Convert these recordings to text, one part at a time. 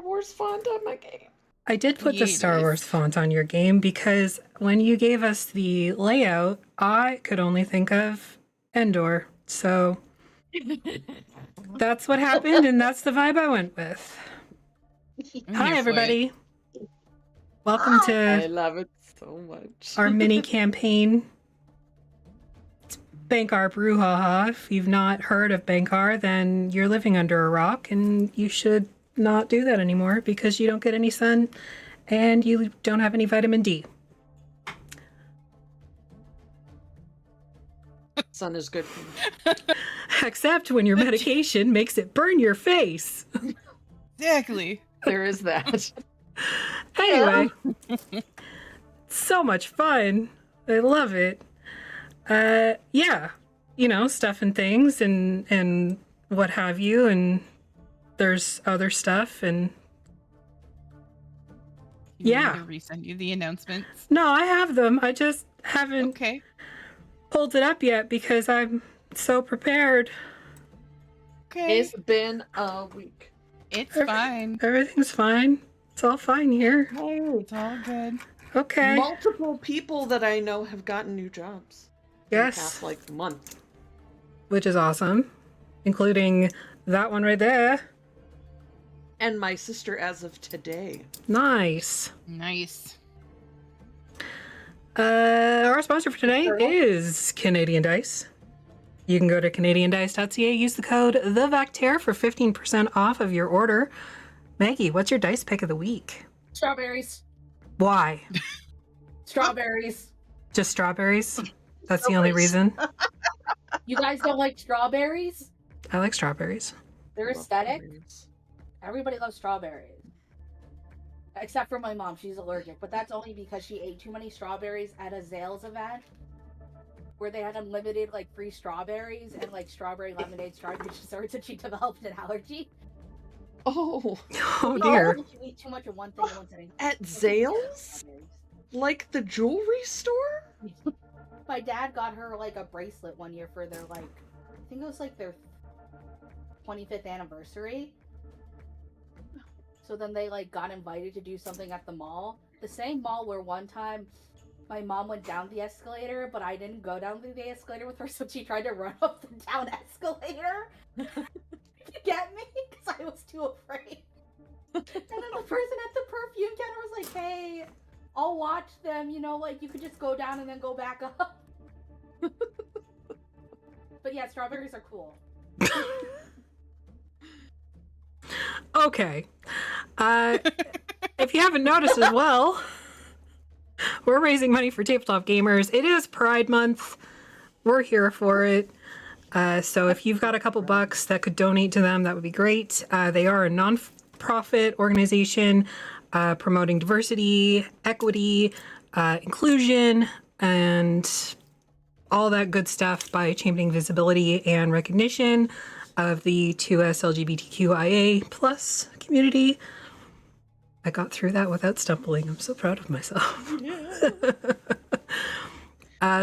Wars font on my game. I did put the Star Wars font on your game because when you gave us the layout, I could only think of Endor. So that's what happened, and that's the vibe I went with. Hi, everybody. Welcome to I love it so much. our mini campaign. It's Bhenkar Brouhaha. If you've not heard of Bhenkar, then you're living under a rock, and you should not do that anymore because you don't get any sun and you don't have any vitamin D. Sun is good for me. Except when your medication makes it burn your face. Exactly. There is that. Anyway, so much fun. I love it. Yeah, you know, stuff and things and what have you, and there's other stuff, and yeah. To resend you the announcements. No, I have them. I just haven't pulled it up yet because I'm so prepared. Okay. It's been a week. It's fine. Everything's fine. It's all fine here. It's all good. Okay. Multiple people that I know have gotten new jobs. Yes. In the past, like, month. Which is awesome. Including that one right there. And my sister as of today. Nice. Nice. Our sponsor for tonight is Canadian Dice. You can go to canadiandice.ca, use the code TheVactaire for 15% off of your order. Maggie, what's your dice pick of the week? Strawberries. Why? Strawberries. Just strawberries? That's the only reason? You guys don't like strawberries? I like strawberries. They're aesthetic. Everybody loves strawberries. Except for my mom. She's allergic. But that's only because she ate too many strawberries at a Zales event where they had unlimited, like, free strawberries and, like, strawberry lemonade, strawberry desserts, and she developed an allergy. Oh. Oh, dear. You eat too much of one thing in one sitting. At Zales? Like the jewelry store? My dad got her, like, a bracelet one year for their, like, I think it was, like, their 25th anniversary. So then they, like, got invited to do something at the mall. The same mall where one time my mom went down the escalator, but I didn't go down the escalator with her, so she tried to run up the down escalator. You get me? Because I was too afraid. And then the person at the perfume counter was like, hey, I'll watch them, you know, like, you could just go down and then go back up. But yeah, strawberries are cool. Okay. If you haven't noticed as well, we're raising money for Tabletop Gamers. It is Pride Month. We're here for it. So if you've got a couple bucks that could donate to them, that would be great. They are a non-profit organization promoting diversity, equity, inclusion, and all that good stuff by championing visibility and recognition of the 2S LGBTQIA plus community. I got through that without stumbling. I'm so proud of myself.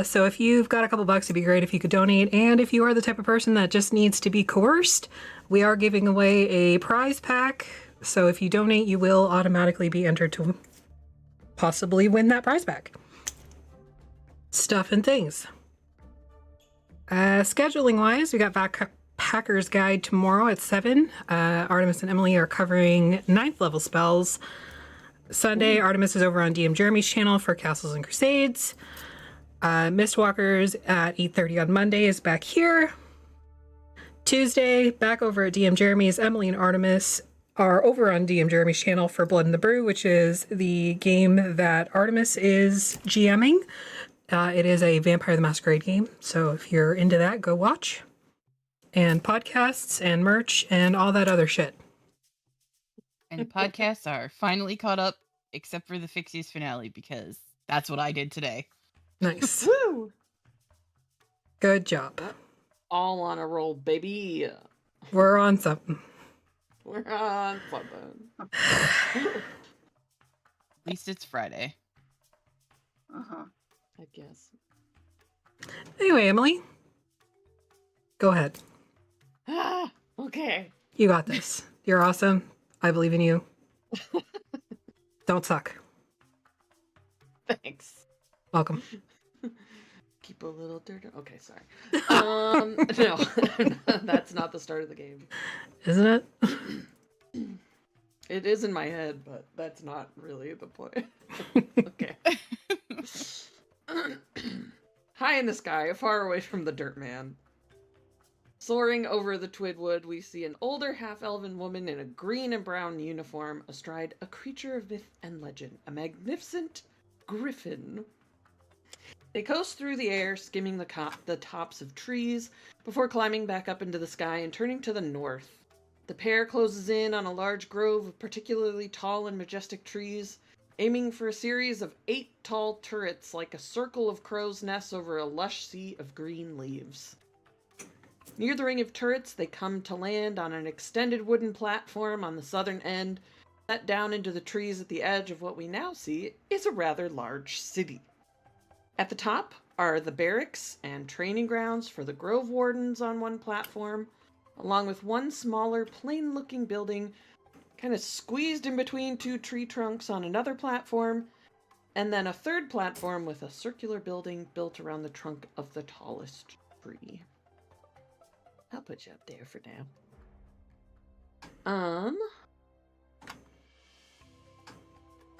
So if you've got a couple bucks, it'd be great if you could donate. And if you are the type of person that just needs to be coerced, we are giving away a prize pack. So if you donate, you will automatically be entered to possibly win that prize pack. Stuff and things. Scheduling-wise, we got Backpacker's Guide tomorrow at 7. Artemis and Emily are covering 9th level spells. Sunday, Artemis is over on DM Jeremy's channel for Castles and Crusades. Mistwalkers at 8:30 on Monday is back here. Tuesday, back over at DM Jeremy's, Emily and Artemis are over on DM Jeremy's channel for Blood in the Brew, which is the game that Artemis is GMing. It is a Vampire the Masquerade game, so if you're into that, go watch. And podcasts and merch and all that other shit. And podcasts are finally caught up, except for the Fixies finale, because that's what I did today. Nice. Woo! Good job. All on a roll, baby. We're on something. We're on something. At least it's Friday. Uh-huh. I guess. Anyway, Emily, go ahead. Okay. You got this. You're awesome. I believe in you. Don't suck. Thanks. Welcome. Keep a little dirt. Okay, sorry. No, that's not the start of the game. Isn't it? It is in my head, but that's not really the point. Okay. High in the sky, far away from the dirt man. Soaring over the Twidwood, we see an older half-elven woman in a green and brown uniform astride a creature of myth and legend, a magnificent griffin. They coast through the air, skimming the tops of trees, before climbing back up into the sky and turning to the north. The pair closes in on a large grove of particularly tall and majestic trees, aiming for a series of 8 tall turrets like a circle of crow's nests over a lush sea of green leaves. Near the ring of turrets, they come to land on an extended wooden platform on the southern end, let down into the trees at the edge of what we now see is a rather large city. At the top are the barracks and training grounds for the Grove Wardens on one platform, along with one smaller, plain-looking building kind of squeezed in between 2 tree trunks on another platform, and then a third platform with a circular building built around the trunk of the tallest tree. I'll put you up there for now.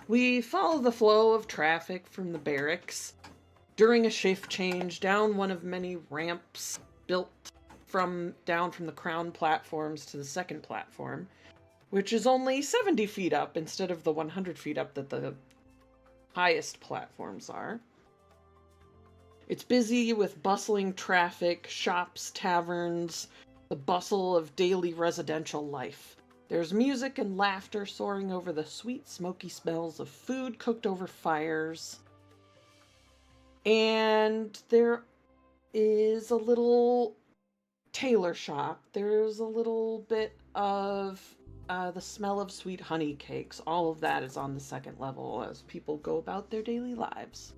We follow the flow of traffic from the barracks during a shift change down one of many ramps built down from the crown platforms to the second platform, which is only 70 feet up instead of the 100 feet up that the highest platforms are. It's busy with bustling traffic, shops, taverns, the bustle of daily residential life. There's music and laughter soaring over the sweet, smoky smells of food cooked over fires. And there is a little tailor shop. There's a little bit of the smell of sweet honey cakes. All of that is on the second level as people go about their daily lives.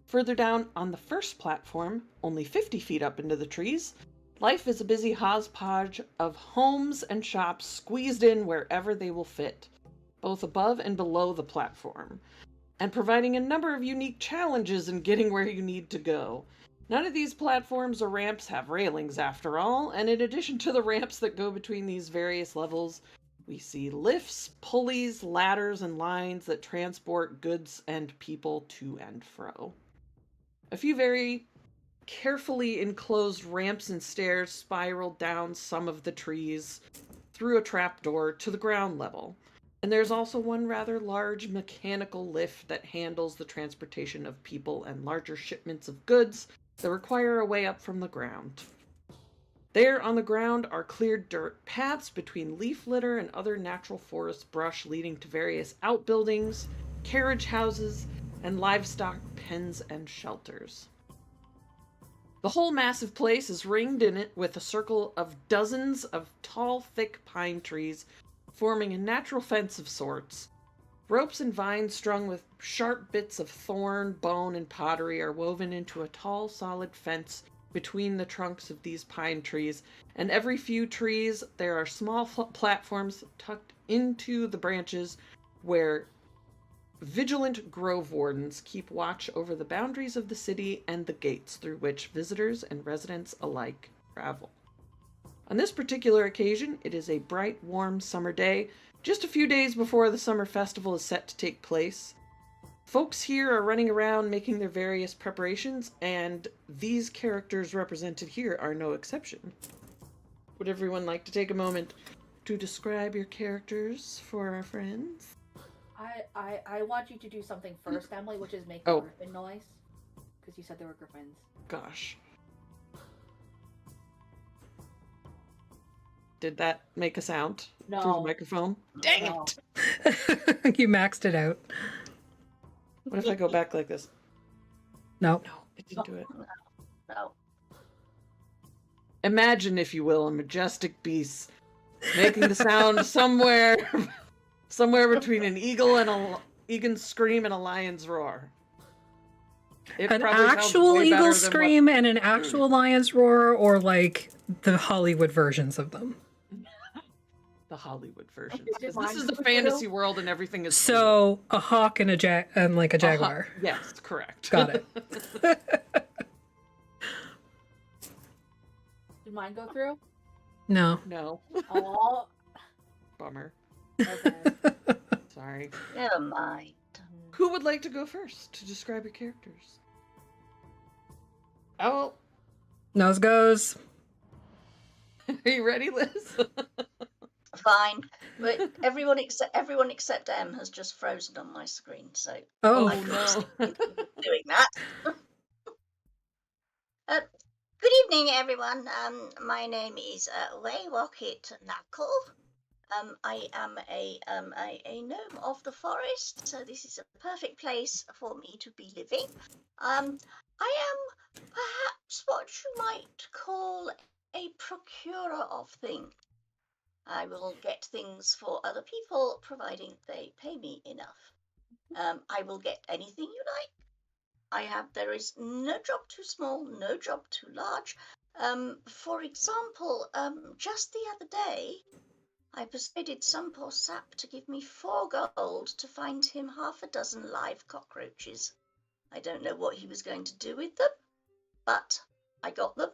Further down on the first platform, only 50 feet up into the trees, life is a busy hodgepodge of homes and shops squeezed in wherever they will fit, both above and below the platform, and providing a number of unique challenges in getting where you need to go. None of these platforms or ramps have railings after all, and in addition to the ramps that go between these various levels, we see lifts, pulleys, ladders, and lines that transport goods and people to and fro. A few very carefully enclosed ramps and stairs spiral down some of the trees through a trapdoor to the ground level. And there's also one rather large mechanical lift that handles the transportation of people and larger shipments of goods that require a way up from the ground. There on the ground are cleared dirt paths between leaf litter and other natural forest brush leading to various outbuildings, carriage houses, and livestock pens and shelters. The whole massive place is ringed in it with a circle of dozens of tall, thick pine trees forming a natural fence of sorts. Ropes and vines strung with sharp bits of thorn, bone, and pottery are woven into a tall, solid fence between the trunks of these pine trees, and every few trees there are small platforms tucked into the branches where vigilant grove wardens keep watch over the boundaries of the city and the gates through which visitors and residents alike travel. On this particular occasion, it is a bright, warm summer day, just a few days before the summer festival is set to take place. Folks here are running around making their various preparations, and these characters represented here are no exception. Would everyone like to take a moment to describe your characters for our friends? I want you to do something first, Emily, which is make a griffin noise. Because you said there were griffins. Gosh. Did that make a sound through the microphone? Dang it! You maxed it out. What if I go back like this? No. No, it didn't do it. No. Imagine, if you will, a majestic beast making the sound somewhere between an eagle's scream and a lion's roar. An actual eagle scream and an actual lion's roar, or like the Hollywood versions of them? the Hollywood versions. Did Because mine this is the go fantasy through? world and everything is So a hawk and a like a real. jaguar. Yes, correct. Got it. Did mine go through? No. No. Oh, Bummer. okay. Sorry. Never mind. Who would like to go first to describe your characters? Oh, Nose goes. are you ready, Liz? Fine, but everyone except M has just frozen on my screen, so Oh, I Oh, can no. just continue doing that. Good evening, everyone. My name is Ray Rocket Knuckle. I am a gnome of the forest, so this is a perfect place for me to be living. I am perhaps what you might call a procurer of things. I will get things for other people, providing they pay me enough. I will get anything you like. There is no job too small, no job too large. For example, just the other day, I persuaded some poor sap to give me 4 gold to find him half a dozen live cockroaches. I don't know what he was going to do with them, but I got them.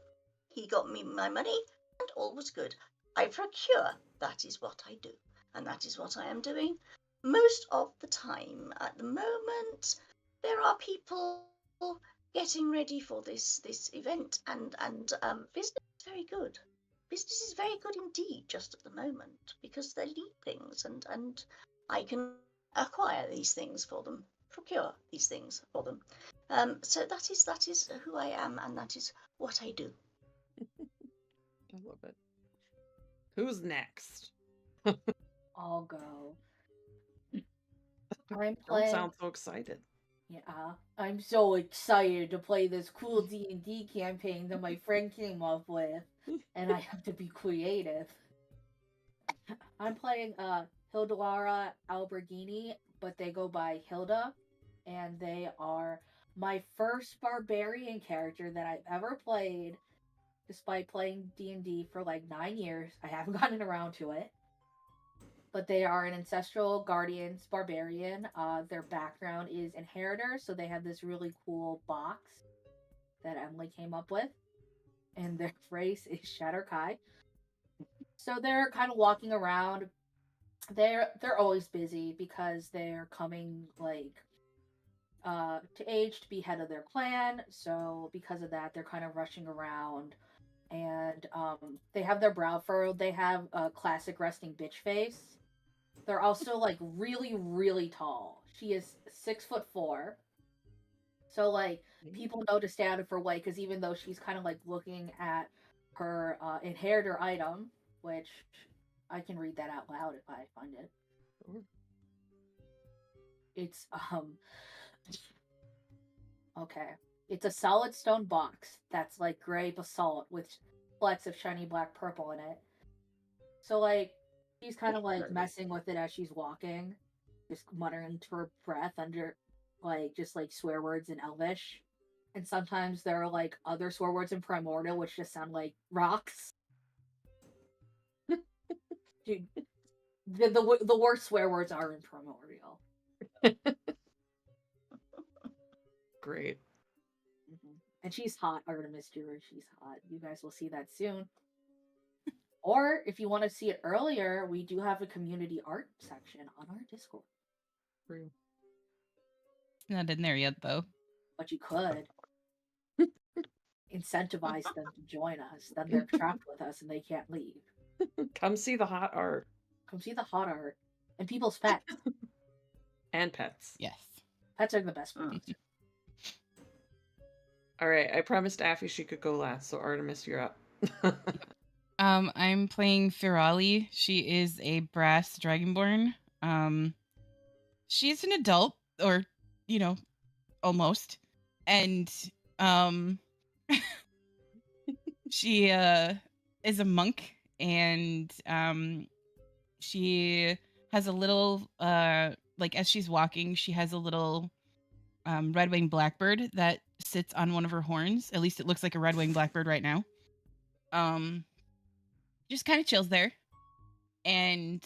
He got me my money, and all was good. I procure. That is what I do, and that is what I am doing most of the time. At the moment, there are people getting ready for this event, and business is very good. Business is very good indeed just at the moment, because they need things, and I can acquire these things for them, procure these things for them. So that is who I am, and that is what I do. I love it. Who's next? I'll go. I'm Don't playing. sound so excited. Yeah, I'm so excited to play this cool D&D campaign that my friend came up with, and I have to be creative. I'm playing Hildelara Alberghini, but they go by Hilda, and they are my first barbarian character that I've ever played. Despite playing D&D for like 9 years, I haven't gotten around to it. But they are an ancestral guardians barbarian. Their background is inheritor, so they have this really cool box that Emily came up with, and their race is Shatterkai. So they're kind of walking around. They're always busy because they're coming like to age to be head of their clan. So because of that, they're kind of rushing around, and they have their brow furrowed. They have a classic resting bitch face. They're also like really, really tall. She is 6'4". So like people know to stay out of her way, because even though she's kind of like looking at her inheritor item, which I can read that out loud if I find it. Sure. It's okay. It's a solid stone box that's like gray basalt with flecks of shiny black purple in it. So like she's kind of like messing with it as she's walking, just muttering to her breath under like just like swear words in Elvish. And sometimes there are like other swear words in Primordial which just sound like rocks. Dude, the worst swear words are in Primordial. Great. Mm-hmm. And she's hot, Artemis Jewel. She's hot. You guys will see that soon. Or if you want to see it earlier, we do have a community art section on our Discord. True. Not in there yet, though. But you could incentivize them to join us. Then they're trapped with us and they can't leave. Come see the hot art. Come see the hot art. And people's pets. And pets. Yes. Pets are the best ones. All right, I promised Affy she could go last, so Artemis, you're up. I'm playing Firali. She is a brass dragonborn. She's an adult, or almost, and she is a monk, and she has a little like as she's walking, she has a little red-winged blackbird that sits on one of her horns. At least it looks like a red-winged blackbird right now. Just kind of chills there. and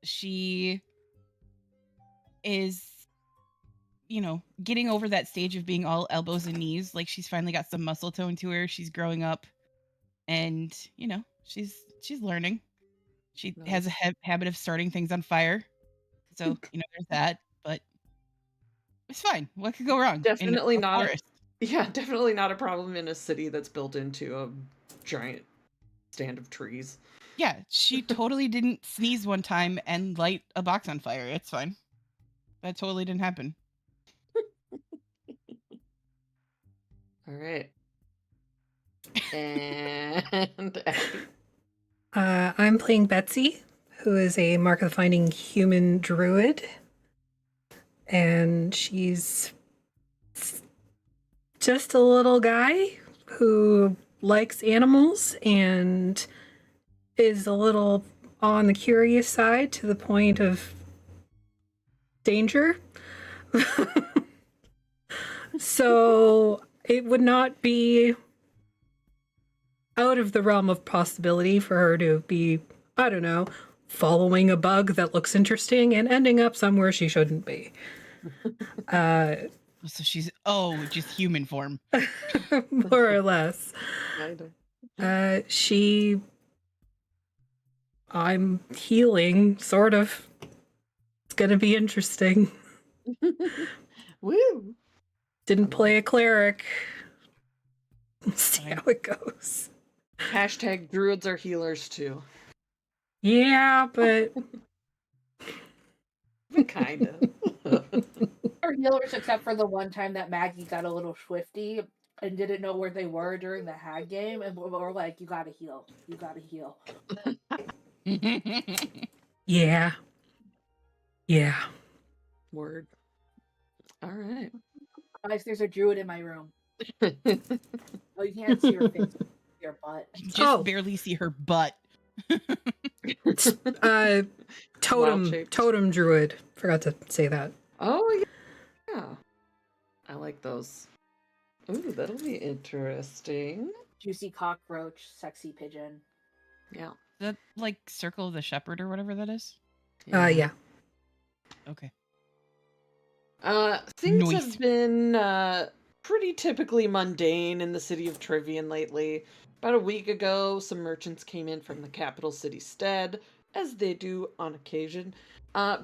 she is, getting over that stage of being all elbows and knees. Like, she's finally got some muscle tone to her. She's growing up, and she's learning. She has a Nice. habit of starting things on fire. So, there's that, but it's fine. What could go wrong in Definitely a not a forest? yeah, definitely not a problem in a city that's built into a giant stand of trees. Yeah, she totally didn't sneeze one time and light a box on fire. It's fine. That totally didn't happen. All right. And Abby. I'm playing Betsy, who is a mark of the finding human druid. And she's just a little guy who likes animals and is a little on the curious side to the point of danger. So it would not be out of the realm of possibility for her to be, I don't know, following a bug that looks interesting and ending up somewhere she shouldn't be. So she's just human form. More or less. I'm healing, sort of. It's gonna be interesting. Woo! Didn't play a cleric. See how it goes. Hashtag druids are healers too. Yeah, but Kind of. Our healers, except for the one time that Maggie got a little swifty and didn't know where they were during the hag game, and we're like, "You gotta heal. You gotta heal." yeah. Word. All right. Guys, there's a druid in my room. Oh, you can't see her face, your butt. Just barely see her butt. Totem druid. Forgot to say that. Oh yeah. I like those. Ooh, that'll be interesting. Juicy cockroach, sexy pigeon. Yeah. Is that like Circle of the Shepherd or whatever that is? Yeah. Okay. Things have been pretty typically mundane in the city of Trivian lately. About a week ago, some merchants came in from the capital city Stead, as they do on occasion,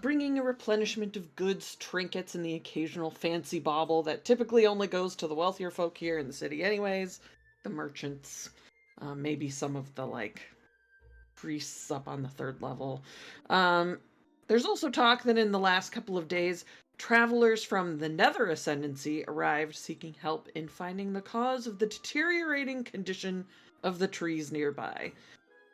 bringing a replenishment of goods, trinkets, and the occasional fancy bauble that typically only goes to the wealthier folk here in the city anyways. The merchants, maybe some of the, priests up on the 3rd level. There's also talk that in the last couple of days, travelers from the Nether Ascendancy arrived seeking help in finding the cause of the deteriorating condition of the trees nearby.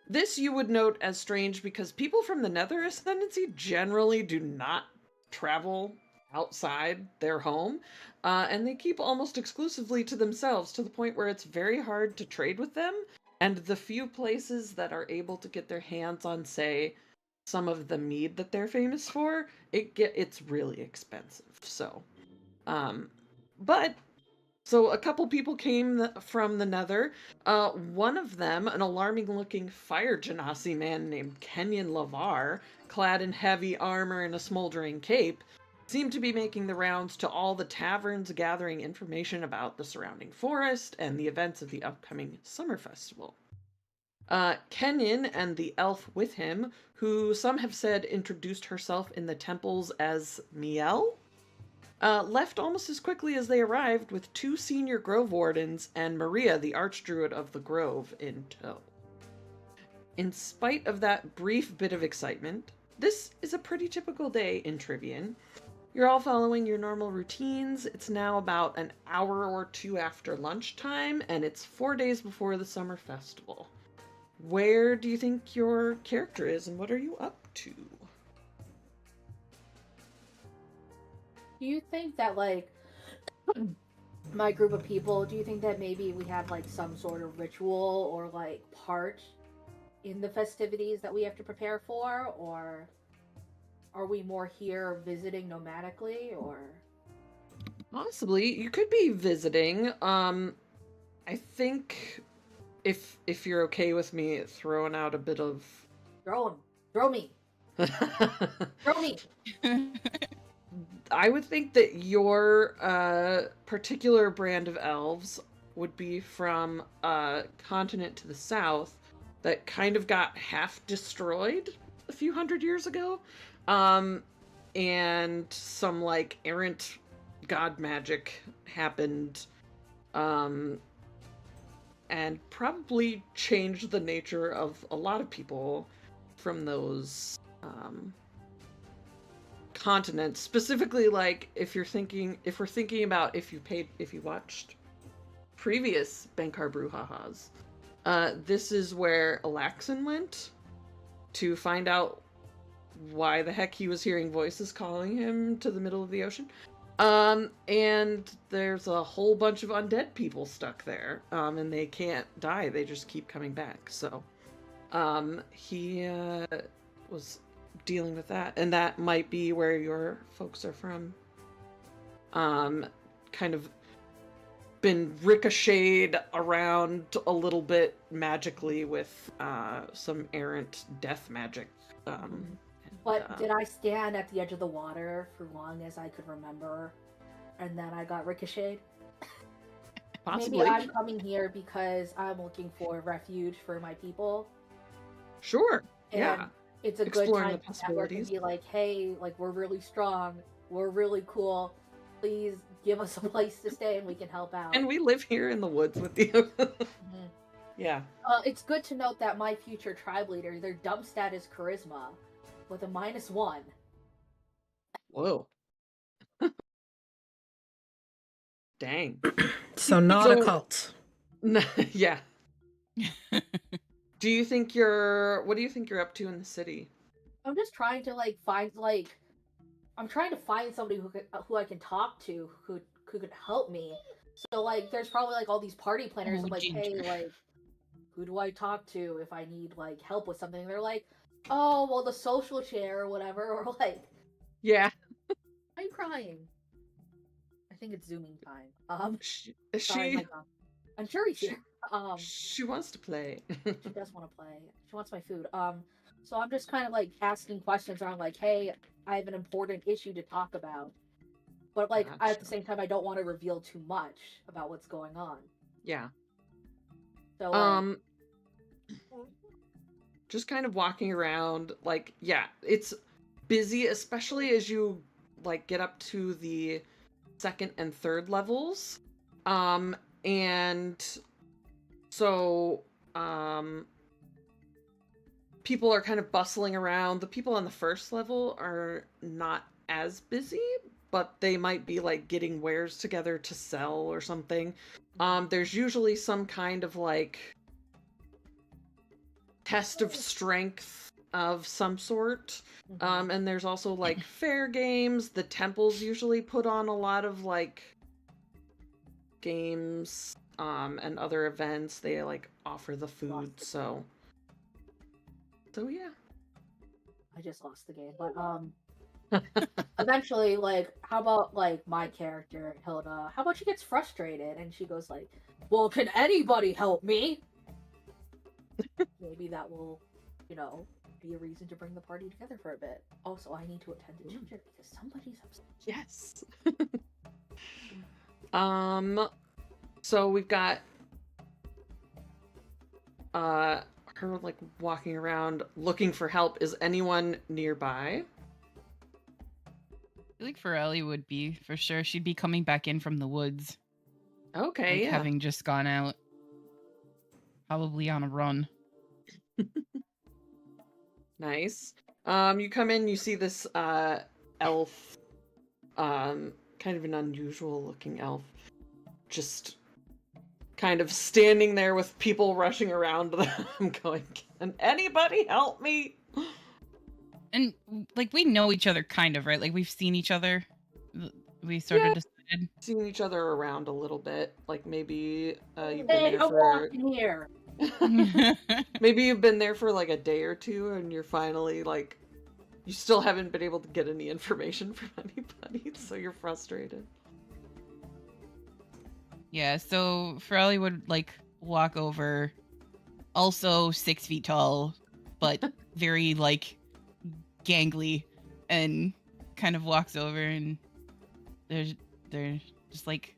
This you would note as strange because people from the Nether Ascendancy generally do not travel outside their home, and they keep almost exclusively to themselves to the point where it's very hard to trade with them, and the few places that are able to get their hands on, say, some of the mead that they're famous for, it's really expensive. So a couple people came from the Nether. One of them, an alarming-looking fire genasi man named Kenyon Lavar, clad in heavy armor and a smoldering cape, seemed to be making the rounds to all the taverns, gathering information about the surrounding forest and the events of the upcoming summer festival. Kenyon and the elf with him, who some have said introduced herself in the temples as Miel, left almost as quickly as they arrived with 2 senior grove wardens and Maria, the archdruid of the grove, in tow. In spite of that brief bit of excitement, this is a pretty typical day in Trivian. You're all following your normal routines. It's now about an hour or 2 after lunchtime, and it's 4 days before the summer festival. Where do you think your character is, and what are you up to? Do you think that, my group of people, do you think that maybe we have, some sort of ritual or, part in the festivities that we have to prepare for? Or are we more here visiting nomadically, or? Possibly. You could be visiting. I think if you're okay with me throwing out a bit of Throw him. Throw me. Throw me. I would think that your particular brand of elves would be from a continent to the south that kind of got half destroyed a few hundred years ago. And some like errant god magic happened and probably changed the nature of a lot of people from those continents. Specifically, like if we're thinking about if you watched previous Bhenkar Brouhahas, this is where Alaxon went to find out why the heck he was hearing voices calling him to the middle of the ocean. And there's a whole bunch of undead people stuck there, and they can't die. They just keep coming back. So, he was dealing with that, and that might be where your folks are from. Kind of been ricocheted around a little bit magically with some errant death magic. But did I stand at the edge of the water for long as I could remember, and then I got ricocheted? Possibly. Maybe I'm coming here because I'm looking for refuge for my people. Sure. And yeah. it's a Exploring good the time to network and possibilities. be like, hey, like, we're really strong, we're really cool, please give us a place to stay and we can help out. And we live here in the woods with you. Mhm. Yeah. It's good to note that my future tribe leader, their dump stat is charisma, with a -1. Whoa. Dang. So not a cult. Yeah. What do you think you're up to in the city? I'm just trying to I'm trying to find somebody who I can talk to who could help me. So like there's probably like all these party planners of like, hey, Ginger. like who do I talk to if I need like help with something? They're like, oh well, the social chair or whatever, or like Yeah. I'm crying. I think it's zooming time. Is Sorry, she my God. I'm sure he's here. she wants to play. She does want to play. She wants my food. So I'm just kind of like asking questions around like, hey, I have an important issue to talk about. But like at Gotcha. the same time I don't want to reveal too much about what's going on. Yeah. So like, just kind of walking around, like, yeah, it's busy, especially as you like get up to the second and third levels. And so people are kind of bustling around. The people on the first level are not as busy, but they might be like getting wares together to sell or something. There's usually some kind of like test of strength of some sort. And there's also like fair games. The temples usually put on a lot of like games and other events. They like offer the food. So yeah. I just lost the game. But eventually, like, how about like my character, Hilda? How about she gets frustrated and she goes like, well, can anybody help me? Maybe that will, be a reason to bring the party together for a bit. Also, I need to attend to Ginger because somebody's upset. Yes. So we've got her like walking around looking for help. Is anyone nearby? I feel like Forelli would be for sure. She'd be coming back in from the woods. Okay, Like yeah. having just gone out. Probably on a run. Nice. You come in, you see this elf, kind of an unusual looking elf, just kind of standing there with people rushing around them going, can anybody help me? And like we know each other kind of, right? Like we've seen each other. We sort of decided. Seeing each other around a little bit. Like maybe you've been Hey, there I'm for walking here. maybe you've been there for like a day or two and you're finally like you still haven't been able to get any information from anybody, so you're frustrated. Yeah, so Forelli would like walk over also 6 feet tall, but very like gangly, and kind of walks over, and they're just like,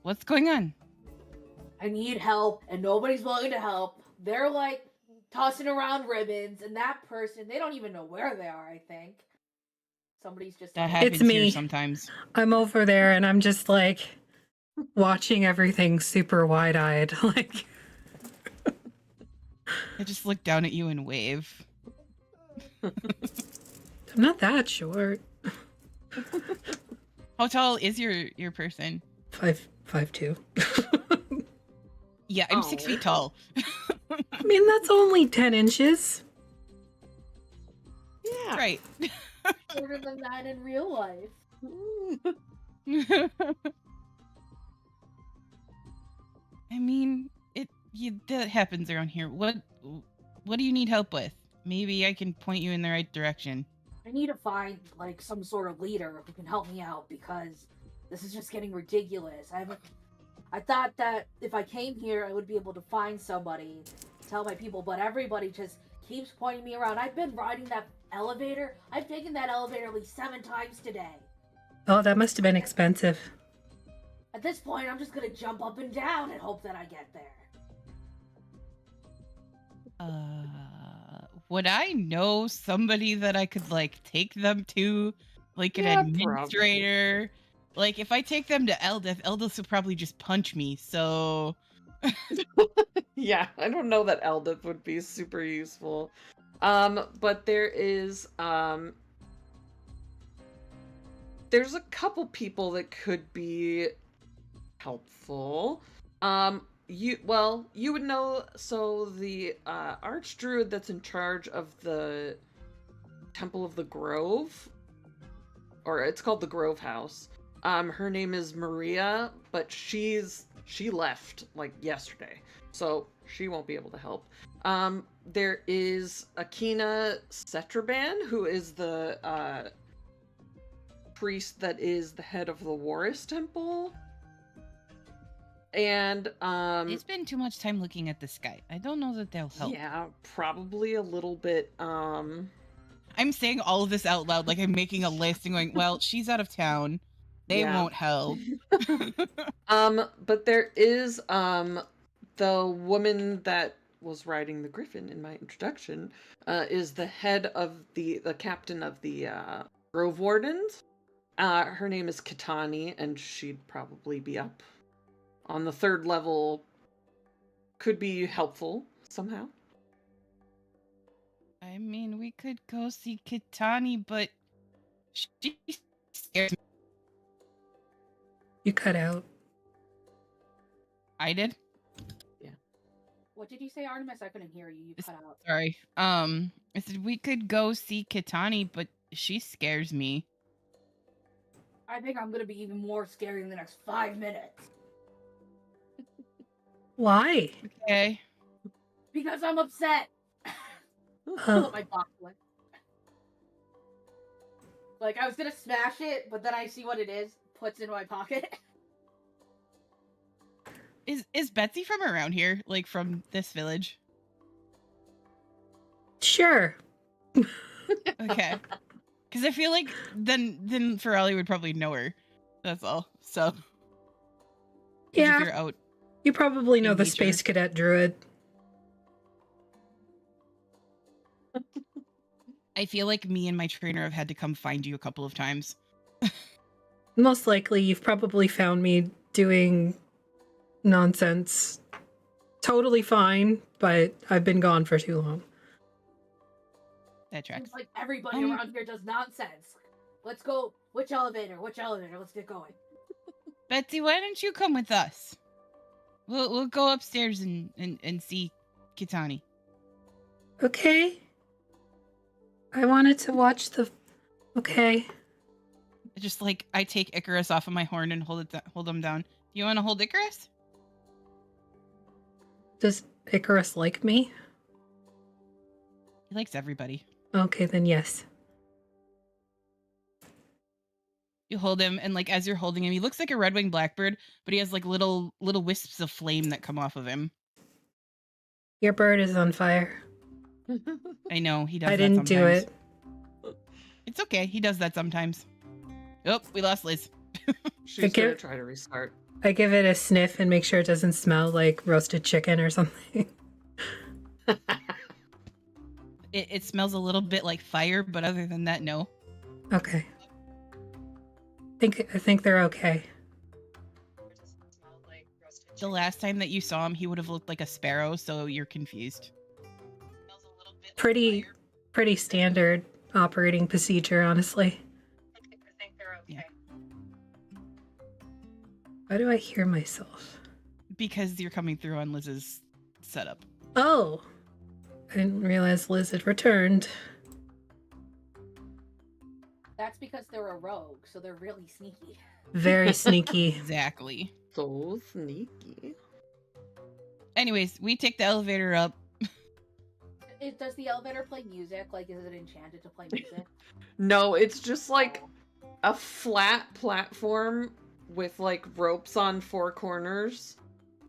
what's going on? I need help, and nobody's willing to help. They're like tossing around ribbons, and that person, they don't even know where they are, I think. Somebody's just That like, happens It's here me. sometimes. I'm over there and I'm just like watching everything super wide-eyed. Like, I just look down at you and wave. I'm not that short. How tall is your person? 5'2". Yeah, I'm 6 feet tall. I mean, that's only 10 inches. Yeah. Right. shorter than that in real life. I mean, that happens around here. What do you need help with? Maybe I can point you in the right direction. I need to find like some sort of leader who can help me out because this is just getting ridiculous. I thought that if I came here, I would be able to find somebody, tell my people, but everybody just keeps pointing me around. I've been riding that elevator. I've taken that elevator at least 7 times today. Oh, that must have been expensive. At this point, I'm just gonna jump up and down and hope that I get there. Would I know somebody that I could like take them to, like an Yeah, administrator? Like if I take them to Eldith will probably just punch me. So Yeah, I don't know that Eldith would be super useful. But there's a couple people that could be helpful. You would know. So the archdruid that's in charge of the Temple of the Grove, or it's called the Grove House. Her name is Maria, but she left like yesterday, so she won't be able to help. There is Akina Cetraban, who is the priest that is the head of the Warris Temple. And they spend too much time looking at the sky. I don't know that they'll help. yeah, probably a little bit. I'm saying all of this out loud, like I'm making a list and going, well, she's out of town. They Yeah. won't help. But there is the woman that was riding the griffin in my introduction is the head of the captain of the Grove Wardens. Her name is Katani, and she'd probably be up on the 3rd level. Could be helpful somehow. I mean, we could go see Kitani, but she scares me. You cut out. I did? What did you say, Artemis? I couldn't hear you. You cut out. Sorry. I said we could go see Kitani, but she scares me. I think I'm gonna be even more scary in the next 5 minutes. Why? Okay. Because I'm upset. Huh. Put my box away. Like, I was gonna smash it, but then I see what it is, puts it in my pocket. Is Betsy from around here? Like from this village? Sure. Okay. Because I feel like then Ferrari would probably know her. That's all. So Yeah. if you're out. You probably know in the nature. Space Cadet Druid. I feel like me and my trainer have had to come find you a couple of times. Most likely, you've probably found me doing nonsense. Totally fine, but I've been gone for too long. That tracks. Seems like everybody around here does nonsense. Let's go. Which elevator? Which elevator? Let's get going. Betsy, why don't you come with us? We'll go upstairs and see Kitani. Okay. I wanted to watch the... Okay. Just like I take Icarus off of my horn and hold him down. Do you want to hold Icarus? Does Icarus like me? He likes everybody. Okay, then yes. You hold him, and like as you're holding him, he looks like a red-winged blackbird, but he has like little wisps of flame that come off of him. Your bird is on fire. I know, he does I that didn't do sometimes. it. It's okay, he does that sometimes. Oh, we lost Liz. She's gonna try to restart. I give it a sniff and make sure it doesn't smell like roasted chicken or something. It smells a little bit like fire, but other than that, no. Okay. I think they're okay. The last time that you saw him, he would have looked like a sparrow, so you're confused. Pretty standard operating procedure, honestly. I think they're okay. Yeah. Why do I hear myself? Because you're coming through on Liz's setup. Oh! I didn't realize Liz had returned. That's because they're a rogue, so they're really sneaky. Very sneaky. Exactly. So sneaky. Anyways, we take the elevator up. Does the elevator play music? Like, is it enchanted to play music? No, it's just like a flat platform with like ropes on four corners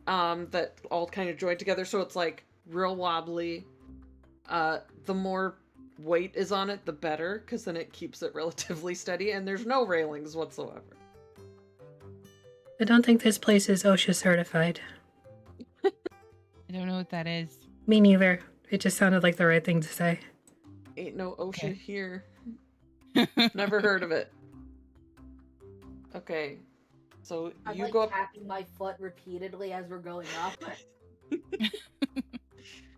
that all kind of join together, so it's like real wobbly. The more weight is on it, the better, because then it keeps it relatively steady, and there's no railings whatsoever. I don't think this place is OSHA certified. I don't know what that is. Me neither. It just sounded like the right thing to say. Ain't no OSHA Okay. here. Never heard of it. Okay, so I'm you like go up. tapping my foot repeatedly as we're going up.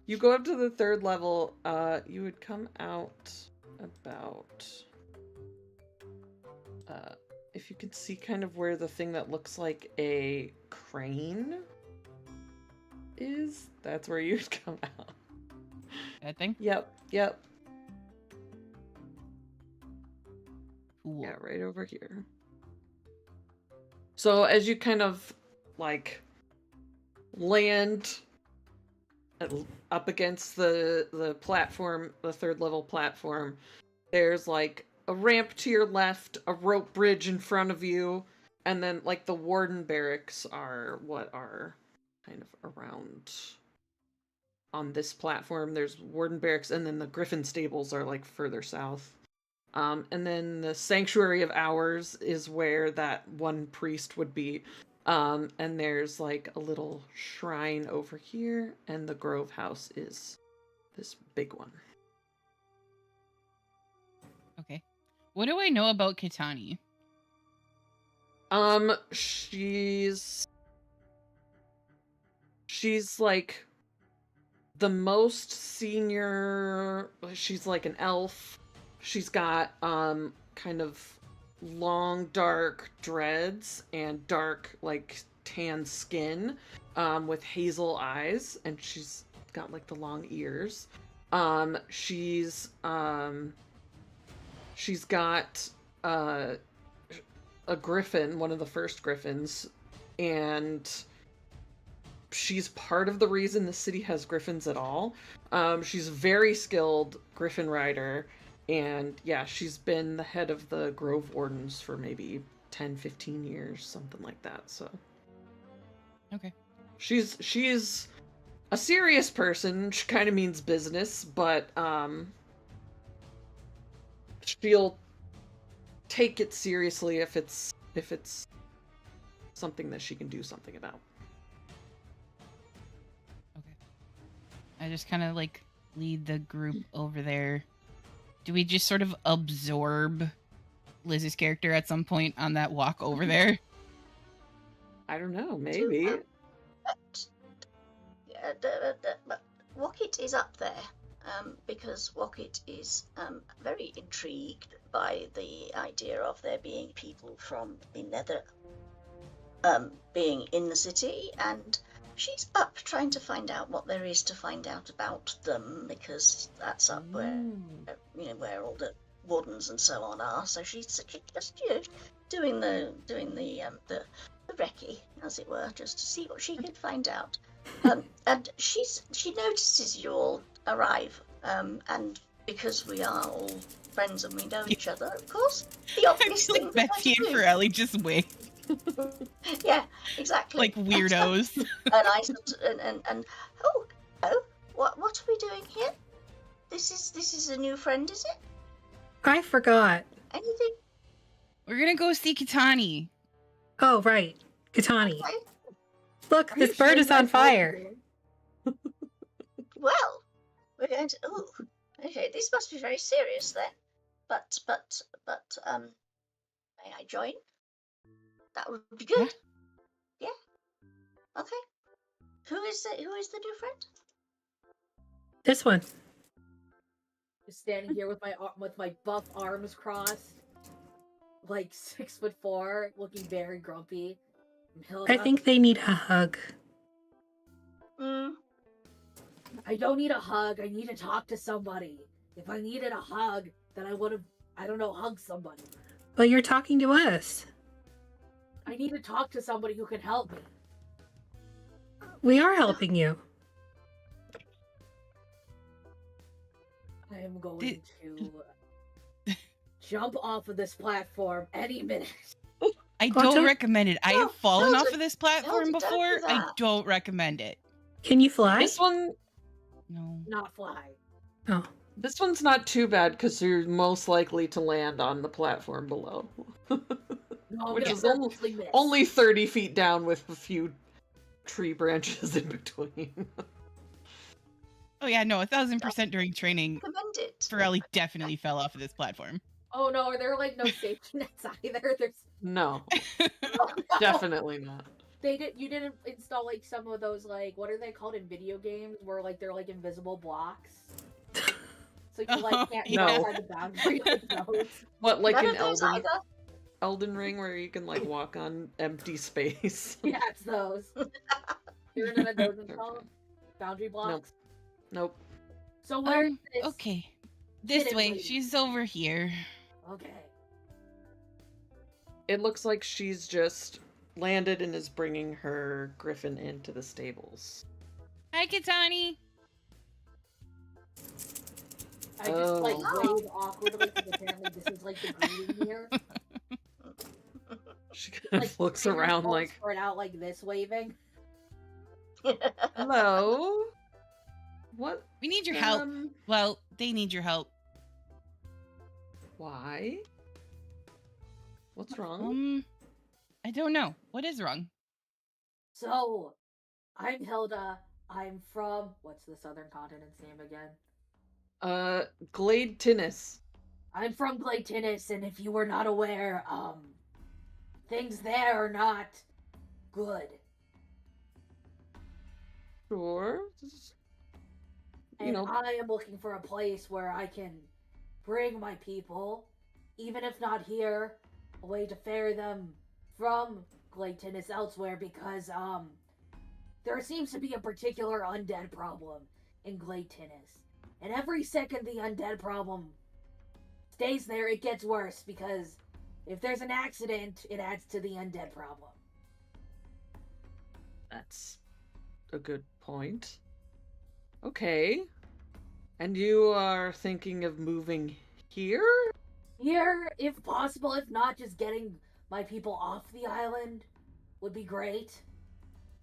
You go up to the third level. You would come out about. If you can see kind of where the thing that looks like a crane is, that's where you'd come out. That thing? Yep. Cool. Yeah, right over here. So as you kind of like land up against the platform, the third level platform, there's like a ramp to your left, a rope bridge in front of you, and then like the warden barracks are what are kind of around on this platform. There's warden barracks, and then the griffin stables are like further south. And then the Sanctuary of Hours is where that one priest would be. And there's like a little shrine over here, and the Grove House is this big one. Okay. What do I know about Kitani? She's like the most senior. She's like an elf. She's got kind of long dark dreads and dark like tan skin with hazel eyes, and she's got like the long ears. She's got a griffin, one of the first griffins, and she's part of the reason the city has griffins at all. She's a very skilled griffin rider, and yeah, she's been the head of the Grove Wardens for maybe 10-15 years, something like that. So Okay. she's a serious person. She kind of means business, but she'll take it seriously if it's something that she can do something about. Okay. I just kind of like lead the group over there. Do we just sort of absorb Liz's character at some point on that walk over there? I don't know, maybe. But Wocket is up there because Wocket is very intrigued by the idea of there being people from the Nether being in the city, and she's up trying to find out what there is to find out about them, because that's up where where all the wardens and so on are. So she's just doing the recce, as it were, just to see what she can find out. And she notices you all arrive, and because we are all friends and we know each other, of course, the obvious thing Like that I Betsy and do. Corelli just wait Yeah, exactly. like weirdos. And I and oh, what are we doing here? This is a new friend, is it? I forgot. Anything? We're gonna go see Kitani. Oh, right. Katani. Okay. Look, Are you this bird sure is you on guys know what fire. you're doing? Well, we're going to. Oh, okay. This must be very serious then. But may I join? That would be good. Yeah. Okay. Who is the new friend? This one. Just standing here with my buff arms crossed, like 6'4", looking very grumpy. I think they need a hug. I don't need a hug. I need to talk to somebody. If I needed a hug, then I would have, I don't know, hugged somebody. But you're talking to us. I need to talk to somebody who can help me. We are helping you. I am going to jump off of this platform any minute. I Oh, don't don't- recommend it. I No, have fallen no, off don't- of this platform don't do before. I that. don't recommend it. Can you fly? This one, No. Not fly. Oh. this one's not too bad because you're most likely to land on the platform below, No, I'm which gonna is purposely miss. only 30 feet down with a few tree branches in between. Oh yeah, no, 1000% during training, Recommend it. Pirelli definitely fell off of this platform. Oh no, are there like no safety nets either? There's No, oh, no. definitely not. You didn't install like some of those like what are they called in video games where like they're like invisible blocks. So you like Oh, can't yeah. go outside the boundary with those. What, like None in of those either. Elden Ring, where you can like walk on empty space? Yeah, it's those. There are none of those installed? Boundary blocks? Nope. So where is this? Okay. This Hidden way. lady? She's over here. Okay. It looks like she's just landed and is bringing her griffin into the stables. Hi, Kitani. I just like Oh. wave awkwardly because apparently this is like the greeting here. She kind of looks fingers around both like, spread out like this waving. hello? What? We need your help. Well, they need your help. Why? What's wrong? I don't know. What is wrong? So, I'm Hilda. I'm from what's the southern continent's name again? Glade Tinnis. I'm from Glatinis, and if you were not aware, things there are not good. Sure. You And know, I am looking for a place where I can bring my people, even if not here, a way to ferry them from Glatinis elsewhere because, there seems to be a particular undead problem in Glatinis. And every second the undead problem stays there, it gets worse because if there's an accident, it adds to the undead problem. that's a good point. Okay. And you are thinking of moving here? Here, if possible, if not, just getting my people off the island would be great.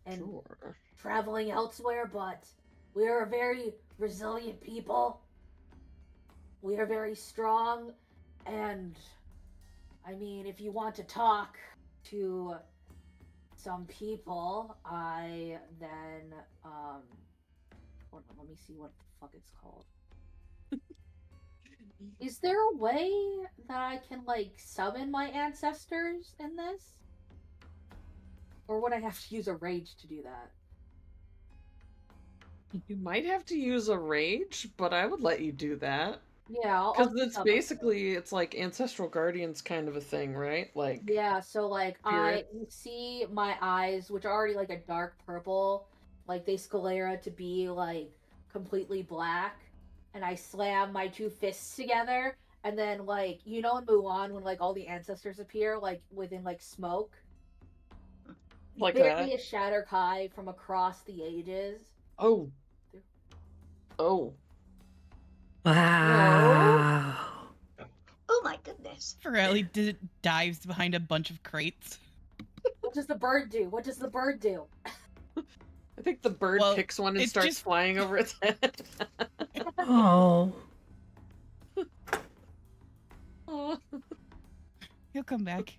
And Sure. traveling elsewhere, but we are a very resilient people. We are very strong, and I mean, if you want to talk to some people, I then, hold on, let me see what the fuck it's called. Is there a way that I can, like, summon my ancestors in this? Or would I have to use a rage to do that? You might have to use a rage, but I would let you do that. Yeah, I'll Because do it's something. basically, it's like Ancestral Guardians kind of a thing, right? Like, Yeah, so like Spirit. you see my eyes, which are already like a dark purple, like they sclera to be like completely black, and I slam my two fists together, and then like you know in Mulan when like all the ancestors appear like within like smoke, Like literally that? a Shatter Kai from across the ages. Oh. Oh. Wow. Oh my goodness. Pirelli dives behind a bunch of crates. What does the bird do? What does the bird do? I think the bird Well, picks one and it's starts just- flying over its head. Oh. Oh. He'll come back.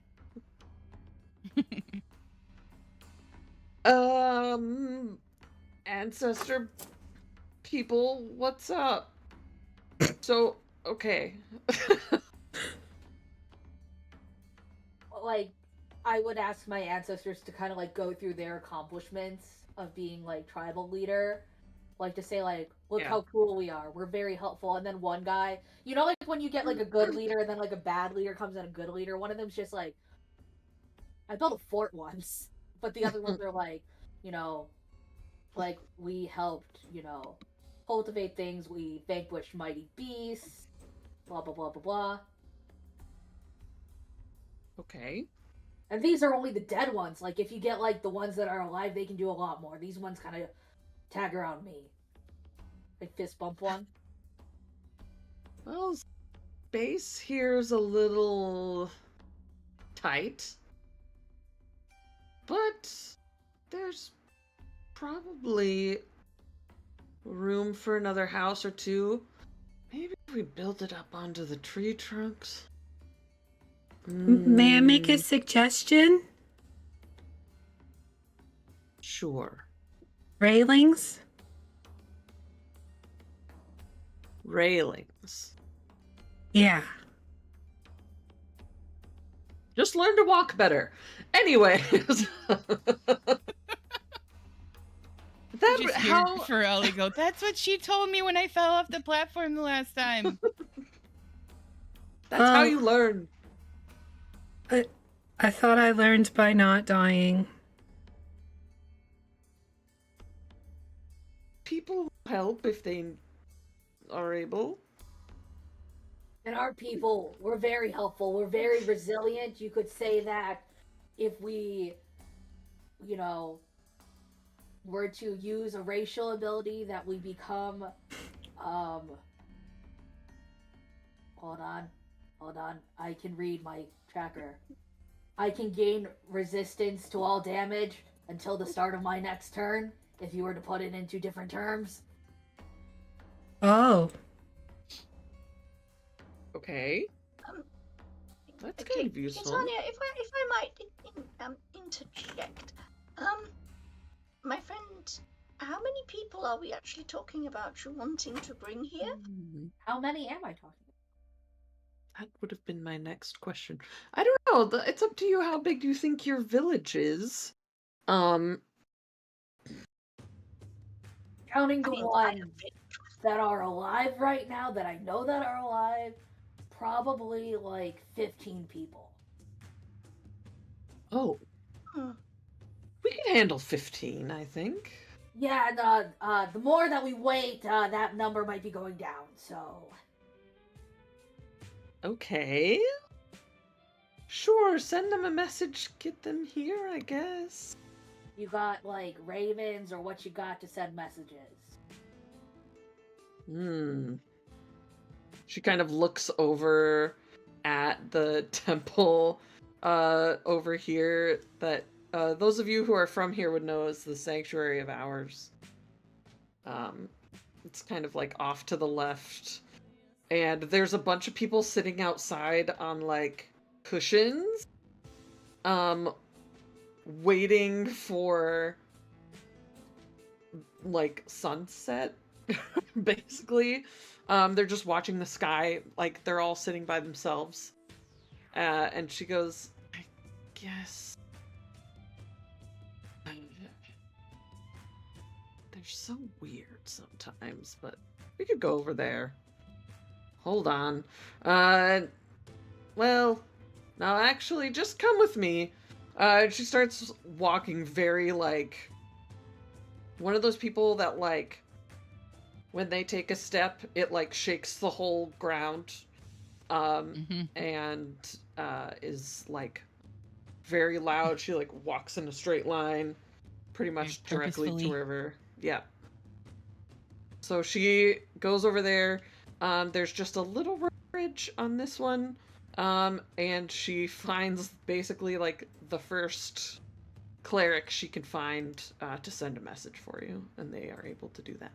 Ancestor people, what's up? So, okay. Like, I would ask my ancestors to kind of like go through their accomplishments of being like tribal leader, like to say like, look Yeah. how cool we are. We're very helpful. And then one guy, you know, like when you get like a good leader and then like a bad leader comes in a good leader. One of them's just like, I built a fort once, but the other ones are like, you know, like we helped, you know, cultivate things. We vanquished mighty beasts. Blah blah blah blah blah. Okay. And these are only the dead ones. Like, if you get, like, the ones that are alive, they can do a lot more. These ones kind of tag around me. Like, fist bump one. Well, space here's a little tight. But there's probably room for another house or two. Maybe if we build it up onto the tree trunks. May I make a suggestion? Sure. Railings? Railings. Yeah. Just learn to walk better. Anyways. That Just how hear for Ellie go, that's what she told me when I fell off the platform the last time. that's how you learn. I thought I learned by not dying. People help if they are able. And our people, we're very helpful. We're very resilient. You could say that if we, you know, were to use a racial ability that we become, hold on, I can read my tracker. I can gain resistance to all damage until the start of my next turn, if you were to put it into different terms. Oh. Okay. That's kind of useful. Titania, if I might interject, my friend, how many people are we actually talking about you wanting to bring here? How many am I talking about? That would have been my next question. I don't know. It's up to you. How big do you think your village is? Counting the ones that are alive right now, that I know that are alive, probably like 15 people. Oh. Hmm. We can handle 15, I think. Yeah, and the more that we wait, that number might be going down, so... Okay. Sure, send them a message, get them here, I guess. You got, like, ravens, or what you got to send messages? She kind of looks over at the temple over here that those of you who are from here would know as the Sanctuary of Hours. It's kind of like off to the left. And there's a bunch of people sitting outside on like cushions, waiting for like sunset, basically. They're just watching the sky, like they're all sitting by themselves. And she goes, I guess they're so weird sometimes, but we could go over there. Hold on. Well, no, actually, just come with me. She starts walking very, like, one of those people that, like, when they take a step, it, like, shakes the whole ground, and, is, like, very loud. She, like, walks in a straight line, pretty much directly to purposefully. wherever, yeah. So she goes over there. There's just a little bridge on this one. And she finds basically like the first cleric she can find to send a message for you, and they are able to do that.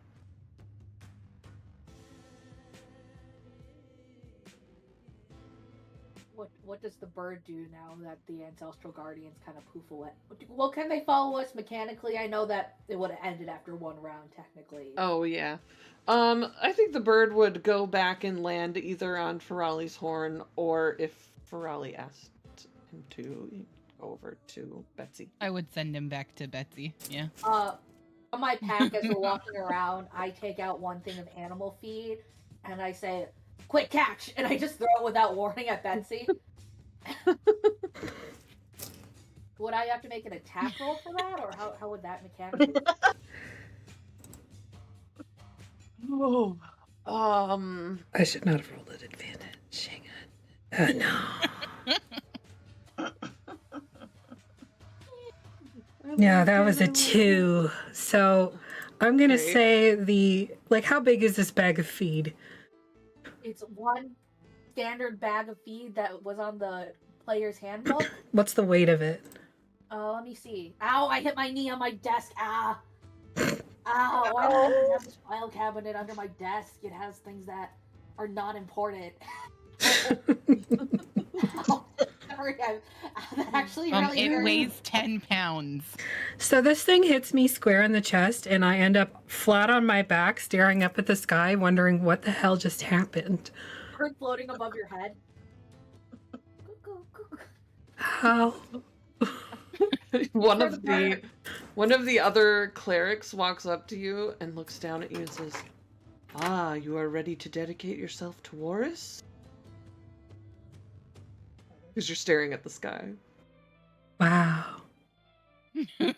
What does the bird do now that the ancestral guardians kind of poof away? Well, can they follow us mechanically? I know that it would have ended after one round, technically. Oh, yeah. I think the bird would go back and land either on Ferali's horn, or if Ferali asked him to, go over to Betsy. I would send him back to Betsy. Yeah. On my pack, as we're walking around, I take out one thing of animal feed, and I say, "Quick catch!" and I just throw it without warning at Betsy. Would I have to make an attack roll for that, or how would that mechanically work? Oh. I should not have rolled at advantage. Hang on. No. Yeah, that was a 2. So I'm going to say how big is this bag of feed? It's one standard bag of feed that was on the player's handbook. What's the weight of it? Let me see. Ow, I hit my knee on my desk. Ah. Ow, I have this file cabinet under my desk. It has things that are not important. Sorry, that actually really it hurt. weighs 10 pounds. So this thing hits me square in the chest, and I end up flat on my back, staring up at the sky, wondering what the hell just happened. Bird floating above your head. How? One of the other clerics walks up to you and looks down at you and says, "Ah, you are ready to dedicate yourself to Warris?" Because you're staring at the sky. Wow. I'm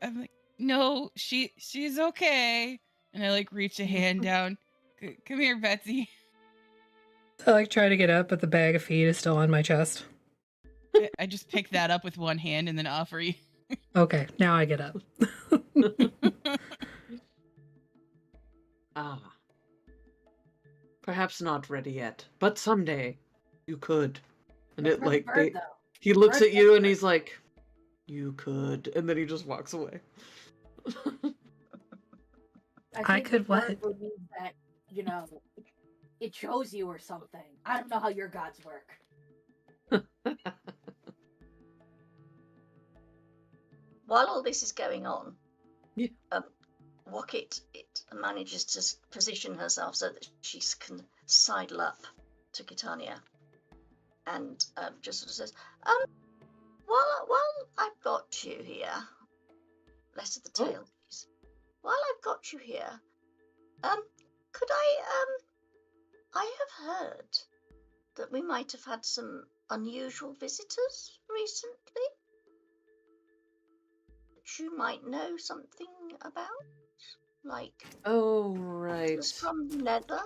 like, no, she's okay. And I reach a hand down. Come here, Betsy. I try to get up, but the bag of feed is still on my chest. I just pick that up with one hand and then offer you. Okay, now I get up. Ah. Perhaps not ready yet, but someday you could. And it he looks at you and he's like, "You could," and then he just walks away. I could what? Would mean that, it chose you or something. I don't know how your gods work. While all this is going on, yeah. Wocket manages to position herself so that she can sidle up to Kitania, and just sort of says, while I've got you here, less of the tail, please. While I've got you here, could I have heard that we might have had some unusual visitors recently that you might know something about? Oh, right. Was from the Nether?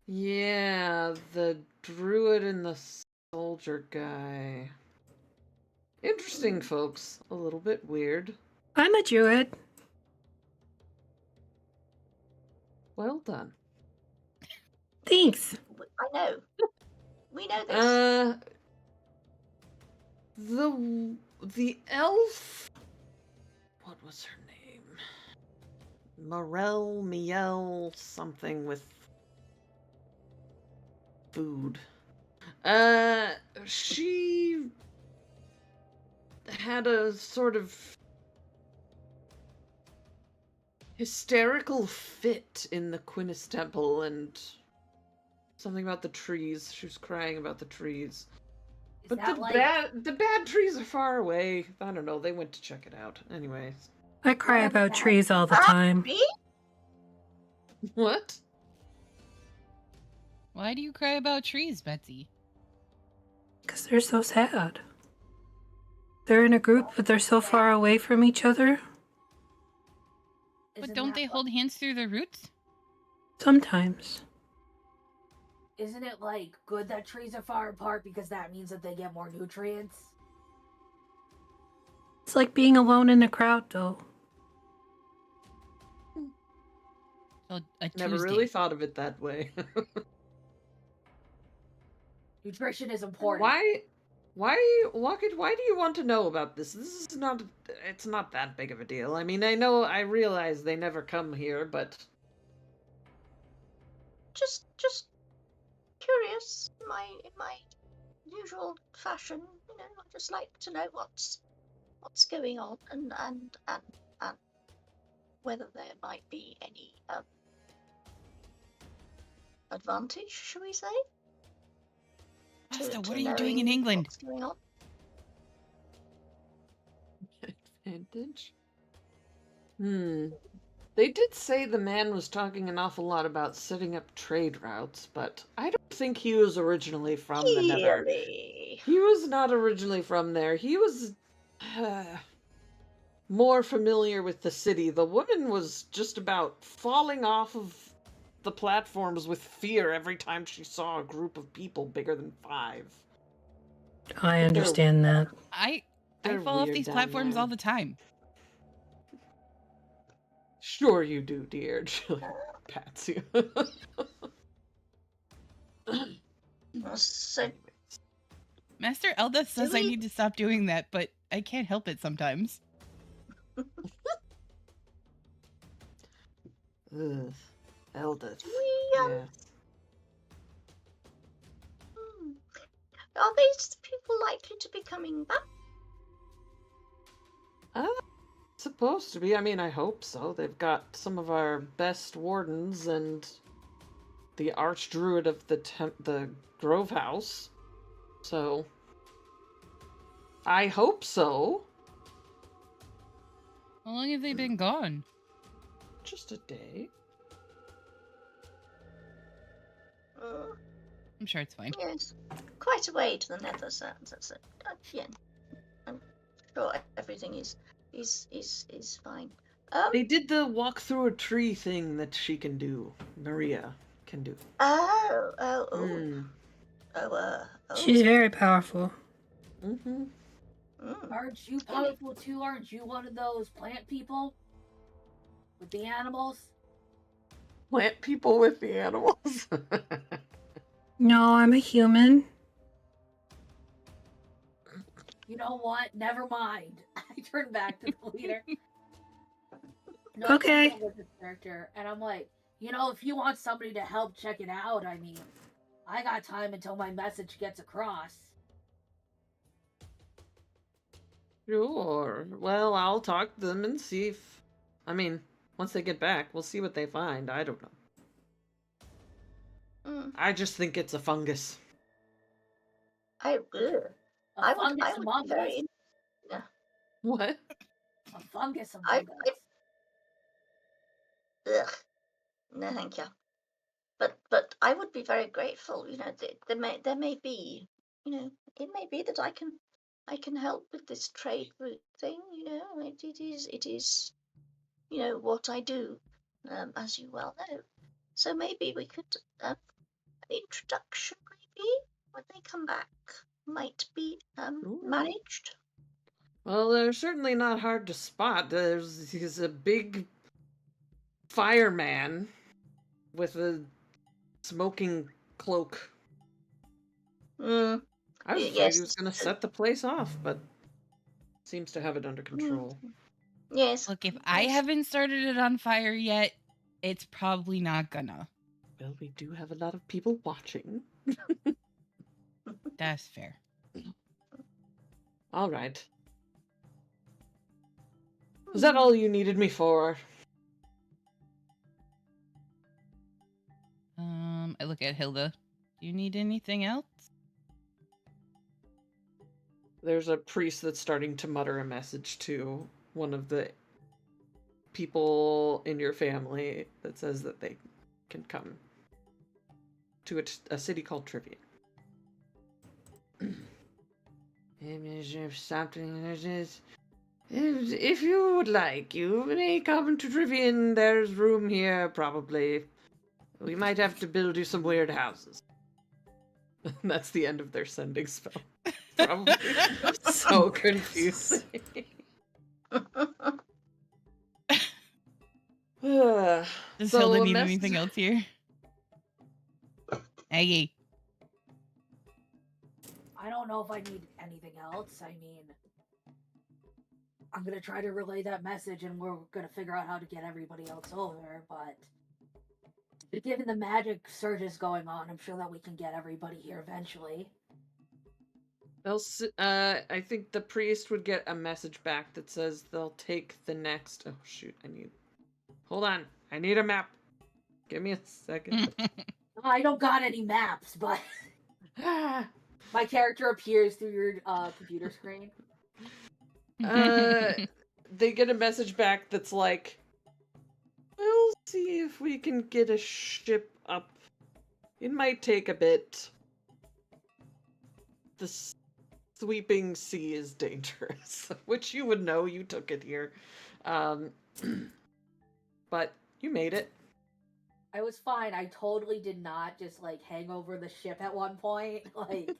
Yeah, the druid and the soldier guy. Interesting folks. A little bit weird. I'm a druid. Well done. Thanks. I know. We know this. The elf. What was her name? Miel, something with food. She had a sort of hysterical fit in the Quinnis Temple, and something about the trees. She was crying about the trees. But the bad trees are far away. I don't know. They went to check it out. Anyways. I cry about trees all the time. What? Why do you cry about trees, Betsy? Because they're so sad. They're in a group, but they're so far away from each other. But don't they hold hands through the roots? Sometimes. Isn't it good that trees are far apart because that means that they get more nutrients? It's like being alone in a crowd, though. So Never really thought of it that way. Nutrition is important. Why do you want to know about this? It's not that big of a deal. I mean, I realize they never come here, but Just curious. In my usual fashion, I just like to know what's going on and whether there might be any advantage, shall we say? Asta, to what are you doing in knowing England? what's going on. advantage? They did say the man was talking an awful lot about setting up trade routes, but I don't think he was originally from the Nether. Really? He was not originally from there. He was more familiar with the city. The woman was just about falling off of the platforms with fear every time she saw a group of people bigger than 5. I understand that. I They're fall off weird these down platforms there. all the time. Sure you do, dear. She pats you. So Master Elda says I we- need to stop doing that, but I can't help it sometimes. Ugh. Elda. do we Yes. are these people likely to be coming back? Supposed to be. I mean, I hope so. They've got some of our best wardens and the archdruid of the Grove House. So I hope so. How long have they been gone? Just a day. I'm sure it's fine. Yes, quite a way to the Nether Sands. That's it. Yeah, I'm sure everything is fine. They did the walk through a tree thing that she can do. Maria can do. Oh. She's very powerful. Mm-hmm. Aren't you powerful too? Aren't you one of those plant people with the animals? Plant people with the animals. No, I'm a human. You know what? Never mind. I turn back to the leader. No, Okay. I'm with this character, and I'm like, if you want somebody to help check it out, I mean, I got time until my message gets across. Sure. Well, I'll talk to them and see if... I mean, once they get back, we'll see what they find. I don't know. I just think it's a fungus. I would Among be very. us. What? A fungus among I- us. Ugh. No, thank you. But I would be very grateful. There may be. It may be that I can help with this trade route thing. It is. What I do, as you well know. So maybe we could an introduction, maybe when they come back, might be Ooh. managed. Well, they're certainly not hard to spot. He's a big fireman with a smoking cloak. I was afraid he was going to set the place off, but seems to have it under control. Yes. Look, if I haven't started it on fire yet, it's probably not gonna. Well, we do have a lot of people watching. That's fair. All right. Is that all you needed me for? I look at Hilda. Do you need anything else? There's a priest that's starting to mutter a message to one of the people in your family that says that they can come to a city called Trivian. If you would like, you may come to Trivian. There's room here, probably. We might have to build you some weird houses. That's the end of their sending spell. Probably so confusing. Does Hilda need anything else here? Aggie. don't know if I need anything else. I mean, I'm gonna try to relay that message, and we're gonna figure out how to get everybody else over. But given the magic surges going on, I'm sure that we can get everybody here eventually. I think the priest would get a message back that says they'll take the next. Oh shoot! Hold on. I need a map. Give me a second. I don't got any maps, but my character appears through your computer screen. They get a message back that's like, we'll see if we can get a ship up. It might take a bit. The sweeping sea is dangerous, which you would know. You took it here. But you made it. I was fine. I totally did not just like hang over the ship at one point, like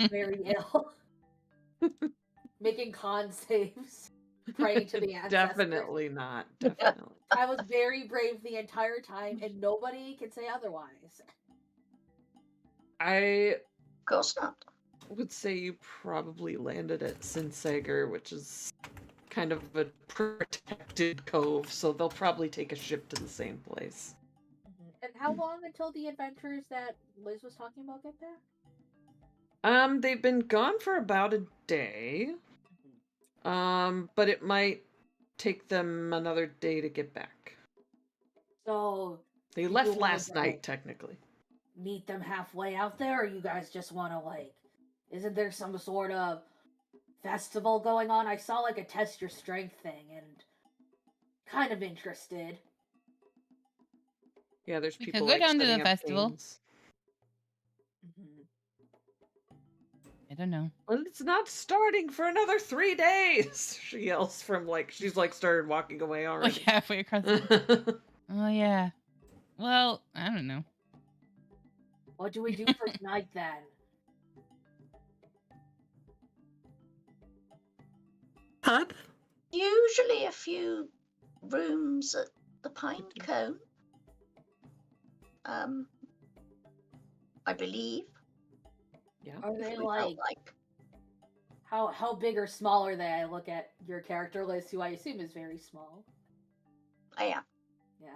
very ill, making con saves, praying to the ancestors. Definitely not. Definitely. I was very brave the entire time, and nobody can say otherwise. I Of course not. would say you probably landed at Sinsager, which is kind of a protected cove, so they'll probably take a ship to the same place. And how long until the adventures that Liz was talking about get back? They've been gone for about a day. But it might take them another day to get back. So They left last night, technically. Meet them halfway out there, or you guys just want to like? Isn't there some sort of festival going on? I saw like a test your strength thing, and kind of interested. Yeah, there's We people could go like down to the setting up festival. games. I don't know. Well, it's not starting for another 3 days. She yells from she's started walking away already. Like halfway across. Oh yeah. Well, I don't know. What do we do for tonight then? Pub? Usually a few rooms at the Pine Cone. I believe. Yeah. Are If they we felt like how big or small are they? I look at your character list, who I assume is very small. I am. Yeah.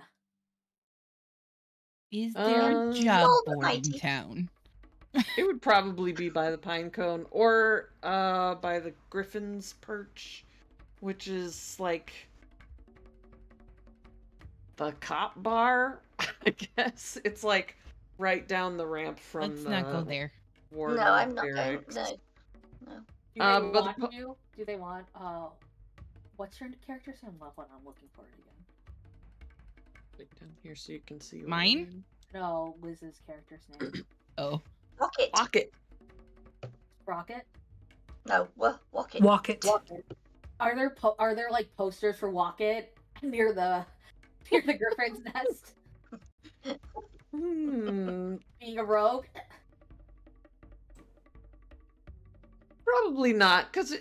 Is there a job All board in mighty. town? It would probably be by the Pine Cone or by the Griffin's Perch, which is like the cop bar, I guess. It's like right down the ramp from Let's not go there. Warden No, I'm not going. barracks. No. Do they but the want to? Do they want what's your character's name? Love one. I'm looking for it again. Right down here so you can see Mine? No, Liz's character's name. Oh. Rocket. Rocket. Rocket. No, Rocket. Walk it. Rocket. Are there like posters for Wocket near the Griffin's nest? Being a rogue. Probably not, because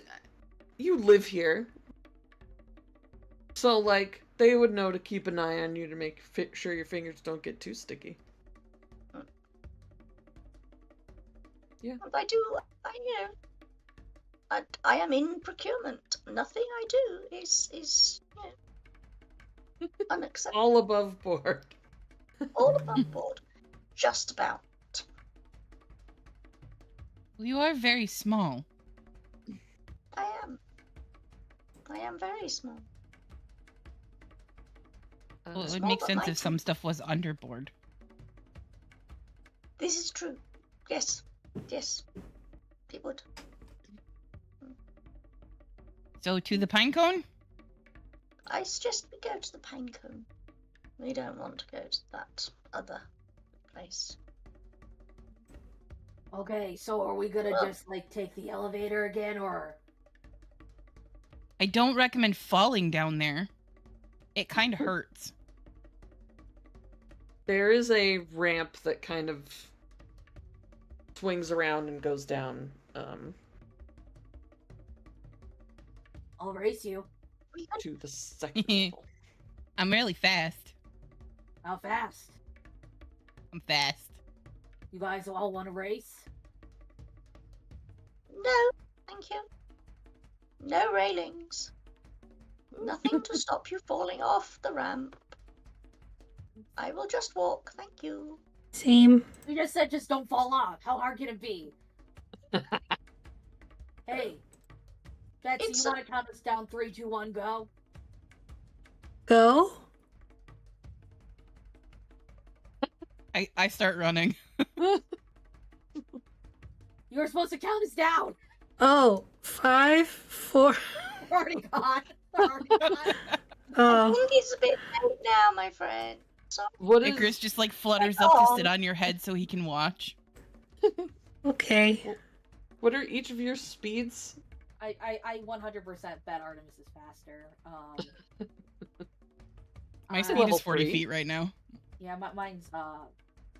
you live here. So, they would know to keep an eye on you to make sure your fingers don't get too sticky. Yeah. I I am in procurement. Nothing I do is unacceptable. All above board. All above board. Just about. Well, you are very small. I am very small. Well, it would Small make but sense mighty. if some stuff was underboard. This is true. Yes. Yes. It would. So to the pine cone? I suggest we go to the Pine Cone. We don't want to go to that other place. Okay, so are we gonna just take the elevator again, or? I don't recommend falling down there. It kind of hurts. There is a ramp that kind of swings around and goes down. I'll race you. To the second level. I'm really fast. How fast? I'm fast. You guys all want to race? No, thank you. No railings. Nothing to stop you falling off the ramp. I will just walk, thank you. Same. You just said just don't fall off. How hard can it be? Hey, Betsy, It's you want to count us down? 3, 2, 1, go. Go. I start running. You were supposed to count us down. Oh, 5, 4. We're already gone. We're already gone. I Oh, think it's a bit late now, my friend. So What Icarus is just like flutters up to sit on your head so he can watch. okay. what are each of your speeds? I 100% bet Artemis is faster. My I- speed level is 40 3. feet right now. Yeah, mine's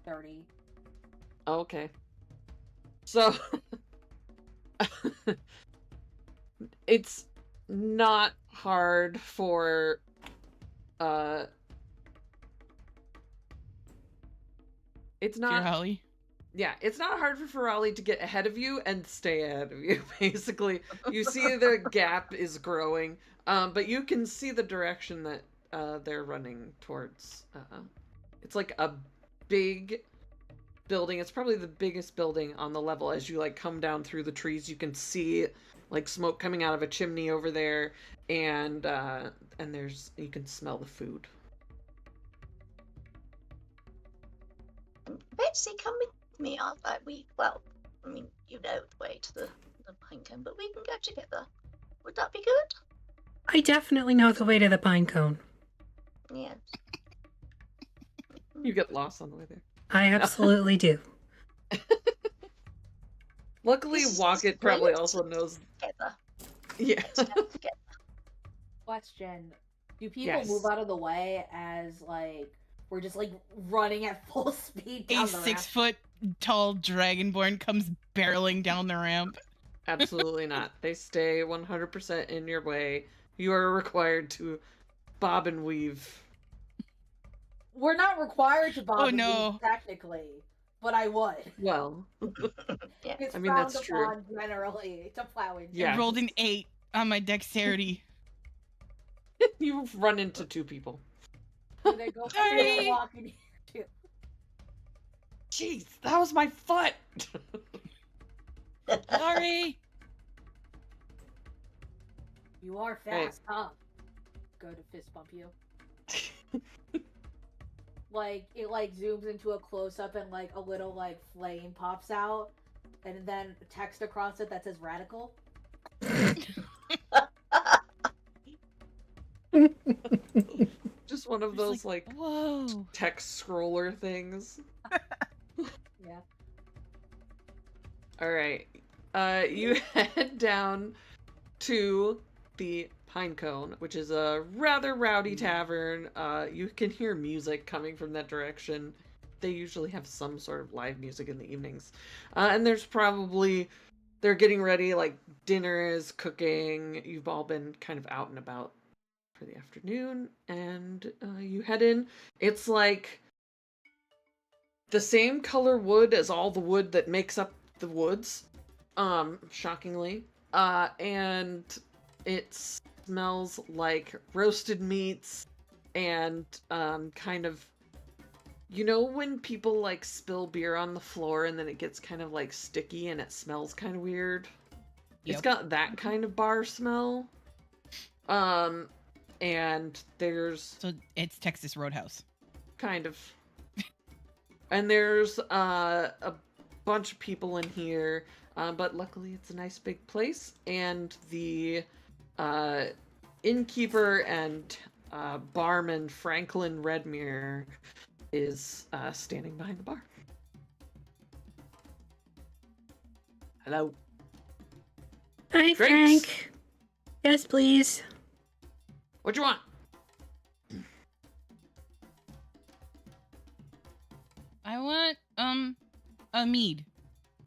30. Okay. So it's not hard for it's not Holly. yeah, it's not hard for Ferrari to get ahead of you and stay ahead of you, basically. You see the gap is growing, but you can see the direction that they're running towards. It's like a big building. It's probably the biggest building on the level. As you like come down through the trees, you can see like smoke coming out of a chimney over there, and you can smell the food. Betsy, come with me. I mean, you know the way to the Pinecone, but we can go together. Would that be good? I definitely know the way to the pine cone. Yes. You get lost on the way there. I absolutely do. Luckily, This is Wocket probably brilliant. also knows. Together. Yeah. Let's go together. Question: do people Yes. move out of the way as like we're just like running at full speed A down the 6-foot tall dragonborn comes barreling down the ramp. Absolutely not. They stay 100% in your way. You are required to bob and weave. We're not required to bob Oh, and no. weave technically, but I would. Well, Yeah. It's I mean, frowned that's true. upon generally to plow into. Yeah. I rolled an 8 on my dexterity. You've run into 2 people. So they go Sorry. walking. Jeez, that was my foot! Sorry. You are Hey. fast, huh? Go to fist bump you. Like it like zooms into a close up and like a little like flame pops out, and then text across it that says radical. Just one of Just those, like, whoa. text scroller things. Yeah. Alright. You head down to the Pinecone, which is a rather rowdy tavern. You can hear music coming from that direction. They usually have some sort of live music in the evenings. And they're getting ready, like dinner is cooking. You've all been kind of out and about for the afternoon, and you head in. It's like the same color wood as all the wood that makes up the woods, shockingly. And it smells like roasted meats and kind of, you know, when people like spill beer on the floor and then it gets kind of like sticky and it smells kind of weird. It's Yep. got that kind of bar smell. And there's So it's Texas Roadhouse. kind of, and there's a bunch of people in here, but luckily it's a nice big place, and the innkeeper and barman Franklin Redmere is standing behind the bar. Hello. Hi, Drinks. Frank. Yes, please. What you want? I want a mead.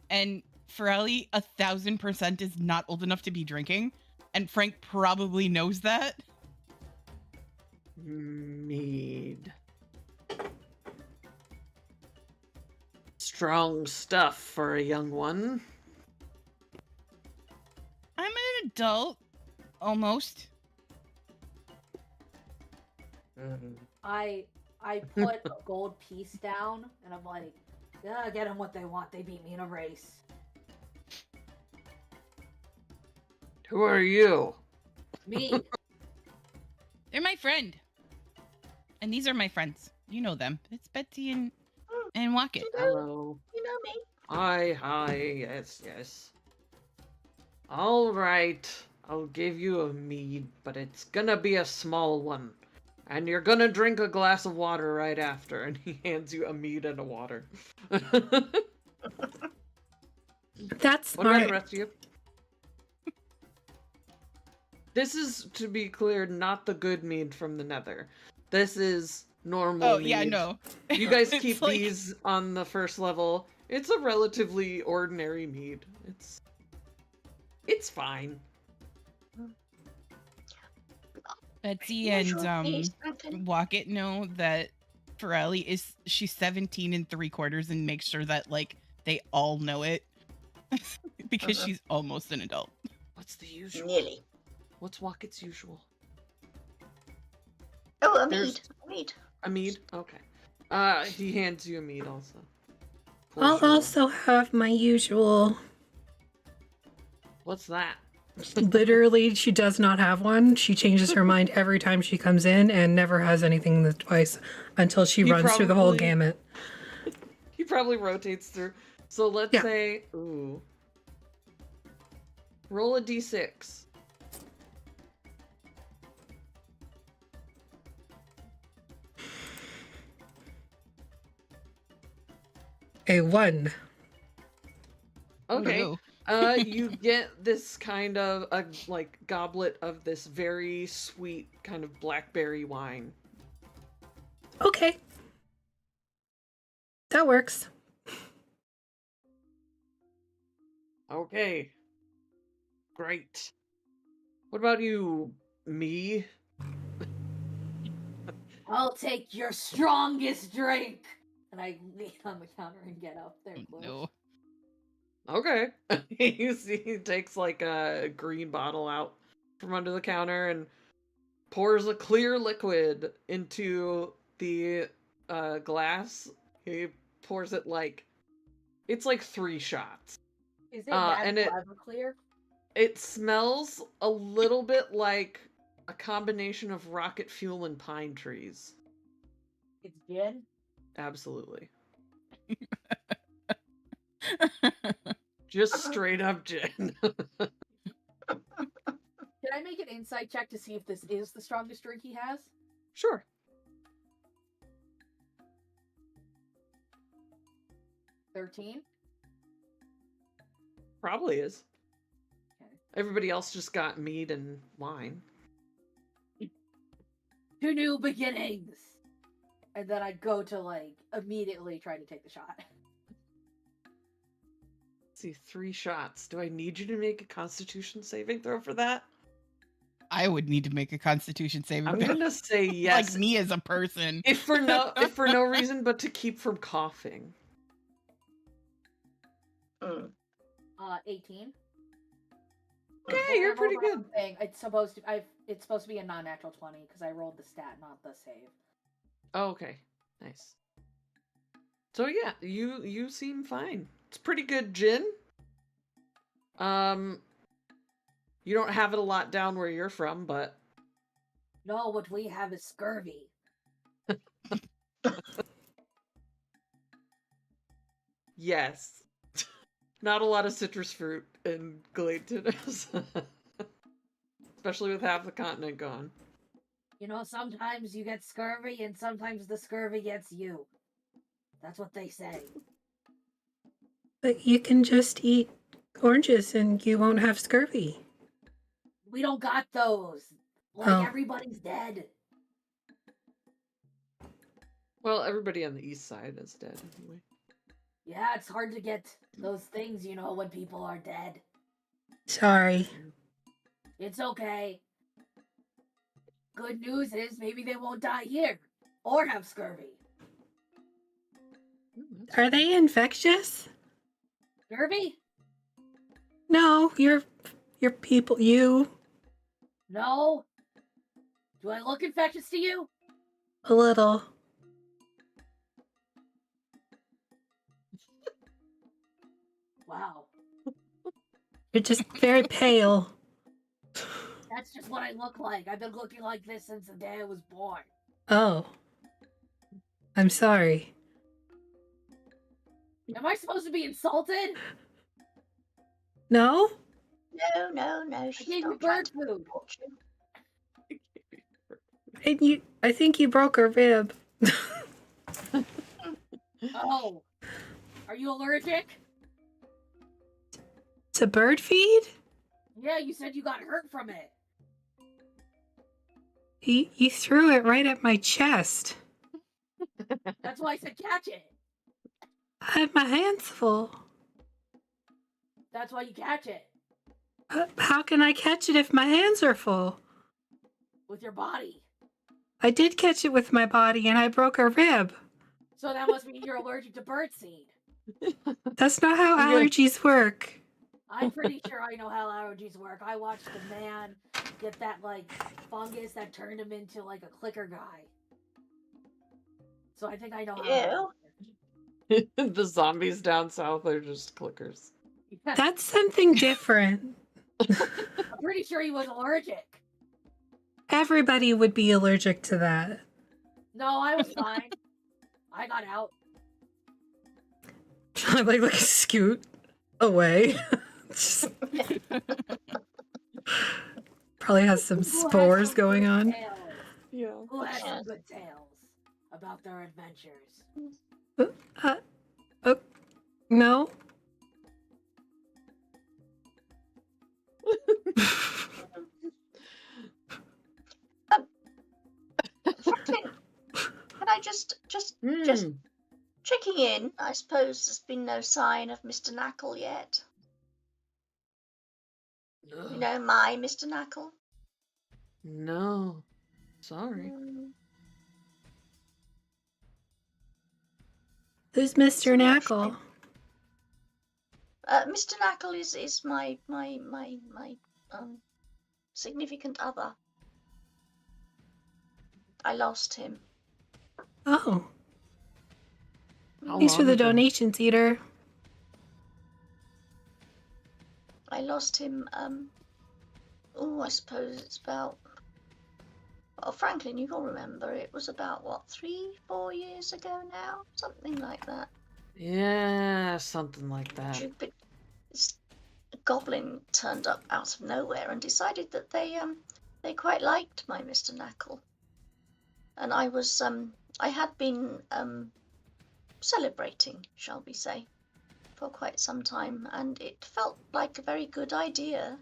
And Ferrelli 1000% is not old enough to be drinking, and Frank probably knows that. Mead. Strong stuff for a young one. adult, almost. I put a gold piece down, and I'm like, yeah, get them what they want. They beat me in a race. Who are you? Me. They're my friend. And these are my friends. You know them. It's Betsy and Wocket. Hello. You know me. Hi, yes. All right, I'll give you a mead, but it's gonna be a small one. And you're gonna drink a glass of water right after. And he hands you a mead and a water. That's What about the smart. rest of you? This is, to be clear, not the good mead from the Nether. This is normal Oh, mead. yeah, no. You guys It's keep like- these on the first level. It's a relatively ordinary mead. It's fine. Betsy and Usual mead, Duncan. Wocket know that Pirelli she's 17 3/4 and makes sure that like they all know it because she's almost an adult. What's the usual? Nearly. What's Wocket's usual? Oh, a There's- mead. A mead. A mead? Okay. He hands you a mead also. I'll Pours you one. also have my usual. What's that? Literally, she does not have one. She changes her mind every time she comes in and never has anything the twice until she He runs through the whole probably- gamut. He probably rotates through. So let's Yeah. say, ooh. Roll a d6. A 1. Okay. Ooh. You get this kind of a like goblet of this very sweet kind of blackberry wine. Okay. That works. Okay. Great. What about you, me? I'll take your strongest drink. And I lean on the counter and get up there close. No. Okay. You see, he takes like a green bottle out from under the counter and pours a clear liquid into the glass. He pours it like it's like 3 shots. Is it and magical Everclear? It smells a little bit like a combination of rocket fuel and pine trees. It's gin? Absolutely. Just straight up gin. Can I make an insight check to see if this is the strongest drink he has? Sure. $13? Probably is. Okay. Everybody else just got mead and wine. To new beginnings! And then I go to, like, immediately try to take the shot. Let's see, 3 shots. Do I need you to make a Constitution saving throw for that? I would need to make a Constitution saving I'm throw. gonna say yes. Like me as a person. if for no reason but to keep from coughing. 18. Okay, When you're I pretty roll my good. own thing, it's supposed to be a non-natural 20 because I rolled the stat, not the save. Oh, okay. Nice. So yeah, you seem fine. It's pretty good gin. You don't have it a lot down where you're from, but No, what we have is scurvy. yes. Not a lot of citrus fruit in Gladeton. Especially with half the continent gone. You know, sometimes you get scurvy and sometimes the scurvy gets you. That's what they say. But you can just eat oranges and you won't have scurvy. We don't got those. Like, Oh. everybody's dead. Well, everybody on the east side is dead anyway. Yeah, it's hard to get those things, you know, when people are dead. Sorry. It's okay. Good news is maybe they won't die here. Or have scurvy. Are they infectious? Scurvy? No, your Your people, you, No? Do I look infectious to you? a little. Wow. You're just very pale. That's just what I look like. I've been looking like this since the day I was born. Oh. I'm sorry. Am I supposed to be insulted? No? No, I she's gave you not trying bird to food. report you. I think you broke a rib. Oh. Are you allergic? To bird feed? Yeah, you said you got hurt from it. You threw it right at my chest. That's why I said catch it. I had my hands full. That's why you catch it. How can I catch it if my hands are full? With your body. I did catch it with my body and I broke a rib. So that must mean you're allergic to birdseed. That's not how Yeah. allergies work. I'm pretty sure I know how allergies work. I watched the man get that, like, fungus that turned him into, like, a clicker guy. So I think I know how Ew. that works. The zombies down south are just clickers. That's something different. I'm pretty sure he was allergic. Everybody would be allergic to that. No, I was fine. I got out. I like scoot away. Just- Probably has some Who has spores some going good on. tales? Yeah. Who has Yeah. some good tales about their adventures? No? Franklin, can I just Mm. checking in? I suppose there's been no sign of Mr. Knackle yet. You know, my Mr. Knackle. No. Sorry. Who's Mr. Knackle? Mr. Knackle is my significant other. I lost him. Oh, How thanks for long the ago? donations, Eater. I lost him. I suppose it's about. Well, Franklin, you will remember. It was about what, 3-4 years ago now, something like that. Yeah, something like that. Stupid. This goblin turned up out of nowhere and decided that they quite liked my Mr. Knackle, and I had been celebrating, shall we say, for quite some time, and it felt like a very good idea.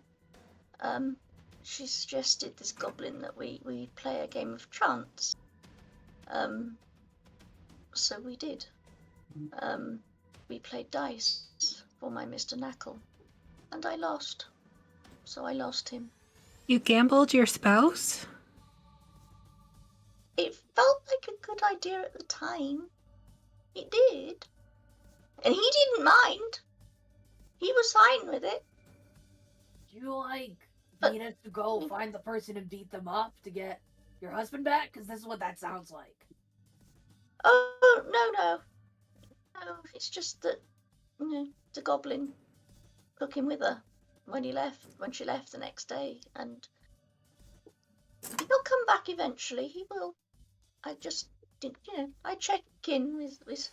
She suggested, this goblin, that we play a game of chance. So we did. We played dice for my Mr. Knackle, and I lost. So I lost him. You gambled your spouse? It felt like a good idea at the time. It did. And he didn't mind. He was fine with it. Do you, like, But- need us to go find the person and beat them up to get your husband back? Because this is what that sounds like. Oh, no. No, it's just that, the goblin took him with her when she left the next day, and he'll come back eventually. He will. I just did, I check in with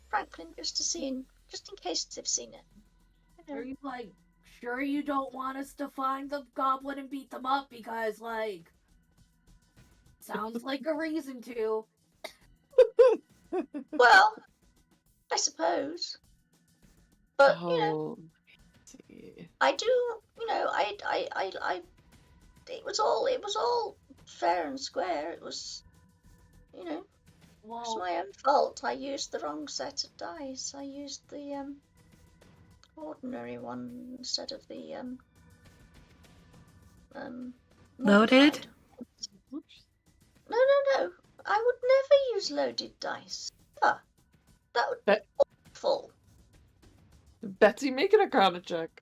Franklin just to see him, just in case they've seen it. Are you, like, sure you don't want us to find the goblin and beat them up? Because, like, sounds like a reason to. Well, I suppose. But Oh, let's see. I do. I. It was all fair and square. It was, it's Well, my own fault. I used the wrong set of dice. I used the ordinary one instead of the Loaded? modified. No. I would never use loaded dice. Ever. That would be awful. Betsy, make an Arcana check.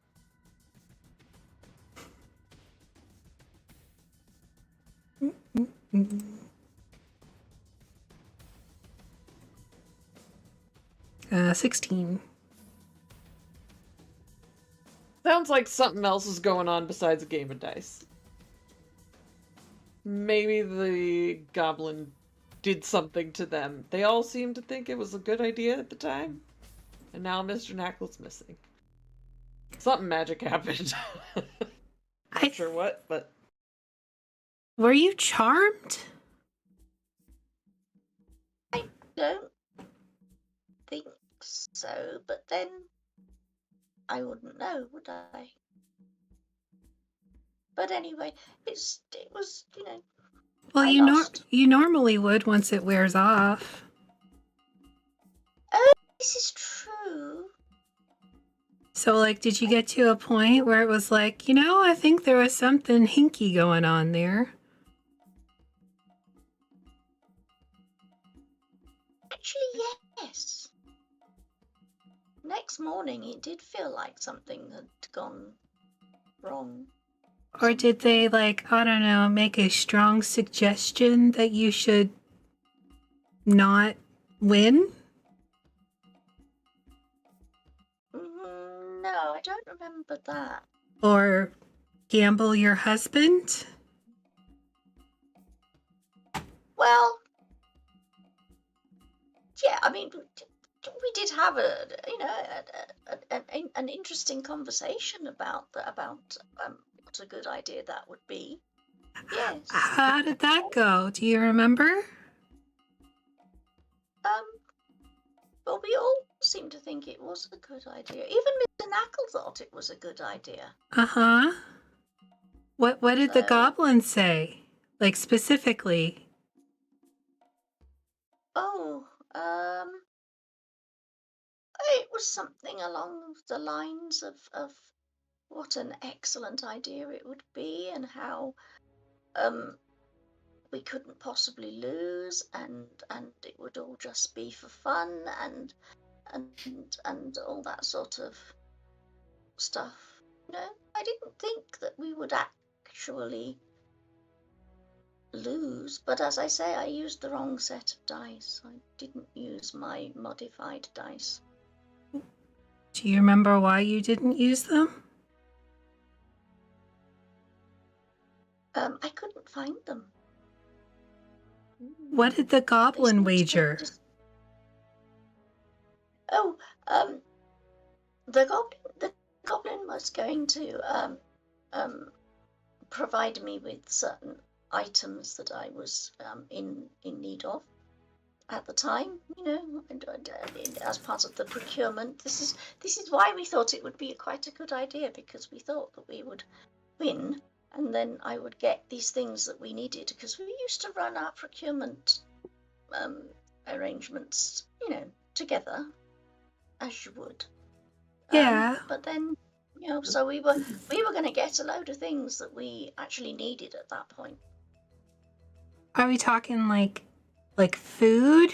Mm. 16. Sounds like something else is going on besides a game of dice. Maybe the goblin did something to them. They all seemed to think it was a good idea at the time. And now Mr. Knackle's missing. Something magic happened. Not sure what, but... Were you charmed? I don't think so, but then I wouldn't know, would I? But anyway, it was, Well, I you lost. you normally would once it wears off. Oh, this is true. So, like, did you get to a point where it was like, I think there was something hinky going on there? Actually, yes. Next morning, it did feel like something had gone wrong. Or did they, like, I don't know, make a strong suggestion that you should not win? No, I don't remember that. Or gamble your husband? Well, yeah, I mean, we did have an interesting conversation about what a good idea that would be. Yes. How did that go? Do you remember? Well, we all seem to think it was a good idea. Even Mr. Knackle thought it was a good idea. Uh-huh. What did the goblin say? Like, specifically? Oh, it was something along the lines of what an excellent idea it would be, and how we couldn't possibly lose, and it would all just be for fun, and all that sort of stuff. I didn't think that we would actually lose, but as I say, I used the wrong set of dice. I didn't use my modified dice. Do you remember why you didn't use them? I couldn't find them. What did the goblin wager? The goblin was going to provide me with certain items that I was in need of at the time, as part of the procurement. This is why we thought it would be quite a good idea, because we thought that we would win, and then I would get these things that we needed, because we used to run our procurement arrangements, together, as you would. Yeah. But then, so we were going to get a load of things that we actually needed at that point. Are we talking like food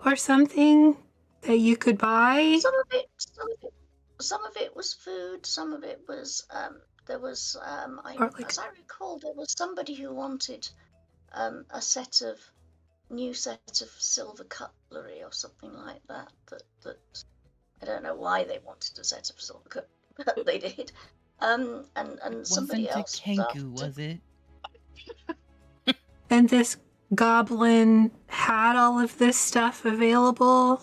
or something that you could buy? Some of it was food. Some of it was there was as I recall, there was somebody who wanted a new set of silver cutlery or something like that. That I don't know why they wanted a set of silver cutlery, but they did. And somebody else was it? And this goblin had all of this stuff available?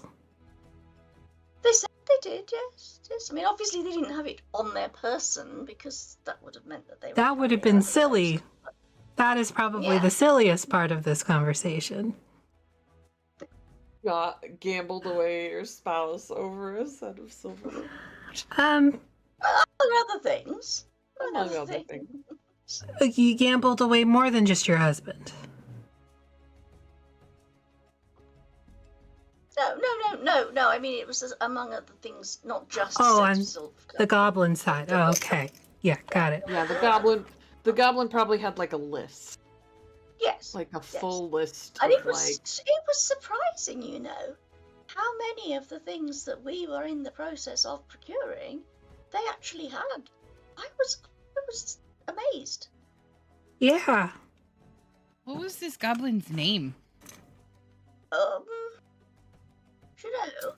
They said they did, yes. I mean, obviously they didn't have it on their person, because that would have meant that they were... That would have been silly. That is probably the silliest part of this conversation. Gambled away your spouse over a set of silver. Among other things. Among other things. You gambled away more than just your husband. No. I mean, it was among other things, not just on silver. The goblin side. Oh, okay. Yeah, got it. Yeah, the goblin probably had like a list. Yes. Like a full list. And it was surprising, how many of the things that we were in the process of procuring, they actually had. I was amazed. Yeah. What was this goblin's name? You know,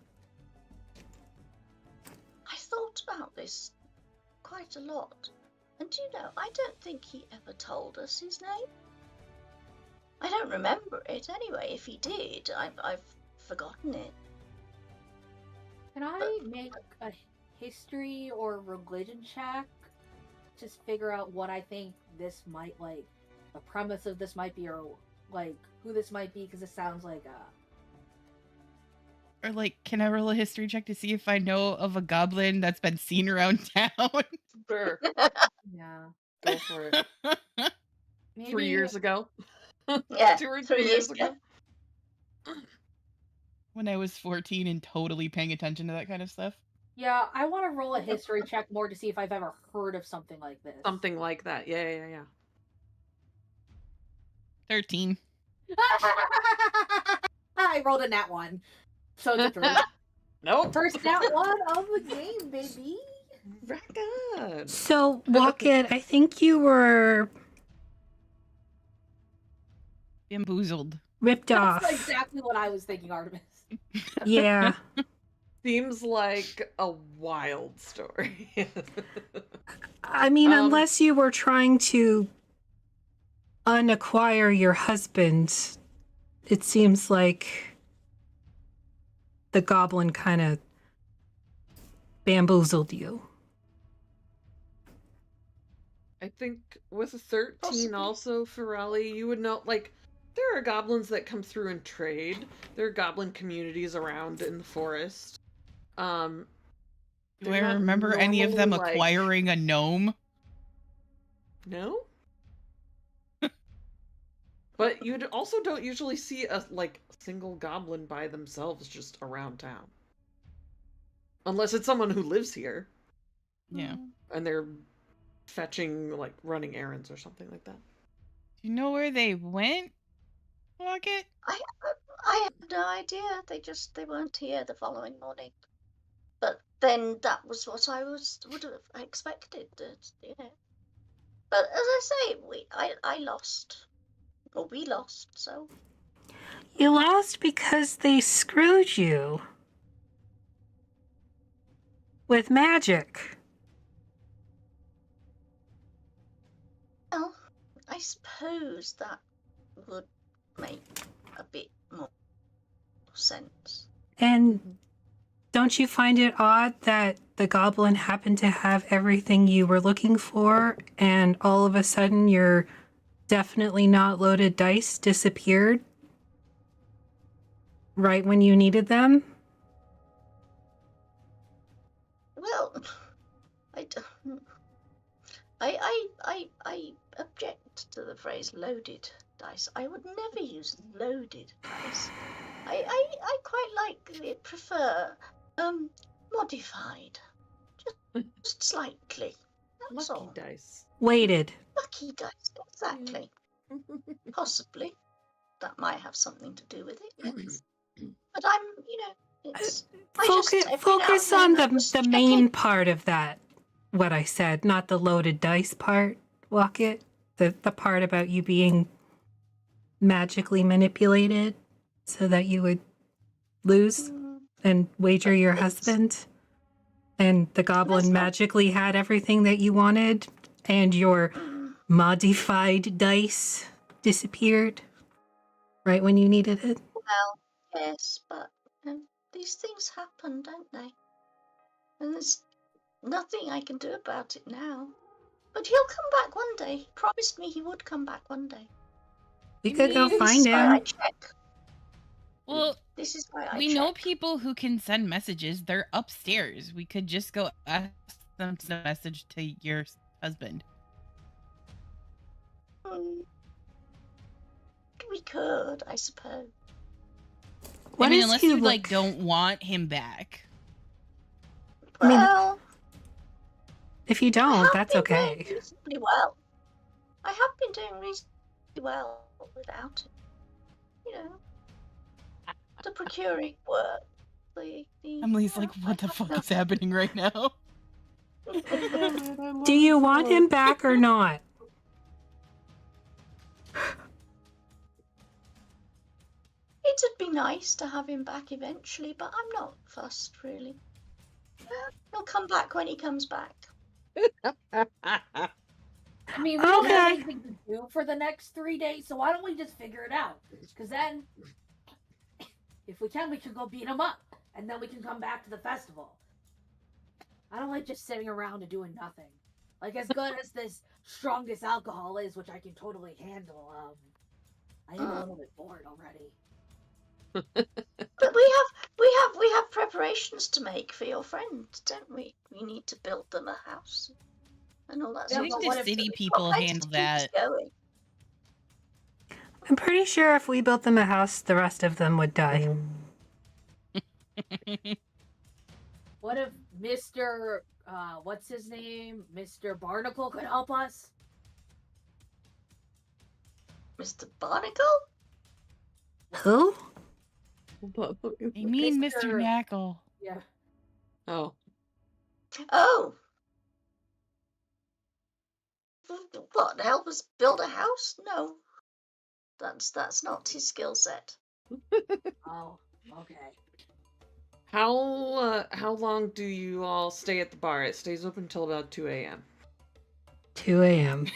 I thought about this quite a lot. And you know, I don't think he ever told us his name. I don't remember it anyway. If he did, I've forgotten it. Can I make a history or religion check? Just figure out what I think this might, like, the premise of this might be, or, like, who this might be, because it sounds like Or like, can I roll a history check to see if I know of a goblin that's been seen around town? Sure. yeah. Go for it. Maybe 3 years ago. Yeah, 2 or 3 3 years years ago. When I was 14 and totally paying attention to that kind of stuff. Yeah, I want to roll a history check more to see if I've ever heard of something like this. Something like that. Yeah. 13. I rolled a nat 1. So it's a 3. Nope. First nat 1 of the game, baby. Fracas. So, Walkit, I think you were Bamboozled. ripped off. That's exactly what I was thinking, Artemis. Yeah. Seems like a wild story. I mean, unless you were trying to unacquire your husband, it seems like the goblin kind of bamboozled you. I think with a 13 Possibly. also, Ferrelli, you would know, like, there are goblins that come through and trade. There are goblin communities around in the forest. Do They're I not remember any of them normally, like- acquiring a gnome? No? But you also don't usually see a, like, single goblin by themselves just around town. Unless it's someone who lives here. Yeah. And they're fetching, like, running errands or something like that. Do you know where they went? Rocket? I have no idea. They weren't here the following morning. But then that was what I would have expected, you know. But as I say, I lost, or we lost. So You lost because they screwed you with magic. well, I suppose that would make a bit more sense. And don't you find it odd that the goblin happened to have everything you were looking for, and all of a sudden your definitely not loaded dice disappeared right when you needed them? Well, I object to the phrase loaded dice. I would never use loaded dice. I quite prefer modified, just slightly. That's Lucky all. dice. Weighted. Lucky dice, exactly. Possibly, that might have something to do with it. Yes. But I'm, it's. Focus on the main part of that, what I said, not the loaded dice part, Walkit. The part about you being magically manipulated so that you would lose and wager your husband. And the goblin magically had everything that you wanted, and your modified dice disappeared right when you needed it. Well, yes, but these things happen, don't they? And there's nothing I can do about it now. But he'll come back one day. He promised me he would come back one day. We could go Maybe find This is why I him. check. Well, This is why I we check. know people who can send messages. They're upstairs. We could just go ask them to send a message to your husband. We could, I suppose. What I mean, is unless he you like- don't want him back. I mean, Well, If you I don't, have that's been okay. doing reasonably well. I have been doing reasonably well without it. You know, the procuring work. Emily's like, what the fuck is happening right now? Do you want him back or not? it'd be nice to have him back eventually, but I'm not fussed, really. He'll come back when he comes back. I mean, we don't have Okay. anything to do for the next 3 days, so why don't we just figure it out? Because then, if we can go beat him up, and then we can come back to the festival. I don't like just sitting around and doing nothing. Like, as good as this strongest alcohol is, which I can totally handle, I am a little bit bored already. But we have preparations to make for your friends, don't we? We need to build them a house and all that I sort think of the stuff. city We've got people plenty handle to keep us that. going. I'm pretty sure if we built them a house, the rest of them would die. What if Mr. What's his name? Mr. Barnacle could help us? Mr. Barnacle? Who? I mean, Mr. Mr. Knackle. Yeah. Oh. Oh. What, help us build a house? No. That's not his skill set. Oh, okay. How long do you all stay at the bar? It stays open until about 2 a.m. 2 a.m.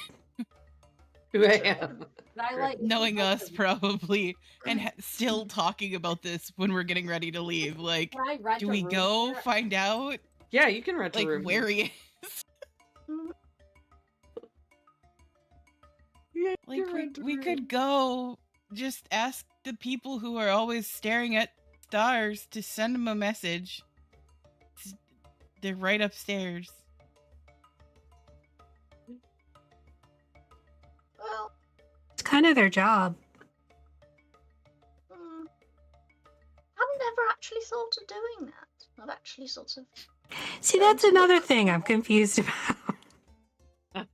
2 a.m. But I like Knowing us, probably, and still talking about this when we're getting ready to leave. Like, Can I rent do a we room go here? find out, Yeah, you can rent a like, room. where he is? Yeah, Like, we could go just ask the people who are always staring at stars to send them a message. They're right upstairs. Well, It's kind of their job. I've never actually thought of doing that. I've actually sort of... See, that's another thing I'm confused about.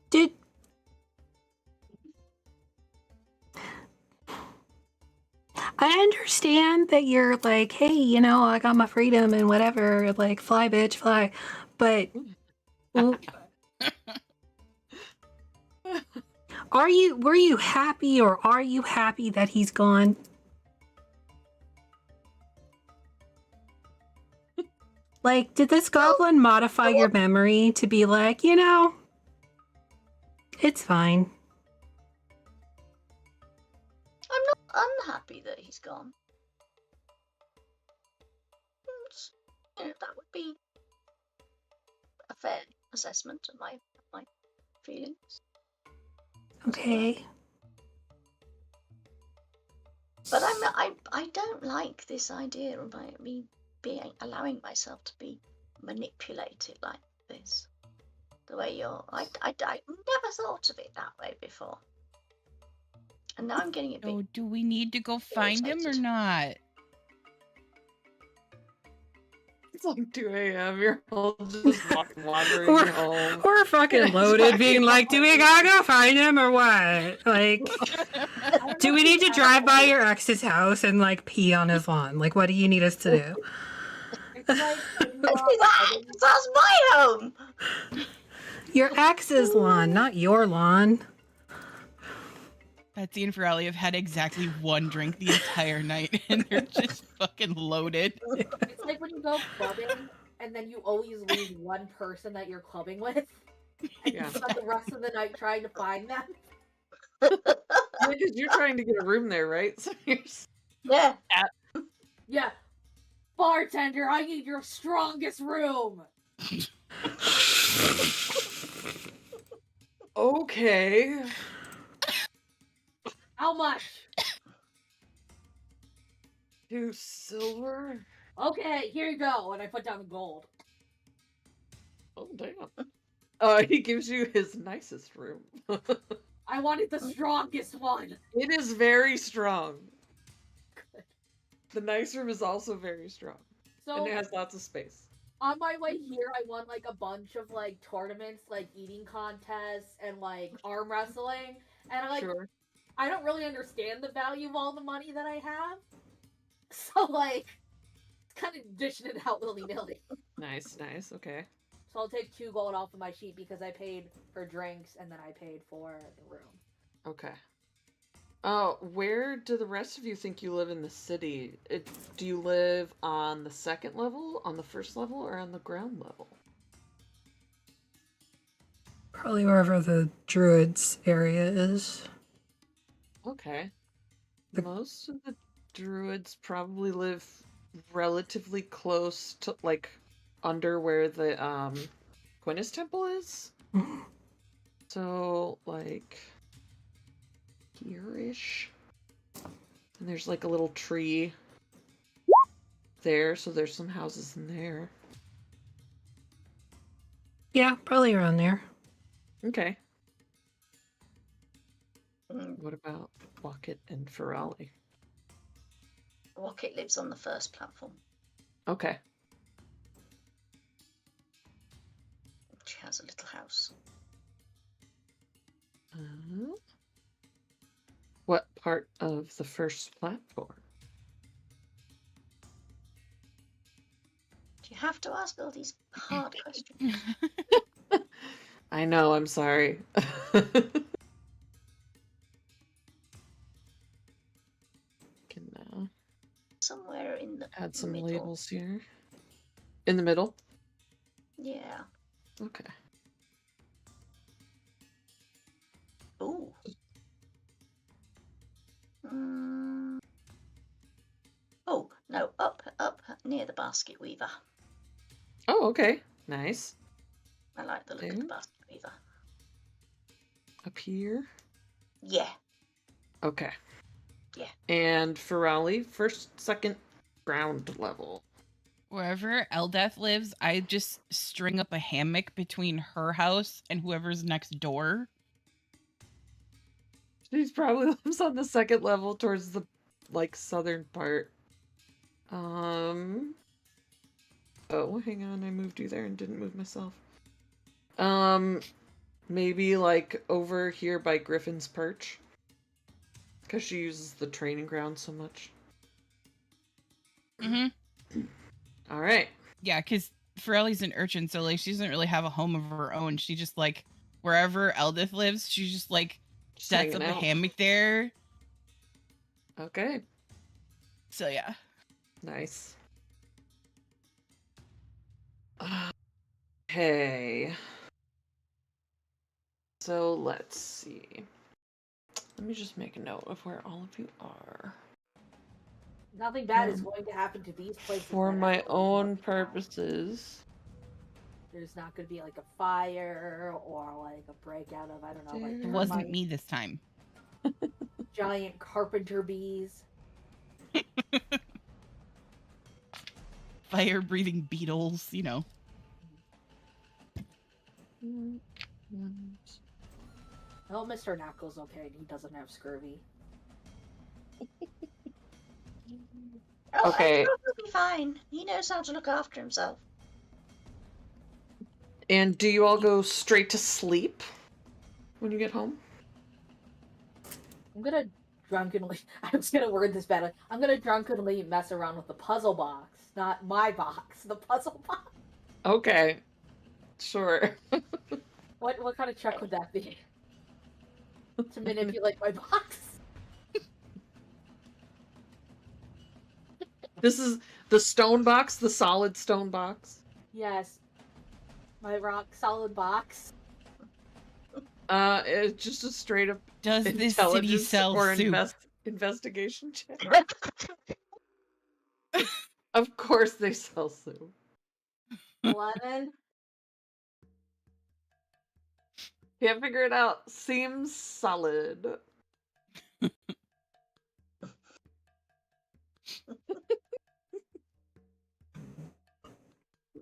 Did I understand that you're like, hey, you know, I got my freedom and whatever, like, fly, bitch, fly. But were you happy, or are you happy that he's gone? Like, did this goblin modify your memory to be like, you know, it's fine? I'm not unhappy that he's gone. You know, that would be a fair assessment of my feelings. Okay. But I don't like this idea of me allowing myself to be manipulated like this. The way I never thought of it that way before. And now I'm getting a bit... So, do we need to go find him or irritated. not? It's like 2 a.m. You're all just wandering home. We're fucking loaded, being like, do we gotta go find him or what? Like, do we need to drive by your ex's house and like pee on his lawn? Like, what do you need us to do? It's like That's my home. Your ex's lawn, not your lawn. Betsy and Ferrari have had exactly one drink the entire night, and they're just fucking loaded. It's like when you go clubbing and then you always lose one person that you're clubbing with, and you spend the rest of the night trying to find them. Yeah, because you're trying to get a room there, right? So Yeah. Yeah. Bartender, I need your strongest room. Okay. How much? 2 silver. Okay, here you go. And I put down the gold. Oh damn. He gives you his nicest room. I wanted the strongest one. It is very strong. The nice room is also very strong. So And it has lots of space. on my way here, I won like a bunch of like tournaments, like eating contests and like arm wrestling. And Sure. I don't really understand the value of all the money that I have. So like, it's kind of dishing it out willy-nilly. Nice, okay. So I'll take 2 gold off of my sheet because I paid for drinks and then I paid for the room. Okay. Where do the rest of you think you live in the city? Do you live on the second level, on the first level, or on the ground level? Probably wherever the druids area is. Okay. The- Most of the druids probably live relatively close to, like, under where the, Quinnis Temple is. So, like, here-ish. And there's, like, a little tree there, so there's some houses in there. Yeah, probably around there. Okay. Mm, What about Wocket and Ferrali? Rocket lives on the first platform. Okay. She has a little house. What part of the first platform? Do you have to ask all these hard questions? I know, I'm sorry. Can Somewhere in the add some middle. labels here. In the middle? Yeah. Okay. Ooh. Mm. Oh, no, up near the basket weaver. Oh, okay. Nice. I like the look of the There. basket weaver. Up here. Yeah. Okay. Yeah. And Ferrali, first, second, ground level. Wherever Eldeth lives, I just string up a hammock between her house and whoever's next door. She's probably lives on the second level towards the, like, southern part. Oh, hang on, I moved you there and didn't move myself. Maybe, like, over here by Griffin's Perch. Because she uses the training ground so much. Mm-hmm. Alright. Yeah, because Ferelli's an urchin, so like she doesn't really have a home of her own. She just like wherever Eldith lives, she just like Just sets up hanging a out. hammock there. Okay. So yeah. Nice. Okay. So let's see. Let me just make a note of where all of you are. Nothing bad is going to happen to these places. For that my everyone's own looking at. purposes. There's not going to be like a fire or like a breakout of, I don't know, like It wasn't termites, me this time. giant carpenter bees. Fire breathing beetles, you know. Oh, Mr. Knuckles, okay, he doesn't have scurvy. Oh, Okay. he'll be fine. He knows how to look after himself. And do you all go straight to sleep when you get home? I'm gonna drunkenly, I was gonna word this better. I'm gonna drunkenly mess around with the puzzle box. Not my box, the puzzle box. Okay. Sure. What kind of check would that be? To manipulate my box? This is the stone box, the solid stone box. Yes. My rock solid box. It's just a straight up Does this city intelligence sell or soup? investigation check. Of course they sell soup. 11. Can't figure it out. Seems solid.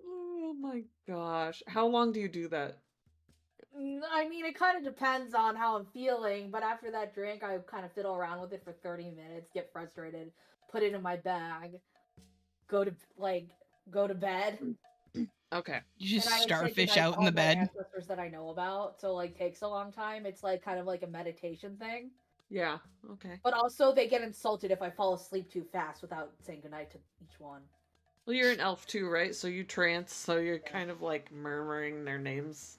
Oh my gosh. How long do you do that? I mean, it kind of depends on how I'm feeling, but after that drink, I kind of fiddle around with it for 30 minutes, get frustrated, put it in my bag, go to bed. Okay. You just And I say starfish goodnight out to in the all my bed. ancestors that I know about, so like takes a long time. It's like kind of like a meditation thing. Yeah. Okay. But also they get insulted if I fall asleep too fast without saying goodnight to each one. Well, you're an elf too, right? So you trance, so you're kind of like murmuring their names,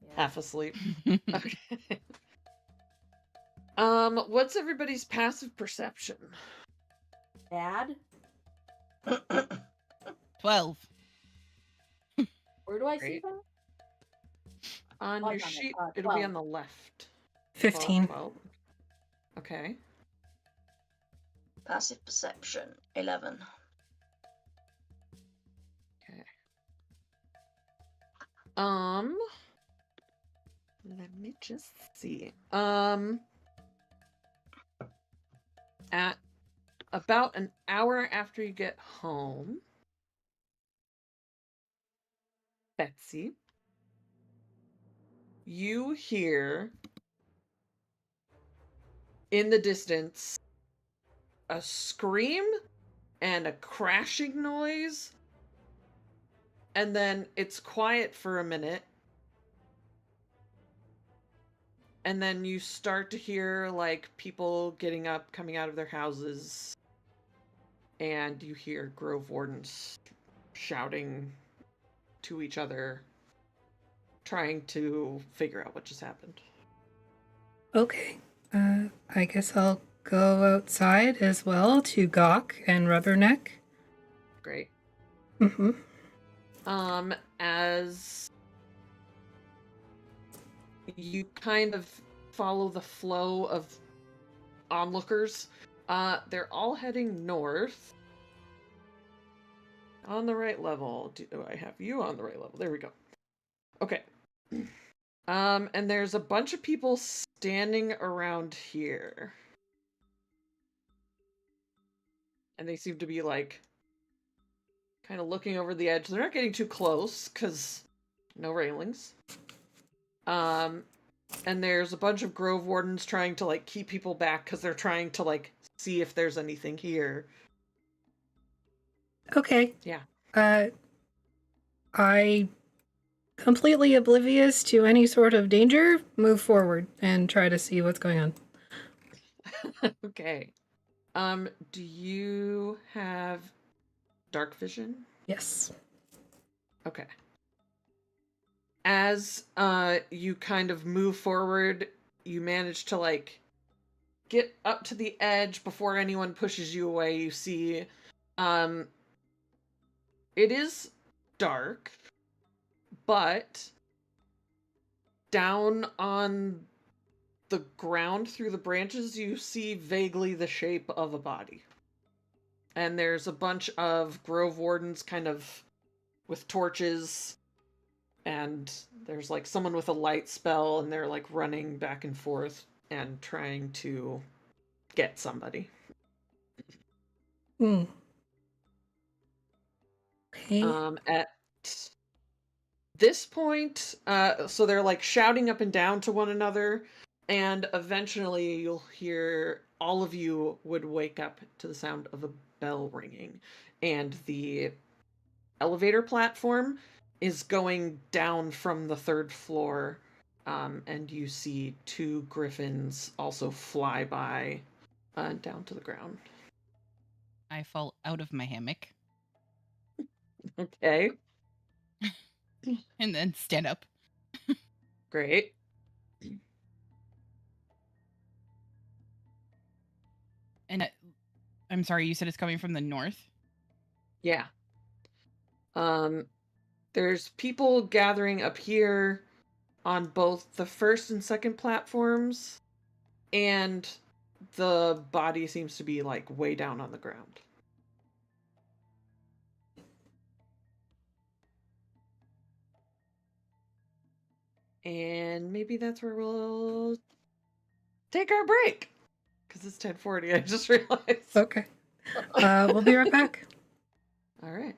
Yeah. half asleep. Okay. What's everybody's passive perception? Dad? 12. Where do I see Great. that? On Oh, your no, no, sheet, 12. it'll be on the left. 15. 12. Okay. Passive perception, 11. Okay. Let me just see. At about an hour after you get home, Betsy, you hear in the distance a scream and a crashing noise, and then it's quiet for a minute, and then you start to hear like people getting up, coming out of their houses, and you hear Grove Wardens shouting to each other, trying to figure out what just happened. Okay. I guess I'll go outside as well to gawk and rubberneck. Great. Mm-hmm. As you kind of follow the flow of onlookers, they're all heading north. On the right level. Do I have you on the right level? There we go. Okay. And there's a bunch of people standing around here. And they seem to be like kind of looking over the edge. They're not getting too close because no railings. And there's a bunch of Grove Wardens trying to like keep people back because they're trying to like see if there's anything here. Okay. Yeah. I, completely oblivious to any sort of danger, move forward and try to see what's going on. Okay. Do you have dark vision? Yes. Okay. As you kind of move forward, you manage to like get up to the edge before anyone pushes you away. You see it is dark, but down on the ground through the branches you see vaguely the shape of a body. And there's a bunch of Grove Wardens kind of with torches, and there's like someone with a light spell, and they're like running back and forth and trying to get somebody. Hmm. Okay. At this point, so they're like shouting up and down to one another, and eventually you'll hear all of you would wake up to the sound of a bell ringing, and the elevator platform is going down from the third floor, and you see two griffins also fly by down to the ground. I fall out of my hammock Okay, and then stand up. great. And I'm sorry, you said it's coming from the north? Yeah. There's people gathering up here on both the first and second platforms, and the body seems to be like way down on the ground. And maybe that's where we'll take our break, because it's 10:40. I just realized. Okay. We'll be right back. All right.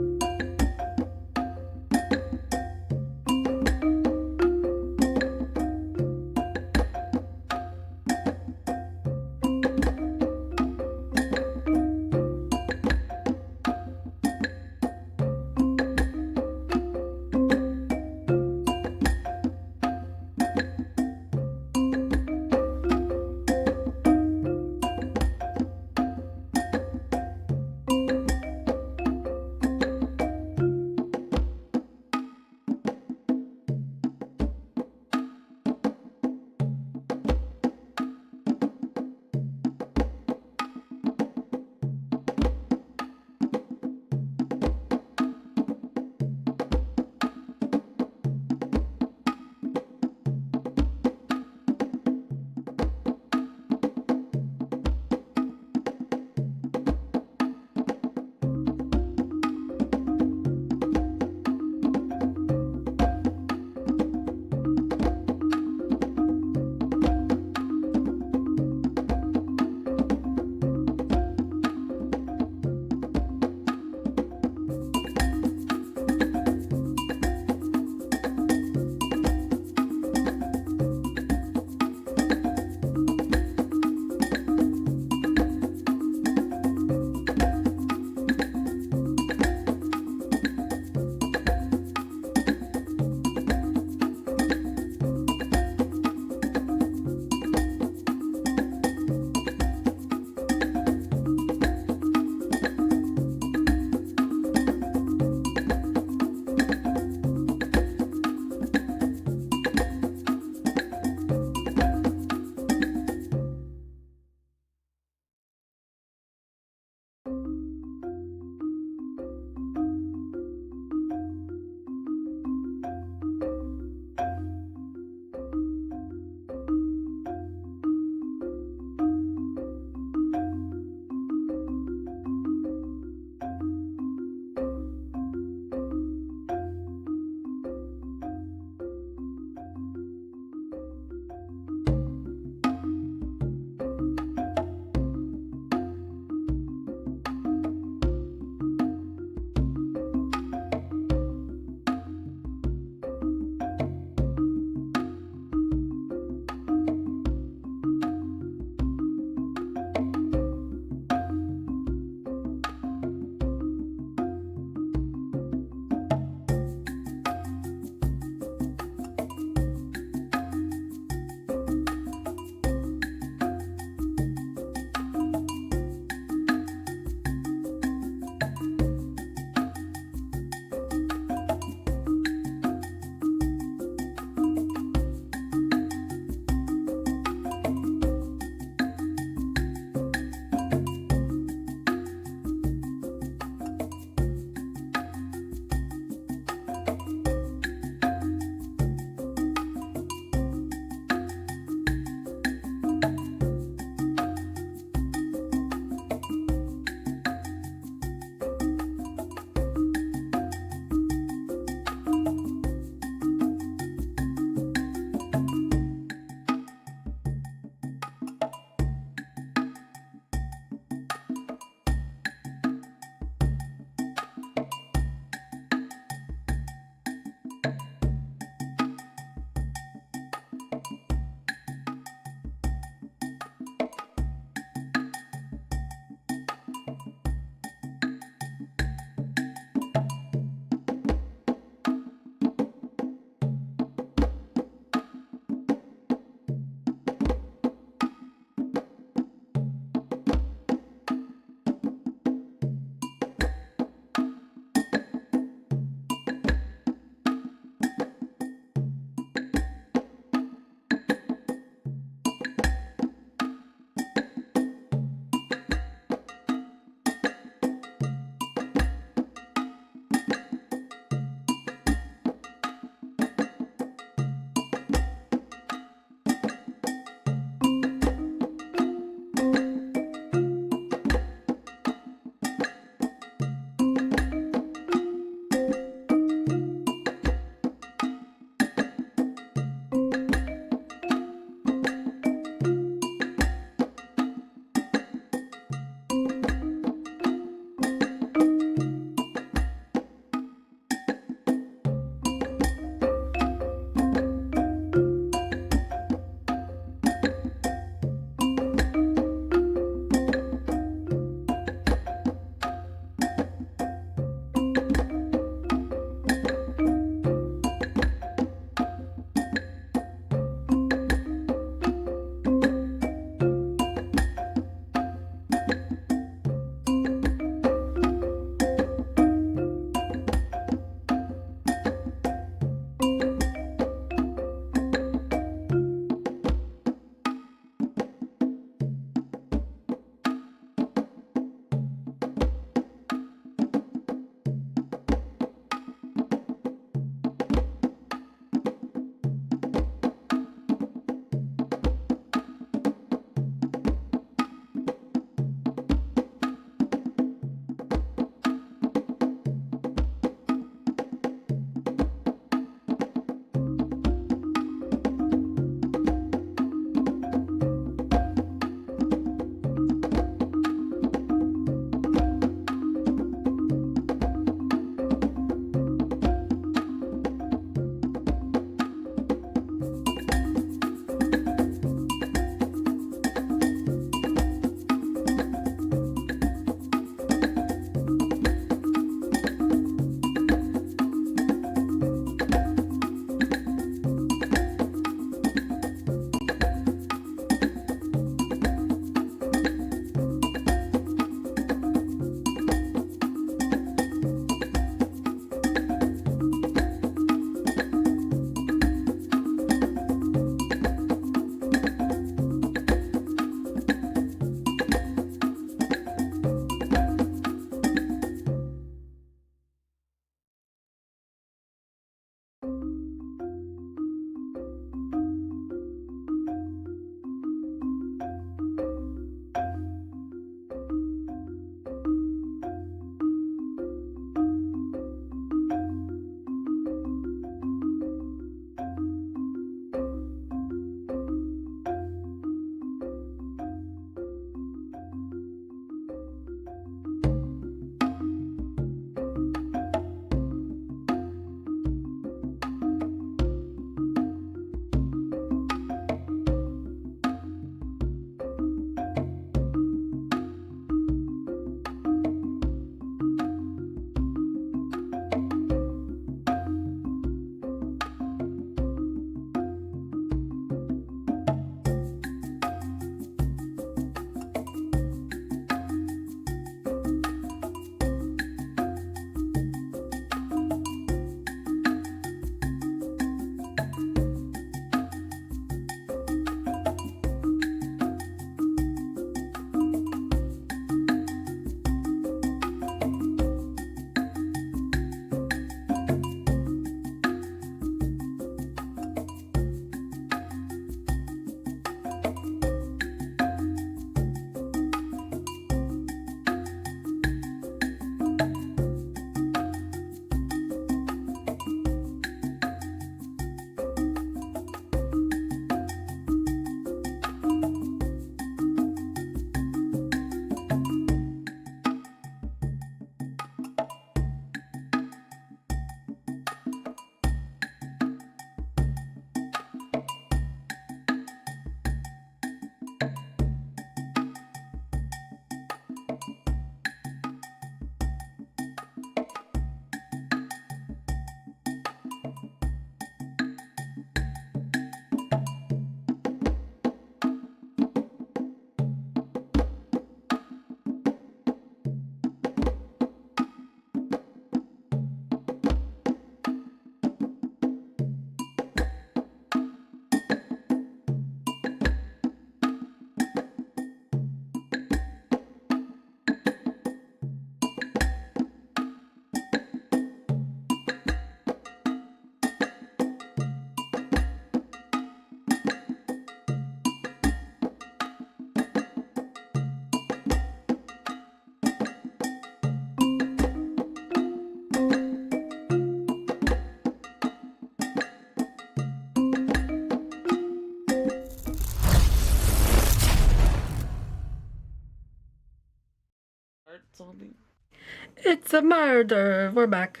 a murder. We're back.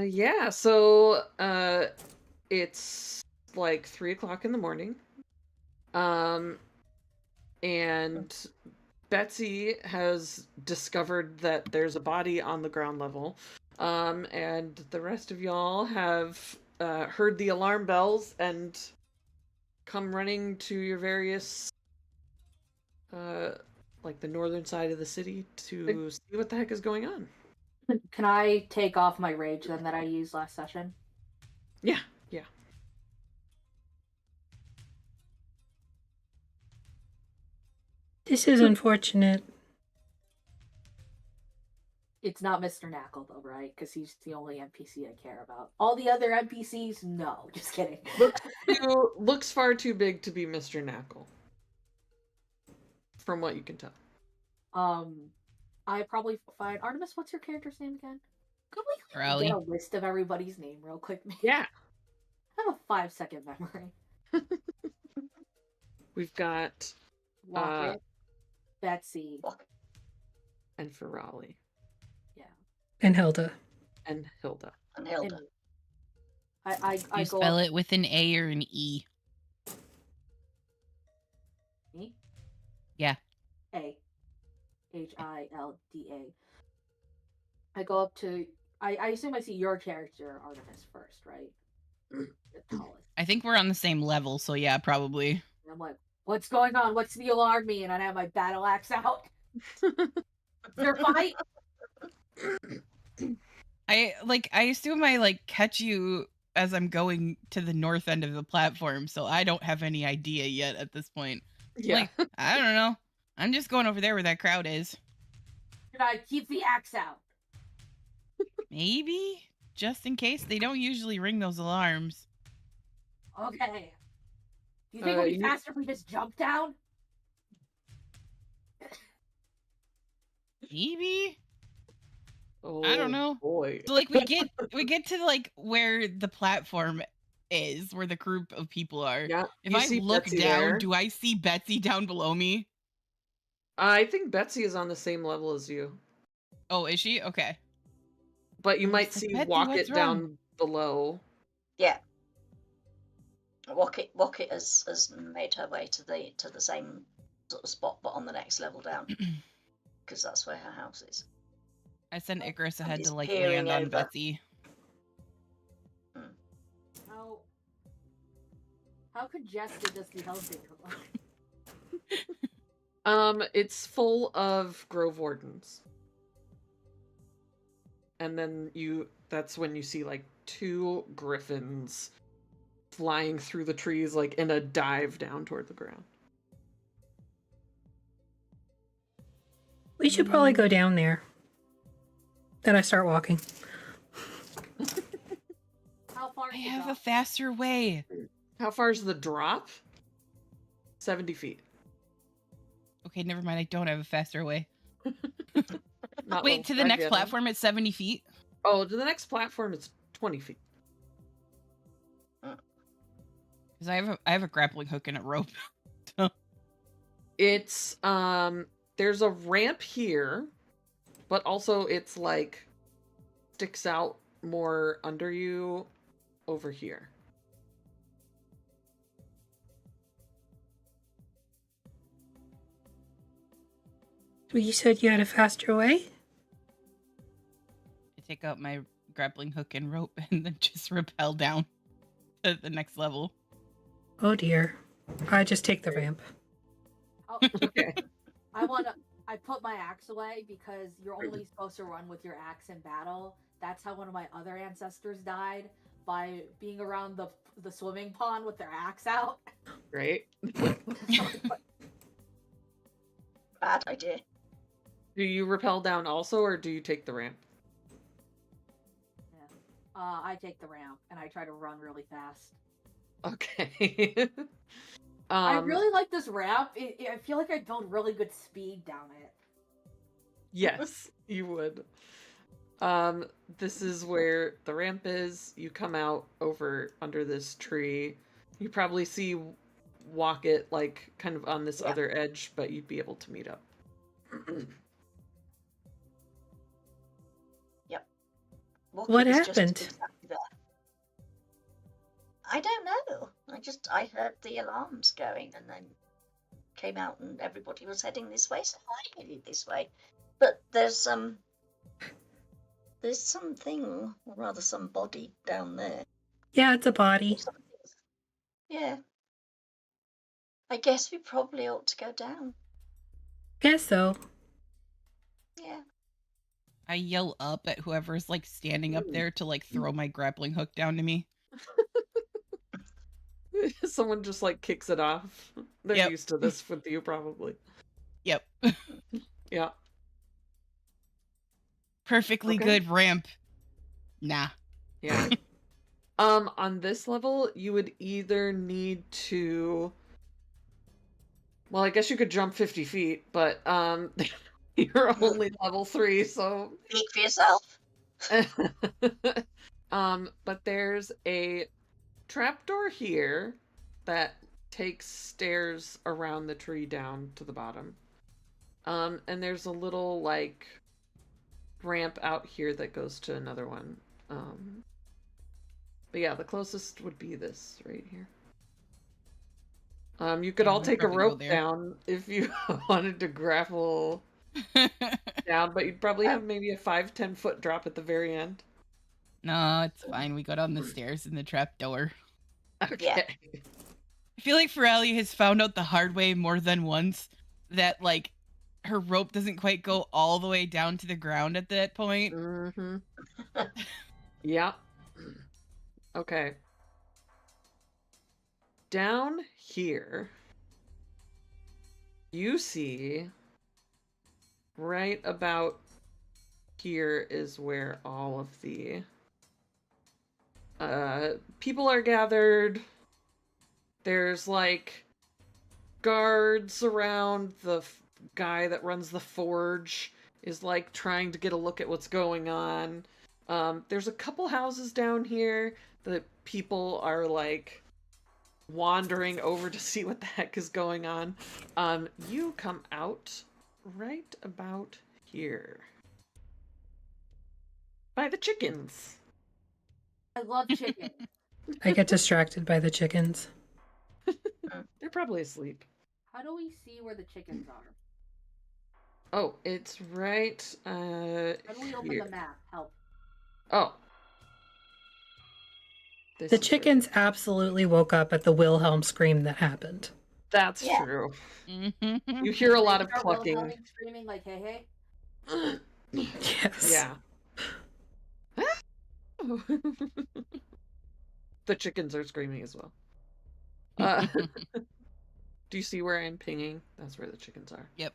Yeah, so it's like 3 o'clock in the morning. And Betsy has discovered that there's a body on the ground level. And the rest of y'all have heard the alarm bells and come running to your various like the northern side of the city to see what the heck is going on. Can I take off my rage then that I used last session? Yeah. This is unfortunate. It's not Mr. Knackle though, right? Because he's the only NPC I care about. All the other NPCs, no. Just kidding. Looks far too big to be Mr. Knackle. From what you can tell. I probably find Artemis. What's your character's name again? Could we Raleigh. get a list of everybody's name real quick? Yeah. I have a 5-second memory. We've got Locket, Betsy, and Ferrali. Yeah. And Hilda. And Hilda. And Hilda. I You go spell up, it with an A or an E. Me? Yeah. A. Hilda. I go up to. I assume I see your character, Artemis, first, right? The tallest. I think we're on the same level, so yeah, probably. And I'm like, what's going on? What's the alarm mean? And I have my battle axe out. Your fight? I assume I catch you as I'm going to the north end of the platform, so I don't have any idea yet at this point. Yeah. I don't know. I'm just going over there where that crowd is. Should I keep the axe out? Maybe? Just in case. They don't usually ring those alarms. Okay. Do you think it'll be faster if we just jump down? Maybe? Oh, I don't know. Boy. So, we get to where the platform is, where the group of people are. Yeah. If you I see look Betsy down, there. do I see Betsy down below me? I think Betsy is on the same level as you. Oh, is she? Okay. But you I was might like, see Betsy, Walk what's It wrong? down below. Yeah. Walk it has made her way to the same sort of spot, but on the next level down, because that's where her house is. I sent Icarus ahead he's to peering land on over. Betsy. How congested does the elevator look? It's full of Grove Wardens. And then that's when you see 2 griffins flying through the trees in a dive down toward the ground. We should probably go down there. Then I start walking. How far? I have a faster way. How far is the drop? 70 feet. Okay, never mind. I don't have a faster way. Not Wait, level to the 5 next yet, platform it's 70 feet? Oh, to the next platform it's 20 feet. Because I have a grappling hook and a rope. It's there's a ramp here, but also it's sticks out more under you over here. You said you had a faster way? I take out my grappling hook and rope and then just rappel down to the next level. Oh dear. I just take the ramp. Okay. I put my axe away because you're only supposed to run with your axe in battle. That's how one of my other ancestors died, by being around the swimming pond with their axe out. Great. Bad idea. Do you rappel down also, or do you take the ramp? Yeah. I take the ramp and I try to run really fast. Okay. I really like this ramp. I feel like I build really good speed down it. Yes, you would. This is where the ramp is. You come out over under this tree. You probably see walk it like kind of on this Yeah. other edge, but you'd be able to meet up. Walking What is just happened? exactly that. I don't know. I heard the alarms going and then came out and everybody was heading this way, so I headed this way. But there's something, or rather some body down there. Yeah, it's a Or body. something. Yeah. I guess we probably ought to go down. Guess so. Yeah. I yell up at whoever's like standing up there to like throw my grappling hook down to me. Someone just like kicks it off. They're Yep. used to this with you, probably. Yep. Yeah. Perfectly Okay. good ramp. Nah. Yeah. On this level, you would either need to. Well, I guess you could jump 50 feet, but you're only level 3, so. Speak for yourself. But there's a trapdoor here that takes stairs around the tree down to the bottom. And there's a little like ramp out here that goes to another one. But yeah, the closest would be this right here. You could Yeah, all we'd take a probably go rope there. down if you wanted to grapple down, but you'd probably have maybe a 5-10 foot drop at the very end. No, it's fine. We go down the stairs in the trap door. Okay. I feel like Ferali has found out the hard way more than once that like her rope doesn't quite go all the way down to the ground at that point. Mm-hmm. Yeah. Okay. Down here, you see right about here is where all of the people are gathered. There's like guards around. The guy that runs the forge is like trying to get a look at what's going on. There's a couple houses down here that people are like wandering over to see what the heck is going on. You come out right about here by the chickens. I love chicken. I get distracted by the chickens. They're probably asleep. How do we see where the chickens are? Oh, it's right How do we open here. the map? Help. Oh. This The is right chickens there. absolutely woke up at the Wilhelm scream that happened. That's Yeah. true. Mm-hmm. You hear a lot of Start clucking. Wilhelming, screaming like, hey, hey. Yes. Yeah. The chickens are screaming as well. Do you see where I'm pinging? That's where the chickens are. Yep.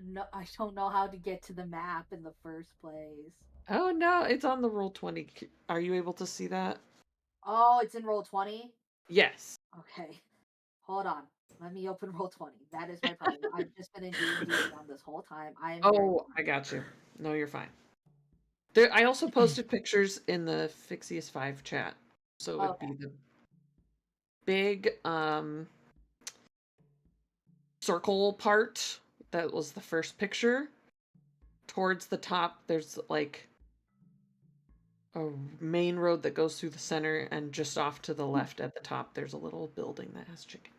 No, I don't know how to get to the map in the first place. Oh no, it's on the Roll20. Are you able to see that? Oh, it's in roll 20? Yes. Okay. Hold on. Let me open roll 20. That is my problem. I've just been in D&D on this whole time. I am very Oh, I got you. No, you're fine. There, I also posted pictures in the Fixius 5 chat. So it would be the big circle part that was the first picture. Towards the top, there's like a main road that goes through the center, and just off to the left at the top, there's a little building that has chicken.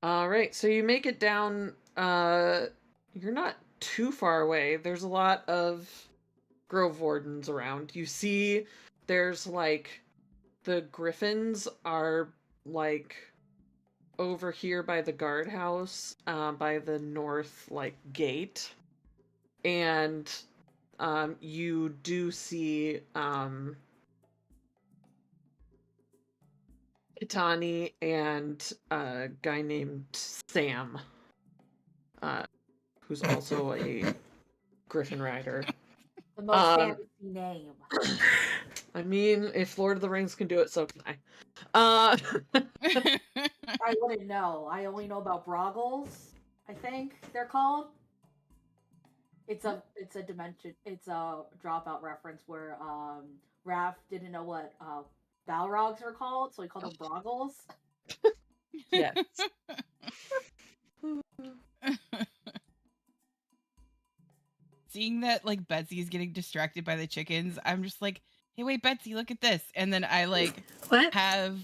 All right, so you make it down. You're not too far away. There's a lot of Grove Wardens around. You see, there's like the Griffins are like over here by the guardhouse, by the north like gate, and you do see Kitani and a guy named Sam, who's also a Griffin rider. The most fantasy name. I mean, if Lord of the Rings can do it, so can I. I wouldn't know. I only know about Broggles, I think they're called. It's a dimension. It's a dropout reference where Raph didn't know what Balrogs are called, so he called them Broggles. Yes. Seeing that like Betsy's getting distracted by the chickens, I'm just like, hey, wait, Betsy, look at this. And then I like What? have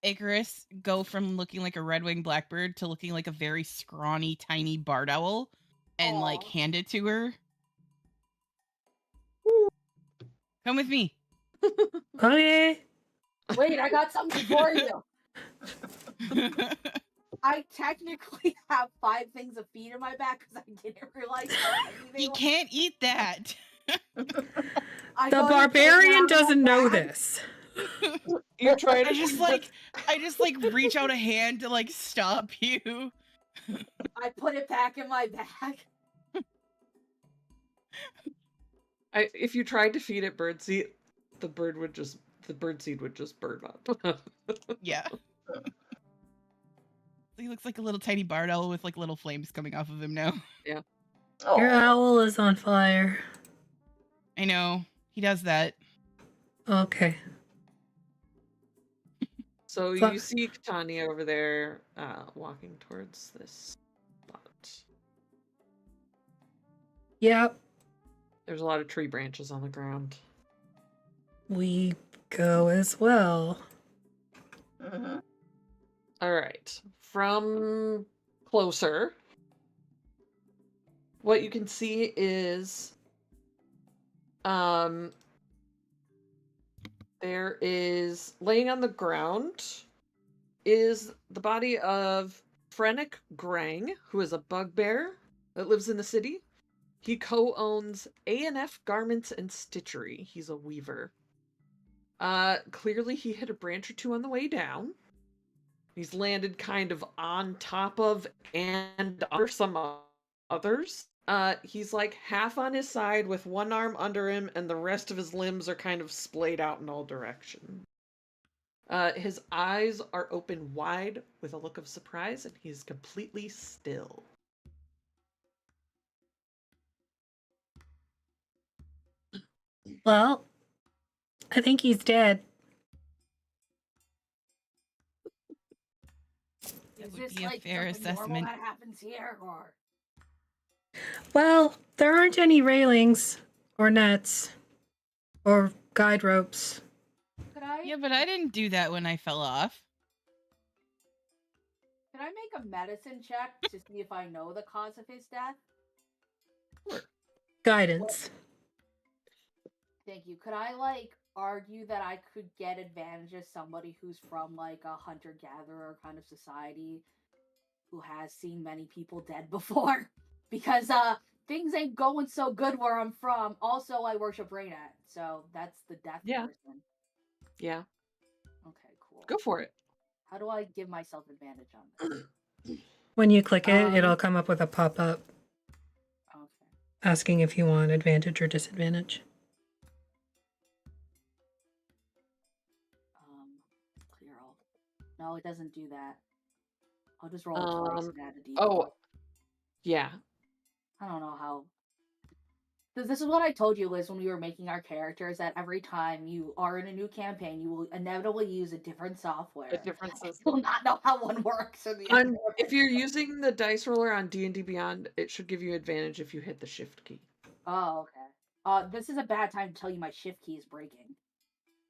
Icarus go from looking like a red-winged blackbird to looking like a very scrawny, tiny barred owl and like Aw. hand it to her. Come with me. Okay. Wait, I got something for you. I technically have 5 things of feet in my back because I didn't realize how heavy they You were. can't eat that. I The go to take barbarian it out of doesn't my know bag. this. You try to I just like reach out a hand to like stop you. I put it back in my bag. if you tried to feed it birdseed, the birdseed would just burn up. Yeah. He looks like a little tiny barred owl with like little flames coming off of him now. Your Oh, owl is on fire. I know. He does that. Okay. So Fuck. you see Katani over there walking towards this spot. Yep. There's a lot of tree branches on the ground. We go as well. hmm All right. From closer, what you can see is there is laying on the ground is the body of Frennick Grang, who is a bugbear that lives in the city. He co-owns A&F Garments and Stitchery. He's a weaver. Clearly he hit a branch or two on the way down. He's landed kind of on top of and under some others. He's like half on his side with one arm under him, and the rest of his limbs are kind of splayed out in all directions. His eyes are open wide with a look of surprise, and he's completely still. Well, I think he's dead. That Is would this be a like fair something normal assessment. that happens here, or Well, there aren't any railings or nets or guide ropes. could I? Yeah, but I didn't do that when I fell off. Can I make a medicine check to see if I know the cause of his death? Guidance. Thank you. Could I like argue that I could get advantage as somebody who's from like a hunter-gatherer kind of society who has seen many people dead before? Because things ain't going so good where I'm from. Also, I worship Raynette, so that's the death Yeah. person. Yeah, Okay, cool. go for it. How do I give myself advantage on this? When you click it, Um, it'll come up with a pop-up Okay. asking if you want advantage or disadvantage. Clear all. No, it doesn't do that. I'll just roll it twice and add a d4. Oh, yeah. I don't know how. This is what I told you, Liz, when we were making our characters, that every time you are in a new campaign, you will inevitably use a different software. The differences. You will not know how one works. In the other. If you're using the dice roller on D&D Beyond, it should give you advantage if you hit the shift key. Oh, okay. This is a bad time to tell you my shift key is breaking.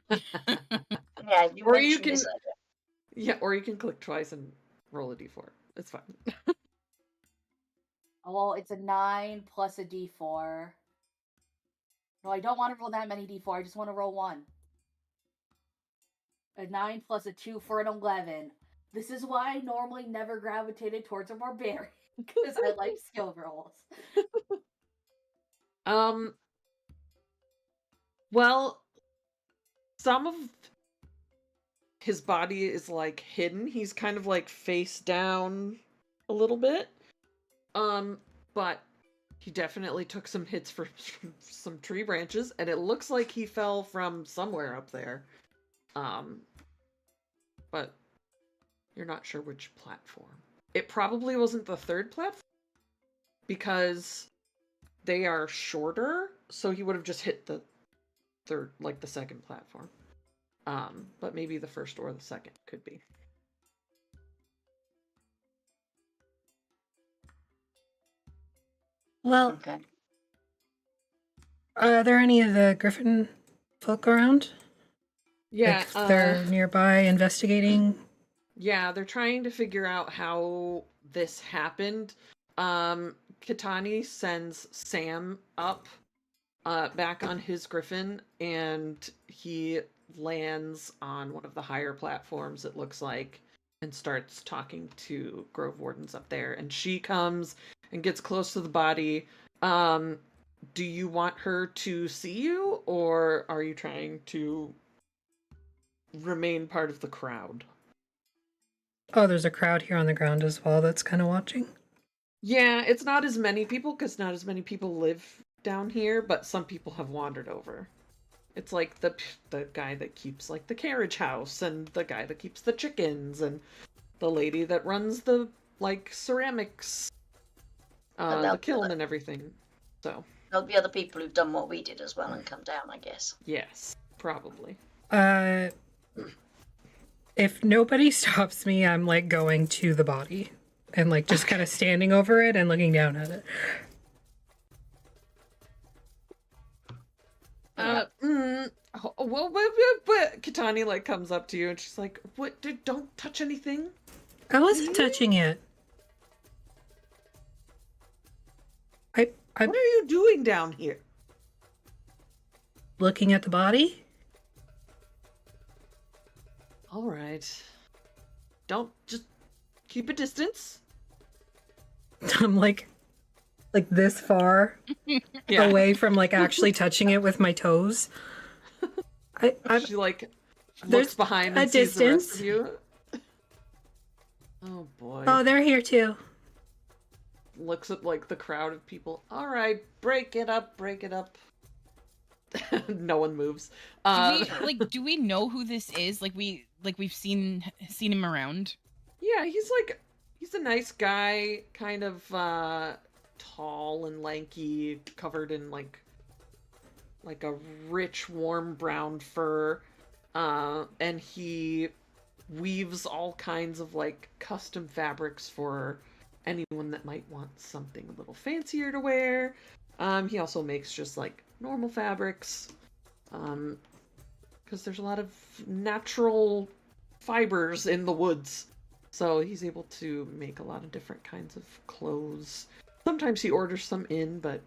Yeah, you Or you mentioned can- this earlier. Yeah, or you can click twice and roll a d4. It's fine. Oh, well, it's a 9 plus a d4. No, I don't want to roll that many d4. I just want to roll 1. A 9 plus a 2 for an 11. This is why I normally never gravitated towards a barbarian, because I like skill rolls. Well, some of his body is like hidden. He's kind of like face down a little bit. But he definitely took some hits for some tree branches, and it looks like he fell from somewhere up there. But you're not sure which platform. It probably wasn't the third platform, because they are shorter, so he would have just hit the third, like the second platform. But maybe the first or the second could be. Well, Okay. are there any of the Griffin folk around? Yeah, Like they're nearby investigating? yeah, they're trying to figure out how this happened. Katani sends Sam up back on his griffin, and he lands on one of the higher platforms, it looks like, and starts talking to Grove Wardens up there. And she comes and gets close to the body. Do you want her to see you, or are you trying to remain part of the crowd? Oh, there's a crowd here on the ground as well that's kind of watching. Yeah, it's not as many people because not as many people live down here, but some people have wandered over. It's like the guy that keeps like the carriage house, and the guy that keeps the chickens, and the lady that runs the like ceramics, the kiln and everything. So There'll be other people who've done what we did as well and come down, I guess. yes, probably. If nobody stops me, I'm like going to the body and like just kind of standing over it and looking down at it. Well, but Katani like comes up to you and she's like, "What? Don't touch anything." I wasn't touching it. I'm What are you doing down here? looking at the body. All right. Don't just keep a distance. I'm like this far Yeah. away from like actually touching it with my toes. She like there's looks behind a and sees the rest distance. of you. Oh boy. Oh, they're here too. Looks at like the crowd of people. All right, break it up, break it up. No one moves. Do we know who this is? We've seen him around. Yeah, he's a nice guy, kind of tall and lanky, covered in like a rich, warm brown fur. And he weaves all kinds of like custom fabrics for anyone that might want something a little fancier to wear. He also makes just like normal fabrics, because there's a lot of natural fibers in the woods, so he's able to make a lot of different kinds of clothes. Sometimes he orders some in, but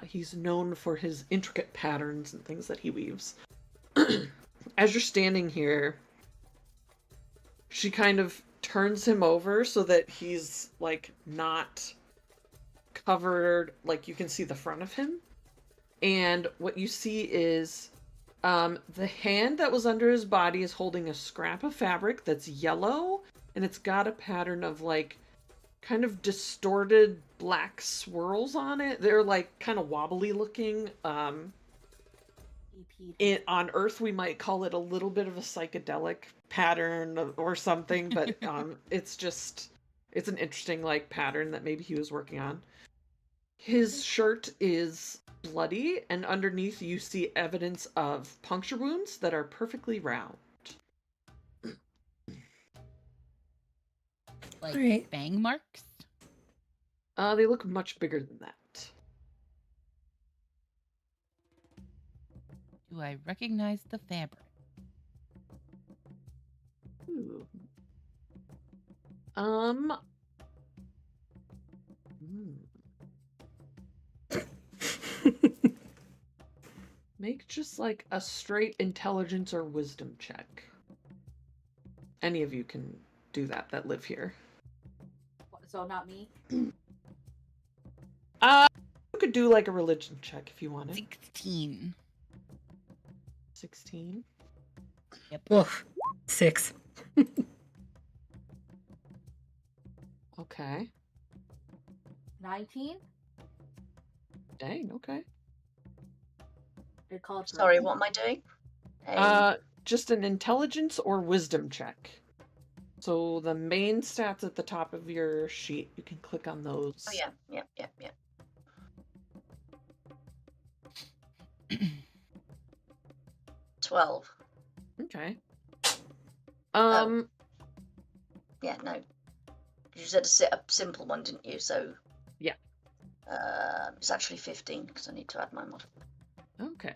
he's known for his intricate patterns and things that he weaves. As you're standing here, she kind of turns him over so that he's like not covered, like you can see the front of him. And what you see is the hand that was under his body is holding a scrap of fabric that's yellow, and it's got a pattern of like kind of distorted black swirls on it. They're like kind of wobbly looking. On Earth we might call it a little bit of a psychedelic pattern or something, but it's an interesting like pattern that maybe he was working on. His shirt is bloody, and underneath you see evidence of puncture wounds that are perfectly round. Like Right. bang marks? They look much bigger than that. Do I recognize the fabric? Ooh. Make just like a straight intelligence or wisdom check. Any of you can do that live here. So not me. You could do like a religion check if you wanted. 16. 16. Oof. 6. Okay. 19. Dang, okay. It called. Sorry, what am I doing? Just an intelligence or wisdom check. So the main stats at the top of your sheet, you can click on those. Oh yeah, yep. 12. Okay. Yeah, no. You said a simple one, didn't you? So yeah. It's actually 15 because I need to add my mod. Okay.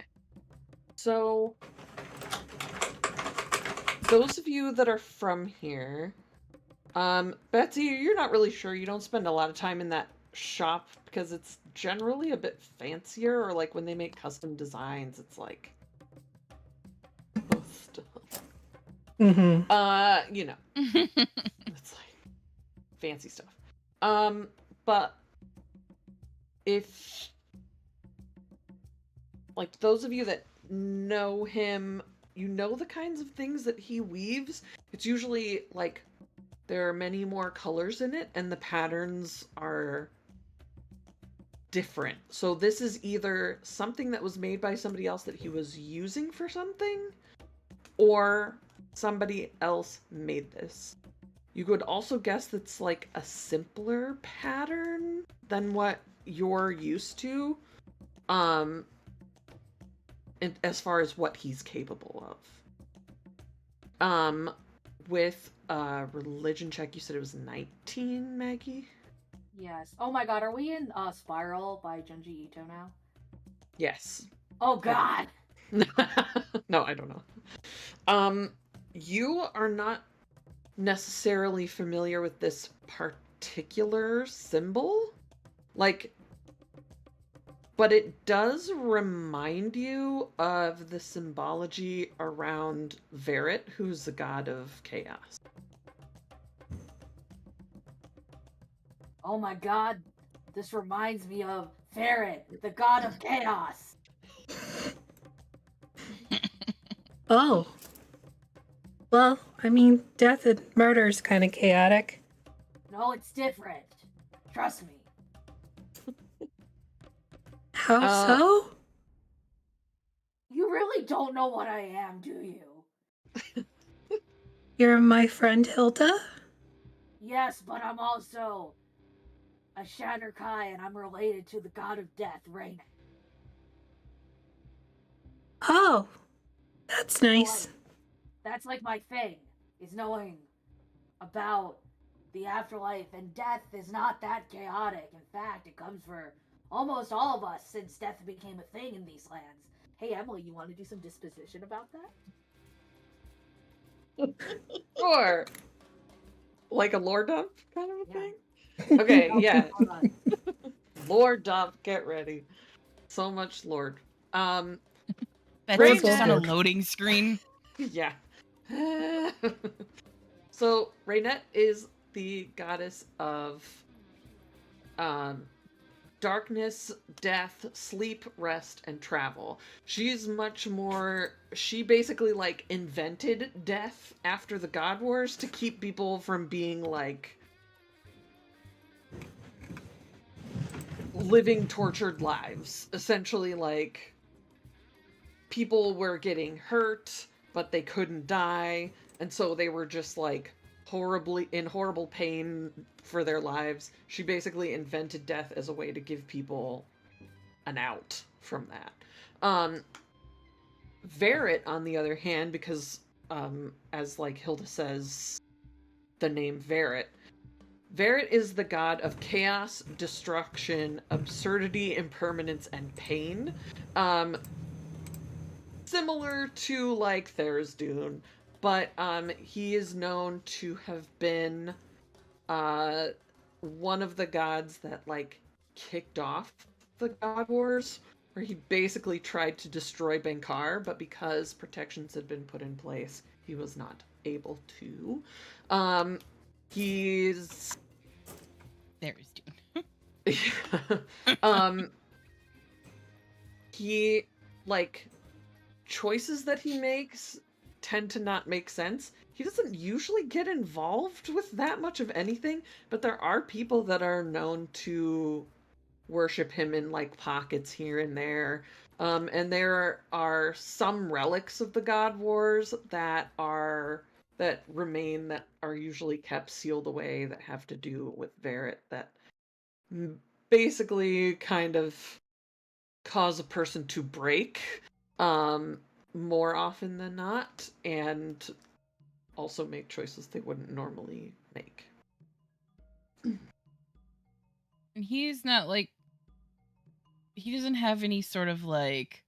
So those of you that are from here, Betsy, you're not really sure. You don't spend a lot of time in that shop because it's generally a bit fancier, or like when they make custom designs, it's like stuff. Mm-hmm. You know, it's like fancy stuff. But if like those of you that know him, you know the kinds of things that he weaves. It's usually like there are many more colors in it, and the patterns are different. So this is either something that was made by somebody else that he was using for something, or somebody else made this. You could also guess that's like a simpler pattern than what you're used to, as far as what he's capable of. With a religion check, you said it was 19, Maggie? Yes. Oh my god, are we in Spiral by Junji Ito now? Yes. Oh god! No, I don't know. You are not necessarily familiar with this particular symbol. Like, but it does remind you of the symbology around Verit, who's the god of chaos. Oh my god, this reminds me of Ferret, the god of chaos. Oh. Well, I mean, death and murder is kind of chaotic. No, it's different. Trust me. How so? You really don't know what I am, do you? You're my friend Hilda? Yes, but I'm also a Shatter Kai, and I'm related to the god of death, Rain. Oh, that's nice. That's like my thing, is knowing about the afterlife, and death is not that chaotic. In fact, it comes for almost all of us since death became a thing in these lands. Hey, Emily, you want to do some disposition about that? Sure. Like a lore dump kind of a Yeah. thing? Okay, yeah. Hold on. Lore dump, get ready. So much lord. Betsy's Brain just on a dead. loading screen. Yeah. So Raynette is the goddess of darkness, death, sleep, rest, and travel. She's much more. She basically like invented death after the God Wars to keep people from being like living tortured lives. Essentially, like people were getting hurt, but they couldn't die, and so they were just like horrible pain for their lives. She basically invented death as a way to give people an out from that. Verit, on the other hand, because as like Hilda says, the name Verit is the god of chaos, destruction, absurdity, impermanence, and pain. Similar to like Tharizdun, but he is known to have been one of the gods that like kicked off the God Wars, where he basically tried to destroy Bhenkar, but because protections had been put in place, he was not able to. He's There's Dune. He like choices that he makes tend to not make sense. He doesn't usually get involved with that much of anything, but there are people that are known to worship him in like pockets here and there. And there are some relics of the God Wars that that remain that are usually kept sealed away that have to do with Verret that basically kind of cause a person to break more often than not, and also make choices they wouldn't normally make. And he's not like, he doesn't have any sort of like,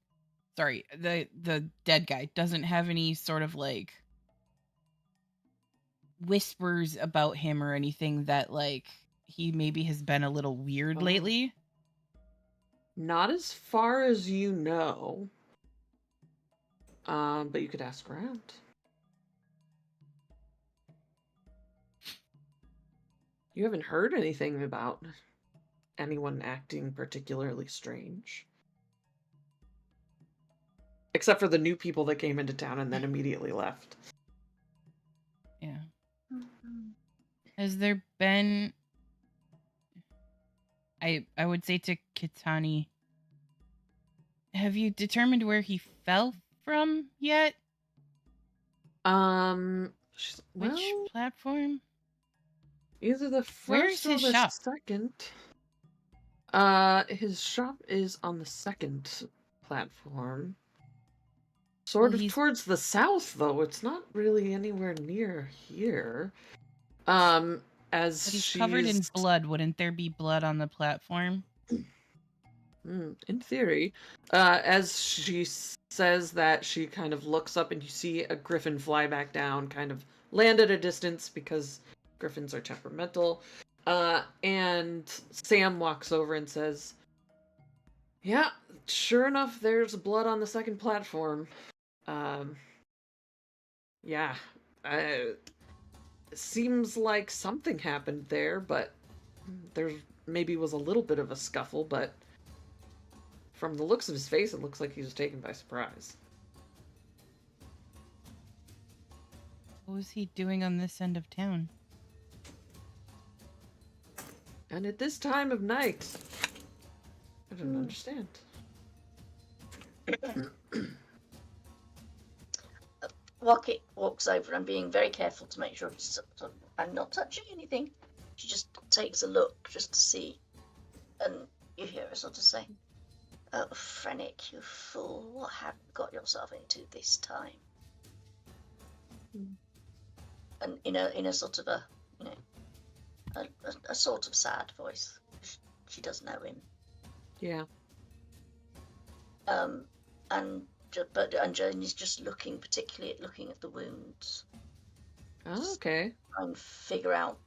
sorry, the dead guy doesn't have any sort of like whispers about him or anything that like he maybe has been a little weird lately. Not as far as you know. But you could ask around. You haven't heard anything about anyone acting particularly strange. Except for the new people that came into town and then immediately left. Yeah. Has there been, I would say to Kitani, have you determined where he fell from yet? Well, Which platform? Either the Where's first or his the shop? second. His shop is on the second platform. Sort Well, of towards the south, though. It's not really anywhere near here. As But he's covered in blood. Wouldn't there be blood on the platform? In theory. As she says that, she kind of looks up and you see a griffin fly back down, kind of land at a distance because griffins are temperamental. And Sam walks over and says, "Yeah, sure enough, there's blood on the second platform. Yeah, it seems like something happened there, but there maybe was a little bit of a scuffle, but from the looks of his face, it looks like he was taken by surprise." What was he doing on this end of town? And at this time of night, I don't understand. Rocket walks over and being very careful to make sure I'm not touching anything. She just takes a look just to see, and you hear her sort of say, "Oh, Frennick, you fool, what have you got yourself into this time?" And in a sort of a sort of sad voice. She does know him. Yeah. And Jane is just looking, particularly looking at the wounds. Oh, okay. Try and figure out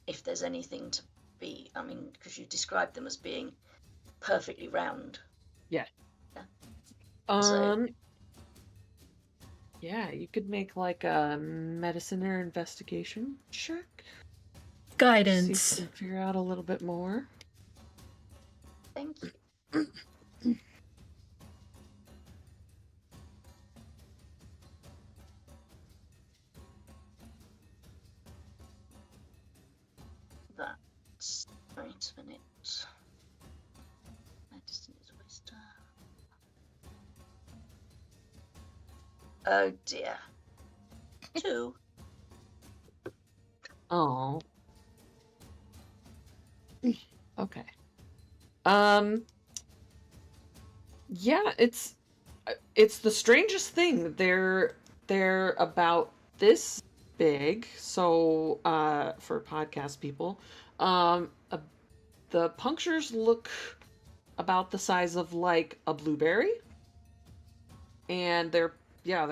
if there's anything to be. I mean, because you described them as being perfectly round. Yeah. Yeah, you could make like a medicine or investigation check. Guidance. See if you can figure out a little bit more. Thank you. That's wait a minute. Medicine is wisdom. Oh dear. 2. Oh. Okay. Yeah, it's the strangest thing. They're about this big. So, for podcast people, the punctures look about the size of like a blueberry, and they're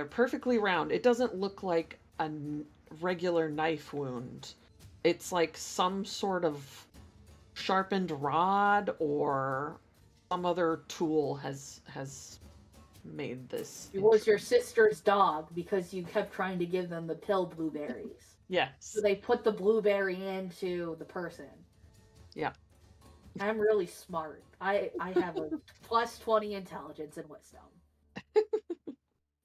perfectly round. It doesn't look like a regular knife wound. It's like some sort of sharpened rod or some other tool has made this. It was your sister's dog because you kept trying to give them the pill blueberries. Yes. So they put the blueberry into the person. Yeah. I'm really smart. I have a plus 20 intelligence and wisdom.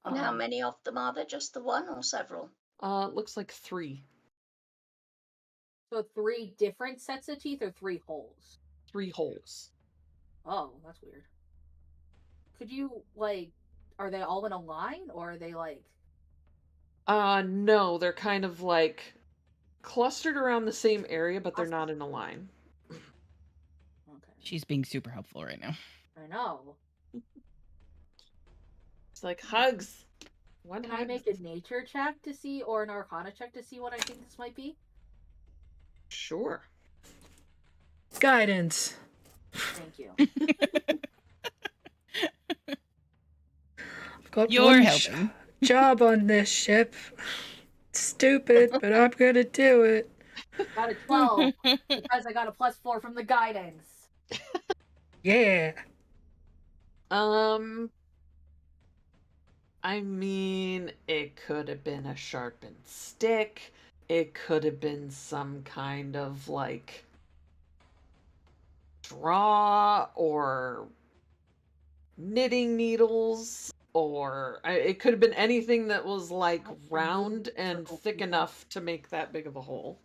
And how many of them are there? Just the one or several? Looks like 3. So 3 different sets of teeth or 3 holes? 3 holes. Oh, that's weird. Could you, like, are they all in a line or are they like... No, they're kind of like clustered around the same area, but they're not in a line. Okay. She's being super helpful right now. I know. It's like hugs. One Can hug. I make a nature check to see, or an arcana check to see what I think this might be? Sure. Guidance. Thank you. I've got You're one helping. job on this ship. Stupid, but I'm gonna do it. Got a 12 because I got a +4 from the guidance. Yeah. I mean, it could have been a sharpened stick. It could have been some kind of like draw or knitting needles, or it could have been anything that was like round and thick enough to make that big of a hole.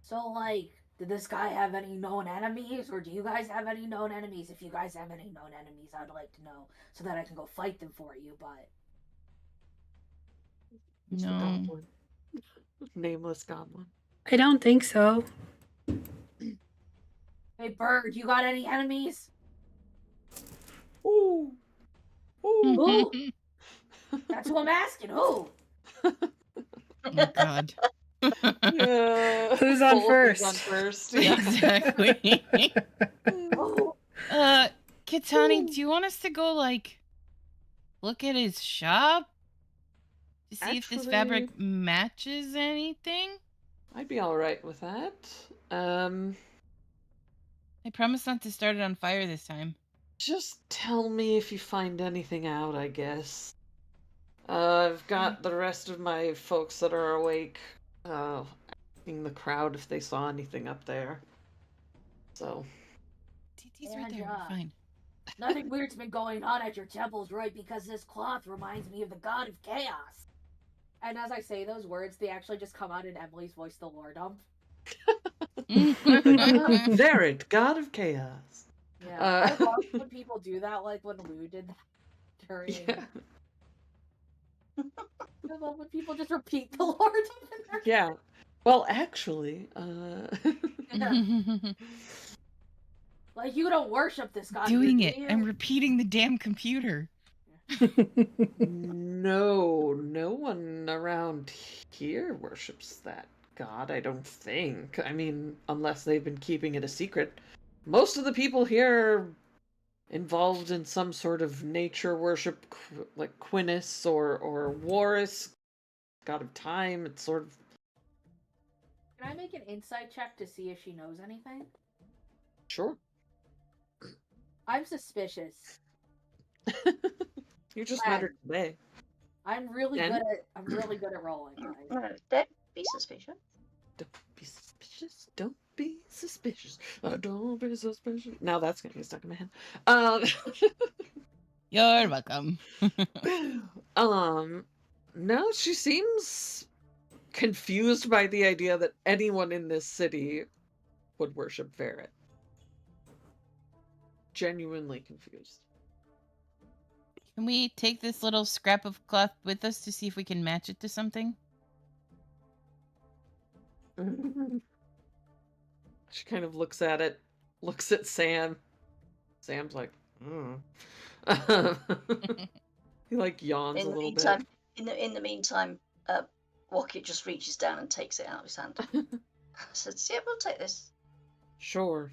So, like, did this guy have any known enemies, or do you guys have any known enemies? If you guys have any known enemies, I'd like to know so that I can go fight them for you, but... It's the No. goblin. Nameless goblin. I don't think so. Hey, Bird, you got any enemies? Ooh. Ooh. Who? That's who I'm asking. Who? Oh God. Yeah. Who's on Both first? on first. Yeah. Exactly. Who? Kitani, do you want us to go like look at his shop to see if this fabric Actually- matches anything? I'd be all right with that. I promise not to start it on fire this time. Just tell me if you find anything out, I guess. I've got the rest of my folks that are awake, asking the crowd if they saw anything up there. So, TT's right there. We're And, fine. Nothing weird's been going on at your temples, right? Because this cloth reminds me of the god of chaos. And as I say those words, they actually just come out in Emily's voice, the lore dump. Derek, god of chaos. Yeah, I love when people do that, like when Lou did that during... Yeah. I love when people just repeat the lore dump in their... Yeah. Well, actually, Like, you don't worship this god. Doing do it. you? I'm repeating the damn computer. no one around here worships that god, I don't think. I mean, unless they've been keeping it a secret. Most of the people here are involved in some sort of nature worship, like Quinnis or Warris, god of time. It's sort of... Can I make an insight check to see if she knows anything? Sure. I'm suspicious. You just Fine. met her today. I'm really Then? good at rolling, guys. Don't be suspicious. Don't be suspicious. Don't be suspicious. Don't be suspicious. Now that's gonna get stuck in my head. You're welcome. No, she seems confused by the idea that anyone in this city would worship Verret. Genuinely confused. Can we take this little scrap of cloth with us to see if we can match it to something? She kind of looks at it, looks at Sam. Sam's like, He like yawns In a the little meantime, bit. in the meantime, Wocket just reaches down and takes it out of his hand. Says, "Yeah, we'll take this." Sure.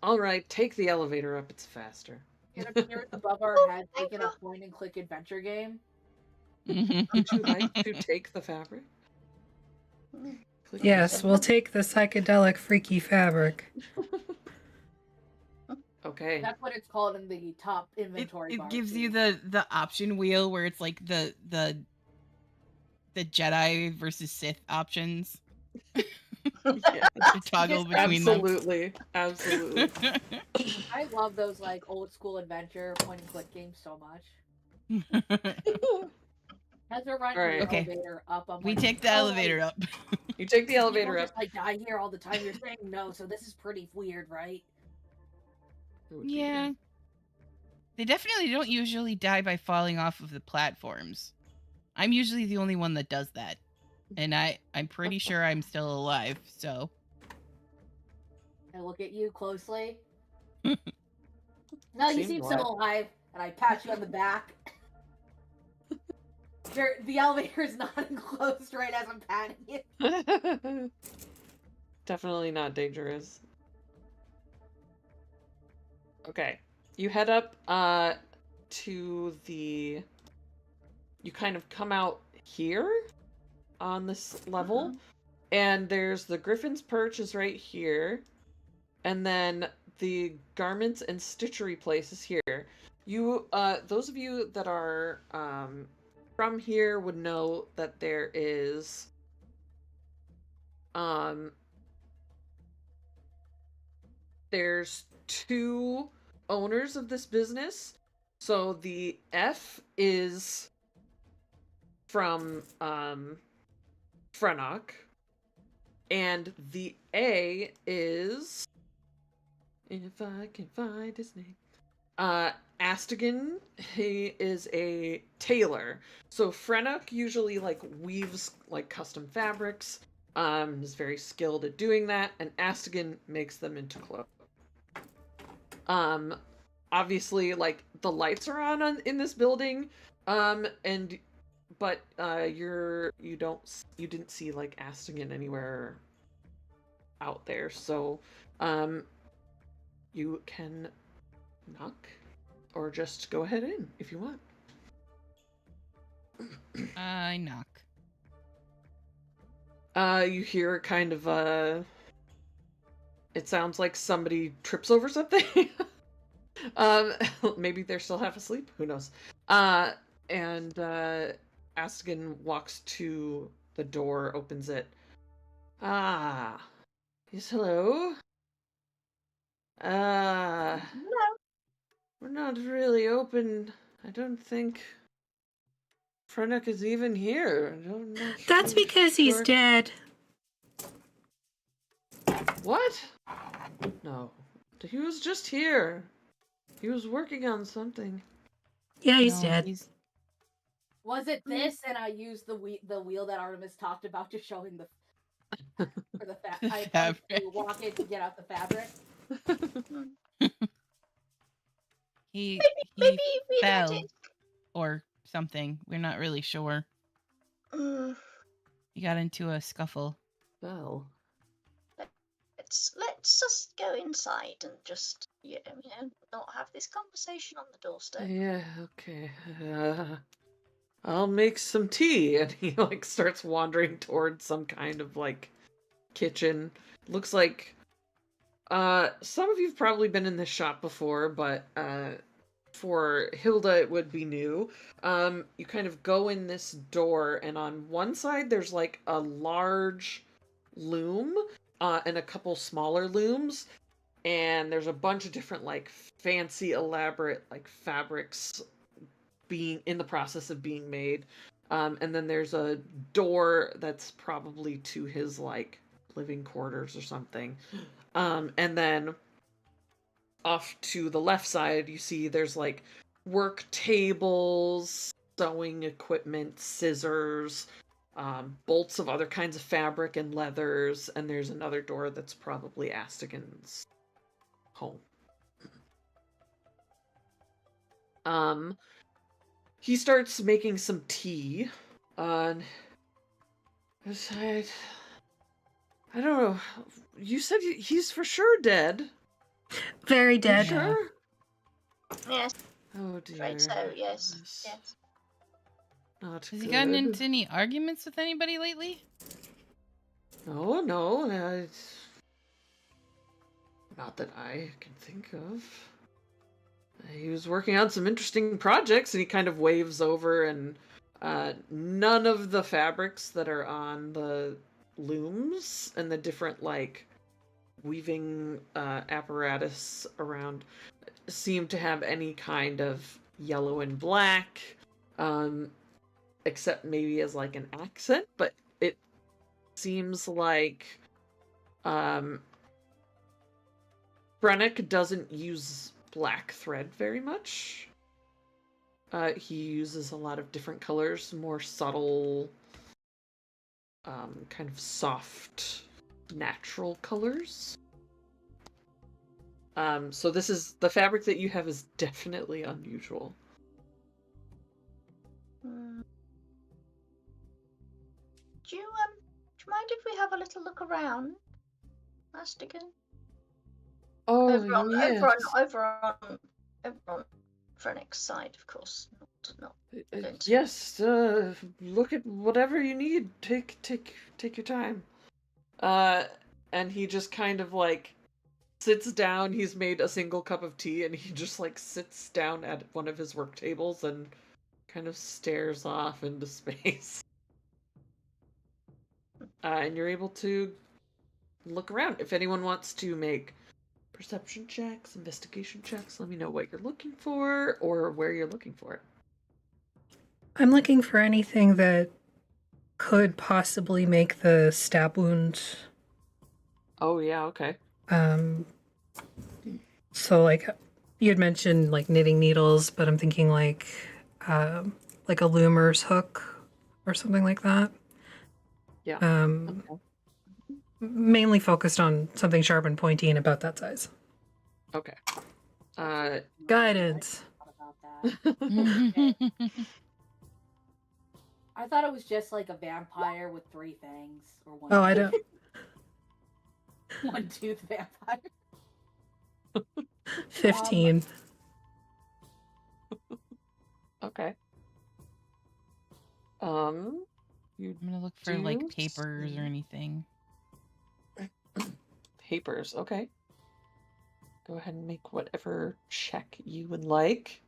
All right, take the elevator up. It's faster. It appears above our head, making a point and click adventure game. Would you like to take the fabric? Click Yes, the- we'll take the psychedelic freaky fabric. Okay. That's what it's called in the top inventory bar. It gives you too. the option wheel where it's like the Jedi versus Sith options. Yeah. To toggle between them. Absolutely. I love those like old school adventure point and click games so much. As we're running Alright. the Okay. elevator up, I'm We like, take the "Oh, elevator up. You take the people elevator up. just like die here all the time. You're saying no, so this is pretty weird, right? It would be Yeah. weird. They definitely don't usually die by falling off of the platforms. I'm usually the only one that does that. And I'm pretty sure I'm still alive, so. I look at you closely. No, you Seems seem alive. so alive. And I pat you on the back. The elevator's not enclosed right as I'm patting you. Definitely not dangerous. Okay. You head up to the... You kind of come out here on this level. And there's the Griffin's Perch is right here. And then the Garments and Stitchery place is here. You, those of you that are from here would know that there is there's two owners of this business. So the F is from Frennock, and the A is, if I can find his name, Astigan. He is a tailor. So Frennock usually like weaves like custom fabrics. Is very skilled at doing that, and Astigan makes them into clothes. Obviously, like the lights are on in this building, and but you didn't see like Astigan anywhere out there, so you can knock or just go ahead in if you want. I knock. You hear kind of it sounds like somebody trips over something. Maybe they're still half asleep, who knows. And Astigan walks to the door, opens it. Ah, yes, hello. No. We're not really open. I don't think Frennock is even here. I'm not That's really because he's sure. dead. What? No. He was just here. He was working on something. Yeah, he's No, dead. Was it this? And I used the wheel that Artemis talked about to show him for the The I fabric. walk in to get out the fabric. He Maybe we let fell it. or something. We're not really sure. Mm, He got into a scuffle. Well, let's just go inside and just not have this conversation on the doorstep. yeah, okay. I'll make some tea. And he like starts wandering towards some kind of like kitchen. Looks like some of you've probably been in this shop before, but for Hilda it would be new. You kind of go in this door, and on one side there's like a large loom and a couple smaller looms, and there's a bunch of different like fancy elaborate like fabrics being in the process of being made. And then there's a door that's probably to his like living quarters or something. And then off to the left side, you see there's like work tables, sewing equipment, scissors, bolts of other kinds of fabric and leathers, and there's another door that's probably Astigan's home. He starts making some tea. I don't know. You said he's for sure dead. Very You dead. sure? Yes, Oh dear. afraid so. Yes, That's yes. not Has good. he gotten into any arguments with anybody lately? No, no. Not that I can think of. He was working on some interesting projects, and he kind of waves over, and none of the fabrics that are on the looms and the different like weaving apparatus around seem to have any kind of yellow and black, except maybe as like an accent, but it seems like Brennick doesn't use black thread very much. He uses a lot of different colors, more subtle, kind of soft, natural colors. So this is the fabric that you have is definitely unusual. Do you mind if we have a little look around, Mastigan? Oh, Over on Frenix's side, of course. Not yes. Look at whatever you need. Take your time. And he just kind of like sits down. He's made a single cup of tea, and he just like sits down at one of his work tables and kind of stares off into space. And you're able to look around. If anyone wants to make perception checks, investigation checks, let me know what you're looking for or where you're looking for it. I'm looking for anything that could possibly make the stab wound. Oh, yeah, okay. So like you had mentioned like knitting needles, but I'm thinking like a loomer's hook or something like that. Yeah. Okay. Okay. Mainly focused on something sharp and pointy and about that size. Okay. Guidance. About that. I thought it was just like a vampire with 3 fangs or one. Oh, I don't. One tooth vampire. 15. Okay. You I'm gonna look for like do papers or anything. papers, okay. Go ahead and make whatever check you would like.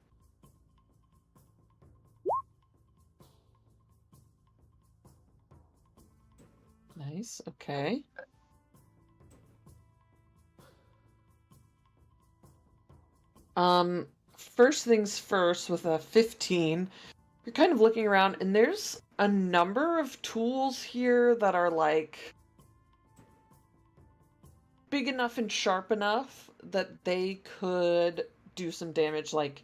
Nice, okay. First things first, with a 15, you're kind of looking around, and there's a number of tools here that are like big enough and sharp enough that they could do some damage. Like,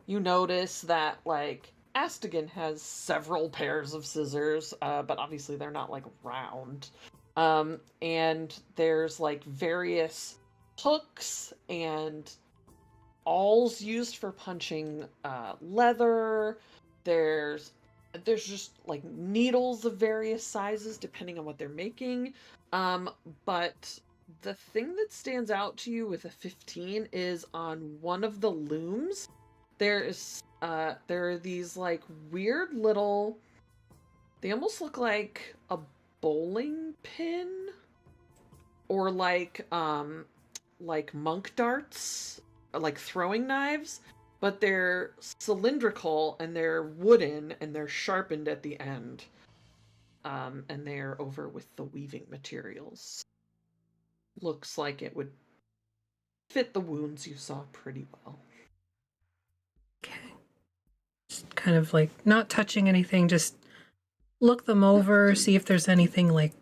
you notice that like Astigan has several pairs of scissors, but obviously they're not like round. And there's like various hooks and awls used for punching leather. There's just like needles of various sizes depending on what they're making. But the thing that stands out to you with a 15 is on one of the looms there are these like weird little, they almost look like a bowling pin or like monk darts, or like throwing knives, but they're cylindrical and they're wooden and they're sharpened at the end. And they're over with the weaving materials. Looks like it would fit the wounds you saw pretty well. Okay. Just kind of like not touching anything, just look them over, see if there's anything like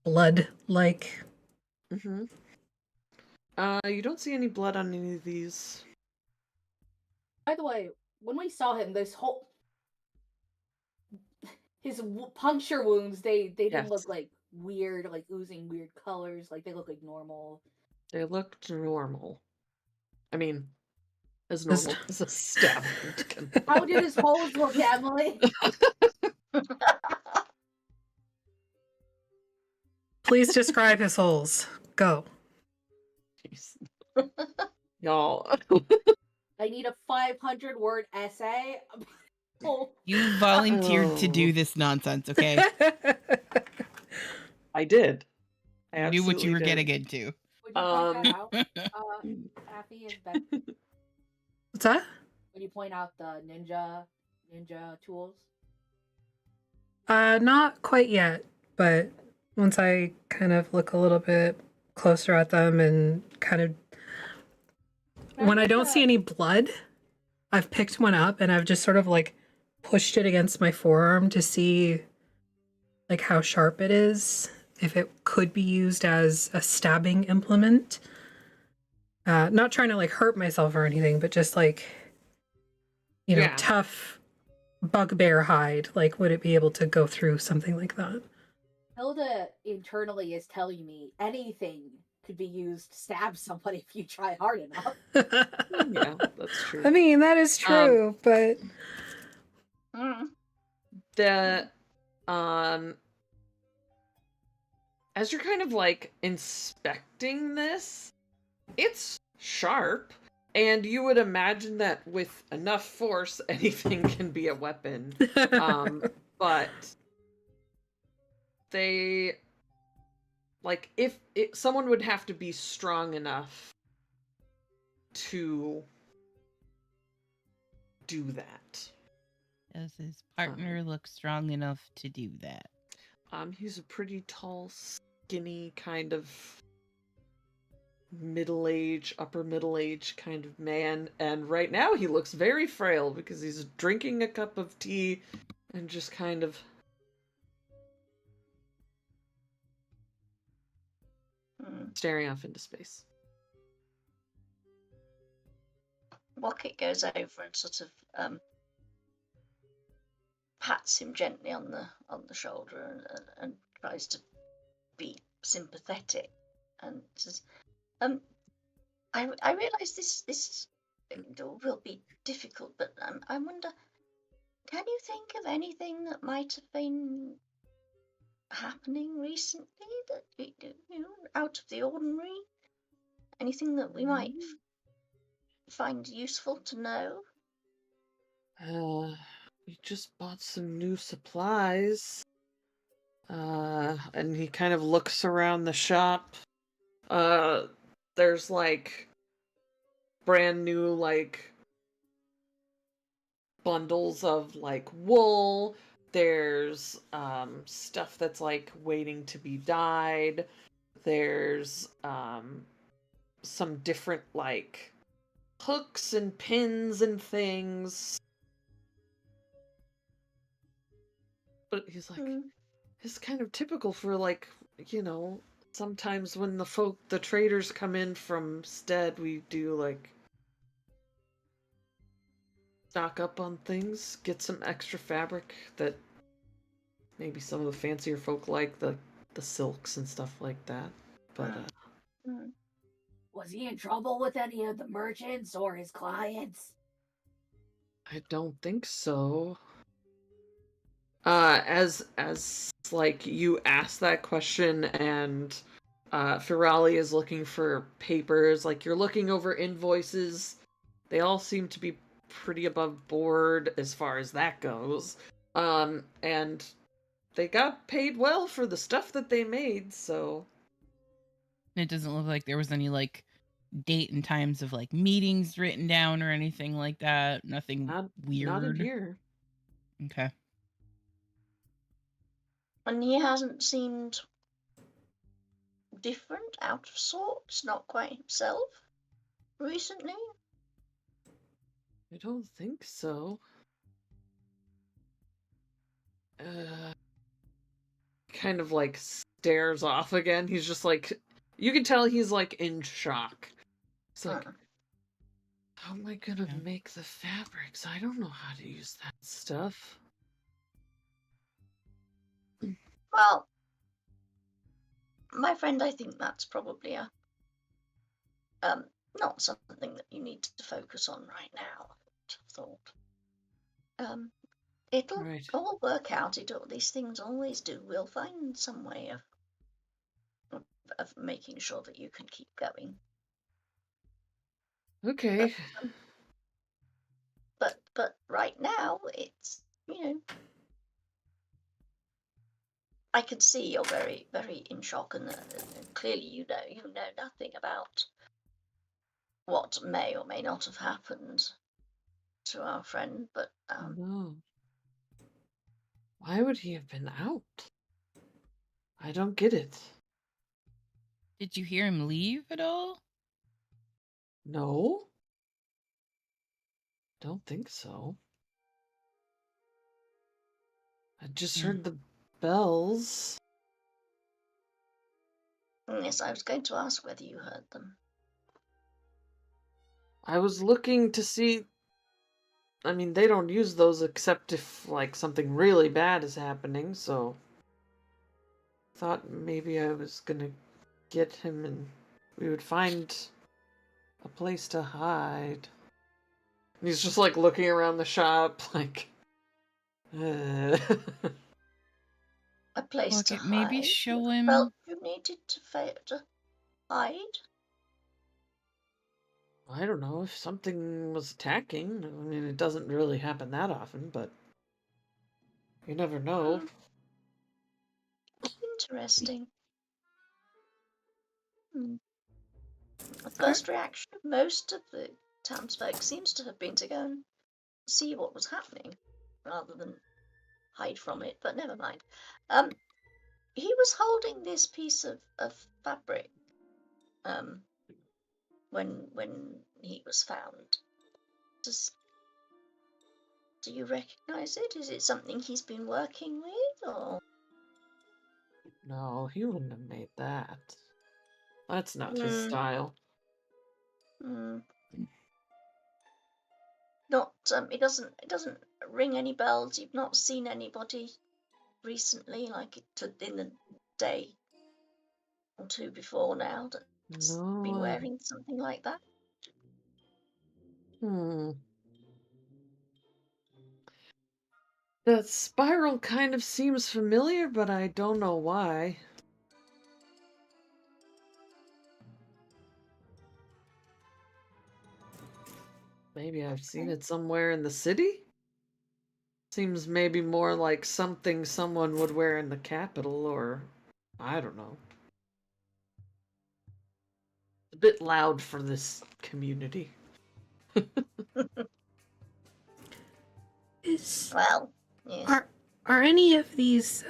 blood-like. Mm-hmm. You don't see any blood on any of these. By the way, when we saw him, his puncture wounds, they didn't look like weird, like oozing weird colors. Like, they look like normal. They looked normal. I mean, as normal as a stab wound can. How did his holes look, Emily? Please describe his holes. Go. Jeez. Y'all. I need a 500-word essay. You volunteered to do this nonsense, okay? I did. I knew what you were getting into. Would you point that out? Affy and Ben? What's that? Would you point out the ninja tools? Not quite yet, but once I kind of look a little bit closer at them and kind of when I don't see any blood, I've picked one up and I've just sort of like pushed it against my forearm to see like how sharp it is, if it could be used as a stabbing implement. Not trying to like hurt myself or anything, but just like Yeah. tough bugbear hide. Like, would it be able to go through something like that? Hilda internally is telling me anything could be used to stab somebody if you try hard enough. Yeah, that's true. I mean, that is true, but The as you're kind of like inspecting this, it's sharp, and you would imagine that with enough force anything can be a weapon. But they like if someone would have to be strong enough to do that. Does his partner look strong enough to do that? He's a pretty tall, skinny kind of upper middle age kind of man, and right now he looks very frail because he's drinking a cup of tea and just kind of staring off into space. Wocket goes over and sort of pats him gently on the shoulder and tries to be sympathetic and says, I realise this will be difficult, but I wonder, can you think of anything that might have been happening recently that out of the ordinary? Anything that we might find useful to know? We just bought some new supplies. And he kind of looks around the shop. There's like brand new like bundles of like wool. There's stuff that's like waiting to be dyed. There's some different like hooks and pins and things. But he's like, it's kind of typical for like, sometimes when the traders come in from Stead, we do like stock up on things, get some extra fabric that maybe some of the fancier folk like, the silks and stuff like that. But Was he in trouble with any of the merchants or his clients? I don't think so. As like you ask that question, and Firali is looking for papers, like you're looking over invoices. They all seem to be pretty above board as far as that goes. And they got paid well for the stuff that they made, so It doesn't look like there was any like date and times of like meetings written down or anything like that. Nothing weird. Not in here. Okay. And he hasn't seemed different, out of sorts, not quite himself recently? I don't think so. Kind of like stares off again. He's just like, you can tell he's like in shock. It's like, how am I gonna make the fabrics? I don't know how to use that stuff. Well, my friend, I think that's probably not something that you need to focus on right now. I thought. It'll all work out. These things always do. We'll find some way of making sure that you can keep going. Okay. But right now, it's I can see you're very, very in shock, and clearly you know nothing about what may or may not have happened to our friend. But No. Why would he have been out? I don't get it. Did you hear him leave at all? No. Don't think so. I just heard the bells. Yes, I was going to ask whether you heard them. I was looking to see I mean, they don't use those except if, like, something really bad is happening, so... Thought maybe I was gonna get him and we would find a place to hide. And he's just, like, looking around the shop, like... A place to Okay, maybe hide. show What him. felt you needed to hide? I don't know, if something was attacking. I mean, it doesn't really happen that often, but... You never know. Interesting. The first reaction of most of the townsfolk seems to have been to go and see what was happening, rather than hide from it, but never mind. He was holding this piece of fabric when he was found. Do you recognize it? Is it something he's been working with, or? No, he wouldn't have made that. That's not his style. Not. It doesn't ring any bells. You've not seen anybody recently, like in the day or two before now, that's been No. wearing something like that. The spiral kind of seems familiar, but I don't know why. Maybe I've seen it somewhere in the city? Seems maybe more like something someone would wear in the capital, or... I don't know. A bit loud for this community. Well, yes. Are any of these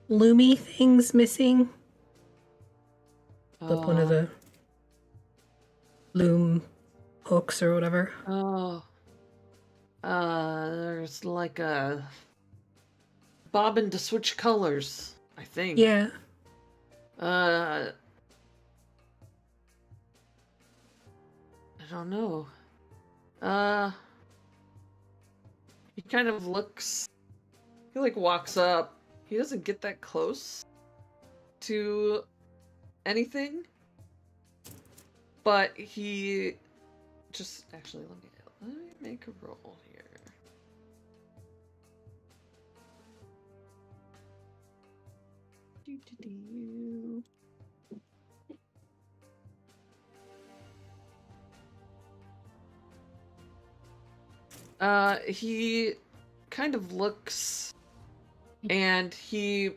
loomy things missing? Like one of the loom hooks or whatever. There's like a bobbin to switch colors, I think. Yeah. I don't know. He kind of looks... He, like, walks up. He doesn't get that close to anything. But he just... Actually, let me make a roll here. He kind of looks, and you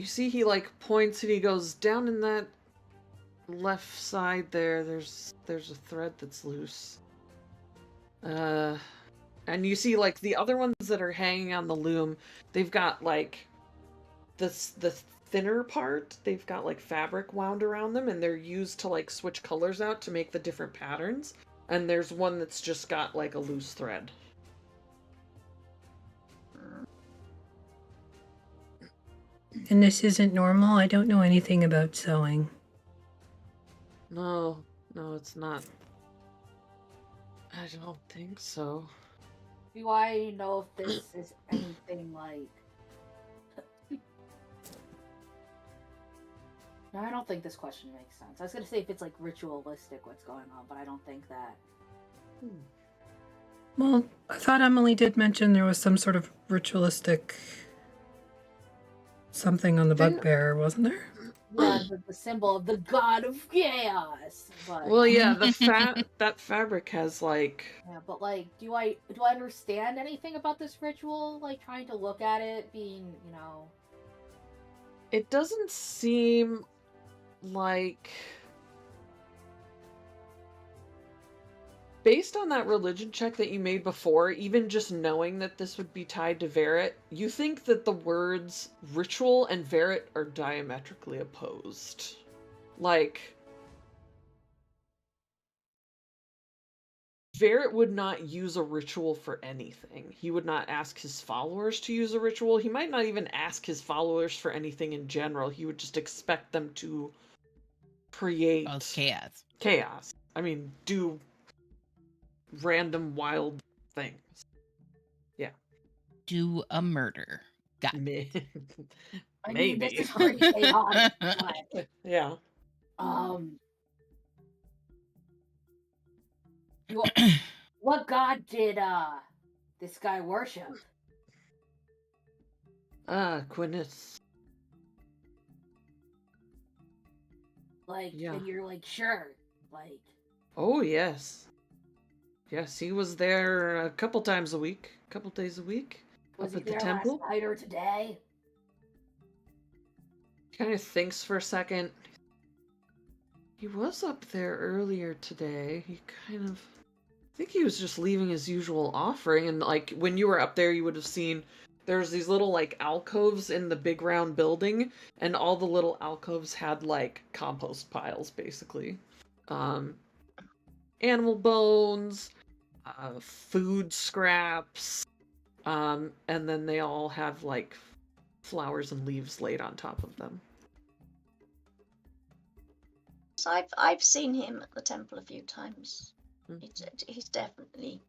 see he, like, points and he goes, down in that left side there, there's a thread that's loose. And you see, like, the other ones that are hanging on the loom, they've got, like, the thinner part, they've got, like, fabric wound around them, and they're used to, like, switch colors out to make the different patterns. And there's one that's just got, like, a loose thread. And this isn't normal? I don't know anything about sewing. No, it's not. I don't think so. Do I know if this is anything like... No, I don't think this question makes sense. I was gonna say if it's like ritualistic what's going on, but I don't think that. Well, I thought Emily did mention there was some sort of ritualistic something on the bugbear, wasn't there? Yeah, the symbol of the god of chaos. But... Well, yeah, that fabric has, like... Yeah, but, like, do I understand anything about this ritual? Like, trying to look at it, being, you know... It doesn't seem like... Based on that religion check that you made before, even just knowing that this would be tied to Verret, you think that the words ritual and Verret are diametrically opposed. Like, Verret would not use a ritual for anything. He would not ask his followers to use a ritual. He might not even ask his followers for anything in general. He would just expect them to create... chaos. Chaos. I mean, do random wild things. Do a murder. Got May- I mean, this Maybe. is pretty chaotic, but Yeah. um, what god did this guy worship? Quinnis. Like, Yeah. and you're like, sure, like, Oh, yes. Yes, he was there a couple times a week. A couple days a week. was Up he at the there temple. last night or today? Kind of thinks for a second. He was up there earlier today. He kind of... I think he was just leaving his usual offering, and like when you were up there you would have seen there's these little like alcoves in the big round building, and all the little alcoves had like compost piles basically. Animal bones, food scraps, and then they all have like flowers and leaves laid on top of them. So I've seen him at the temple a few times. Mm. He's definitely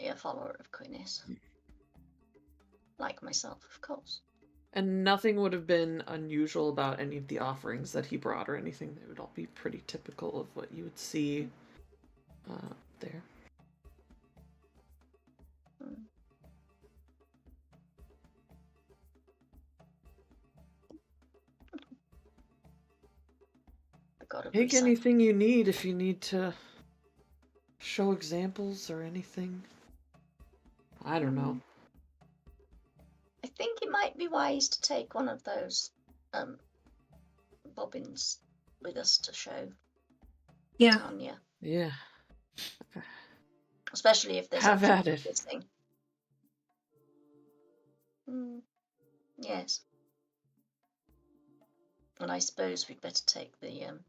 a follower of Quinnis. Like myself, of course. And nothing would have been unusual about any of the offerings that he brought or anything. They would all be pretty typical of what you would see there. Hmm. The god of Take recycling. anything you need if you need to show examples or anything. I don't know. I think it might be wise to take one of those bobbins with us to show Yeah. Tanya, Yeah. especially if there's Have actually at it. this thing. Yes. And I suppose we'd better take the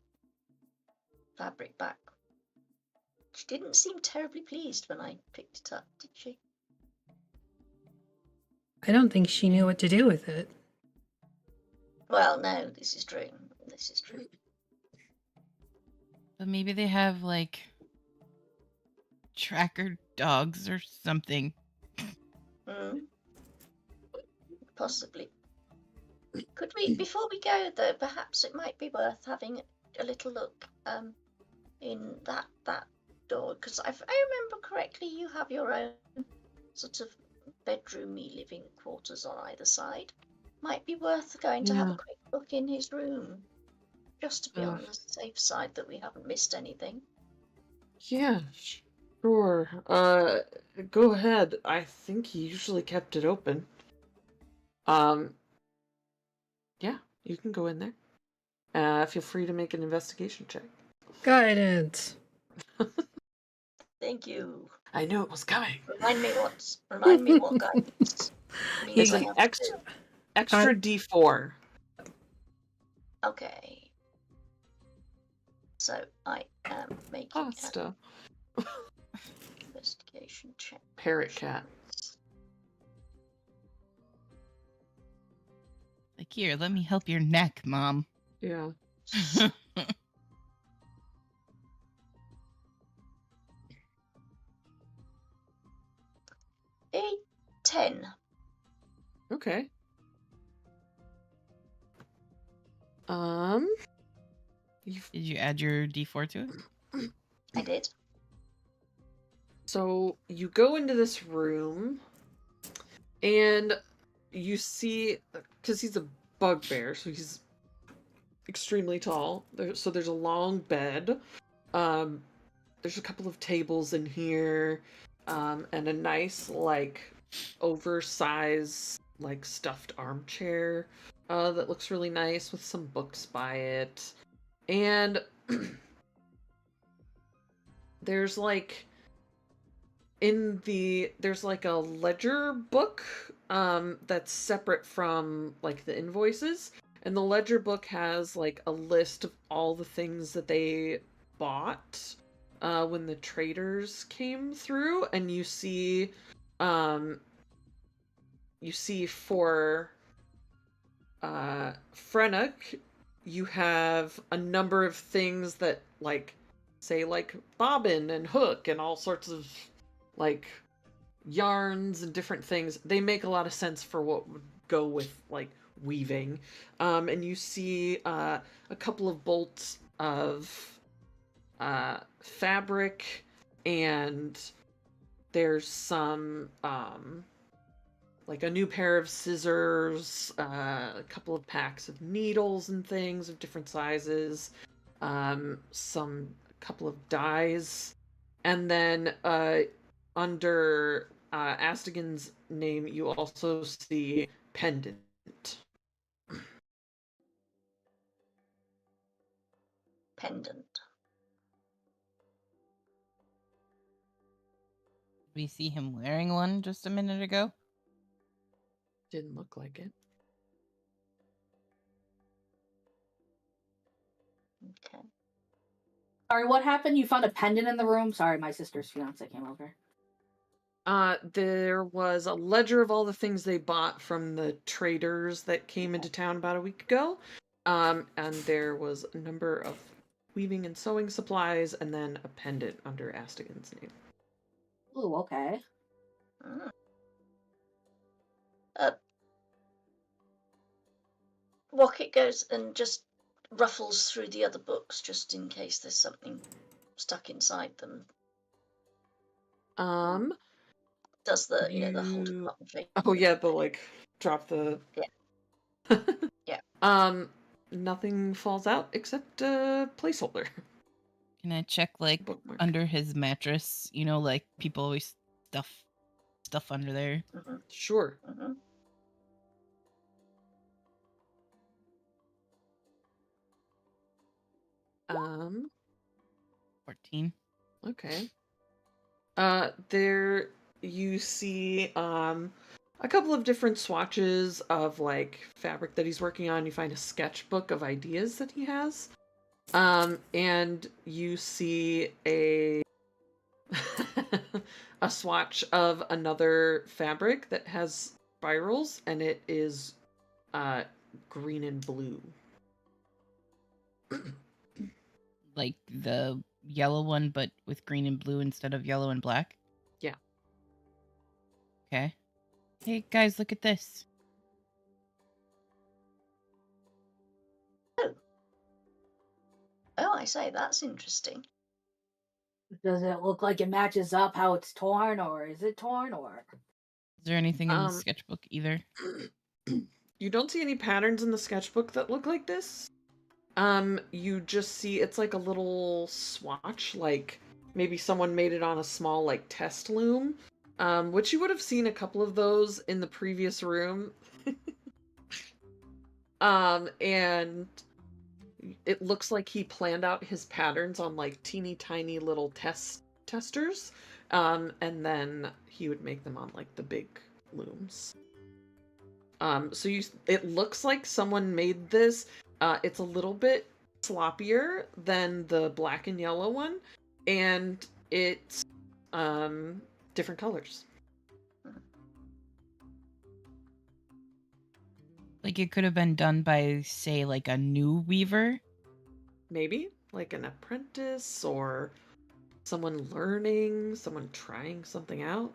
fabric back. She didn't seem terribly pleased when I picked it up, did she? I don't think she knew what to do with it. Well, no, this is true. This is true. But maybe they have like tracker dogs or something. Possibly. Could we, before we go though, perhaps it might be worth having a little look in that door, because if I remember correctly, you have your own sort of bedroomy living quarters on either side. Might be worth going to have a Yeah. quick look in his room, just to be Uh. on the safe side that we haven't missed anything. Yeah, sure. Go ahead. I think he usually kept it open. Yeah, you can go in there. Feel free to make an investigation check. Guidance. Thank you. I knew it was coming. Remind me what guidance. It's I an have to extra do. extra D4. Okay. So I am making Pasta. an investigation check. Parrot cat. Like, here, let me help your neck, Mom. Yeah. A 10. Okay. Did you add your D4 to it? I did. So you go into this room, and you see, because he's a bugbear, so he's extremely tall. So there's a long bed. There's a couple of tables in here, and a nice like oversized like stuffed armchair that looks really nice with some books by it. And there's like there's like a ledger book that's separate from like the invoices, and the ledger book has like a list of all the things that they bought when the traders came through. And you see for Frennock, you have a number of things that like say like bobbin and hook and all sorts of like yarns and different things. They make a lot of sense for what would go with like weaving. And you see a couple of bolts of fabric, and there's some like a new pair of scissors, a couple of packs of needles and things of different sizes, some couple of dyes, and then under Astigan's name, you also see pendant. Pendant. We see him wearing one just a minute ago. Didn't look like it. Okay. Sorry, what happened? You found a pendant in the room? Sorry, my sister's fiance came over. There was a ledger of all the things they bought from the traders that came into town about a week ago. And there was a number of weaving and sewing supplies, and then a pendant under Astigan's name. Ooh, okay. Rocket goes and just ruffles through the other books just in case there's something stuck inside them. Does the the hold it button thing? Oh yeah, the like drop the Yeah. Nothing falls out except a placeholder. Can I check like Bookmark. under his mattress? You know, like people always stuff under there. Mm-hmm. Sure. Mm-hmm. 14. Okay. There you see a couple of different swatches of like fabric that he's working on. You find a sketchbook of ideas that he has. And you see a a swatch of another fabric that has spirals, and it is green and blue. Like the yellow one, but with green and blue instead of yellow and black? Yeah. Okay. Hey, guys, look at this. Oh, I say, that's interesting. Does it look like it matches up how it's torn, or is it torn, or? Is there anything in the sketchbook either? You don't see any patterns in the sketchbook that look like this. You just see it's like a little swatch, like maybe someone made it on a small like test loom, which you would have seen a couple of those in the previous room. And it looks like he planned out his patterns on like teeny tiny little testers, and then he would make them on like the big looms. So it looks like someone made this. It's a little bit sloppier than the black and yellow one, and it's different colors. Like it could have been done by, say, like a new weaver? Maybe like an apprentice or someone learning, someone trying something out.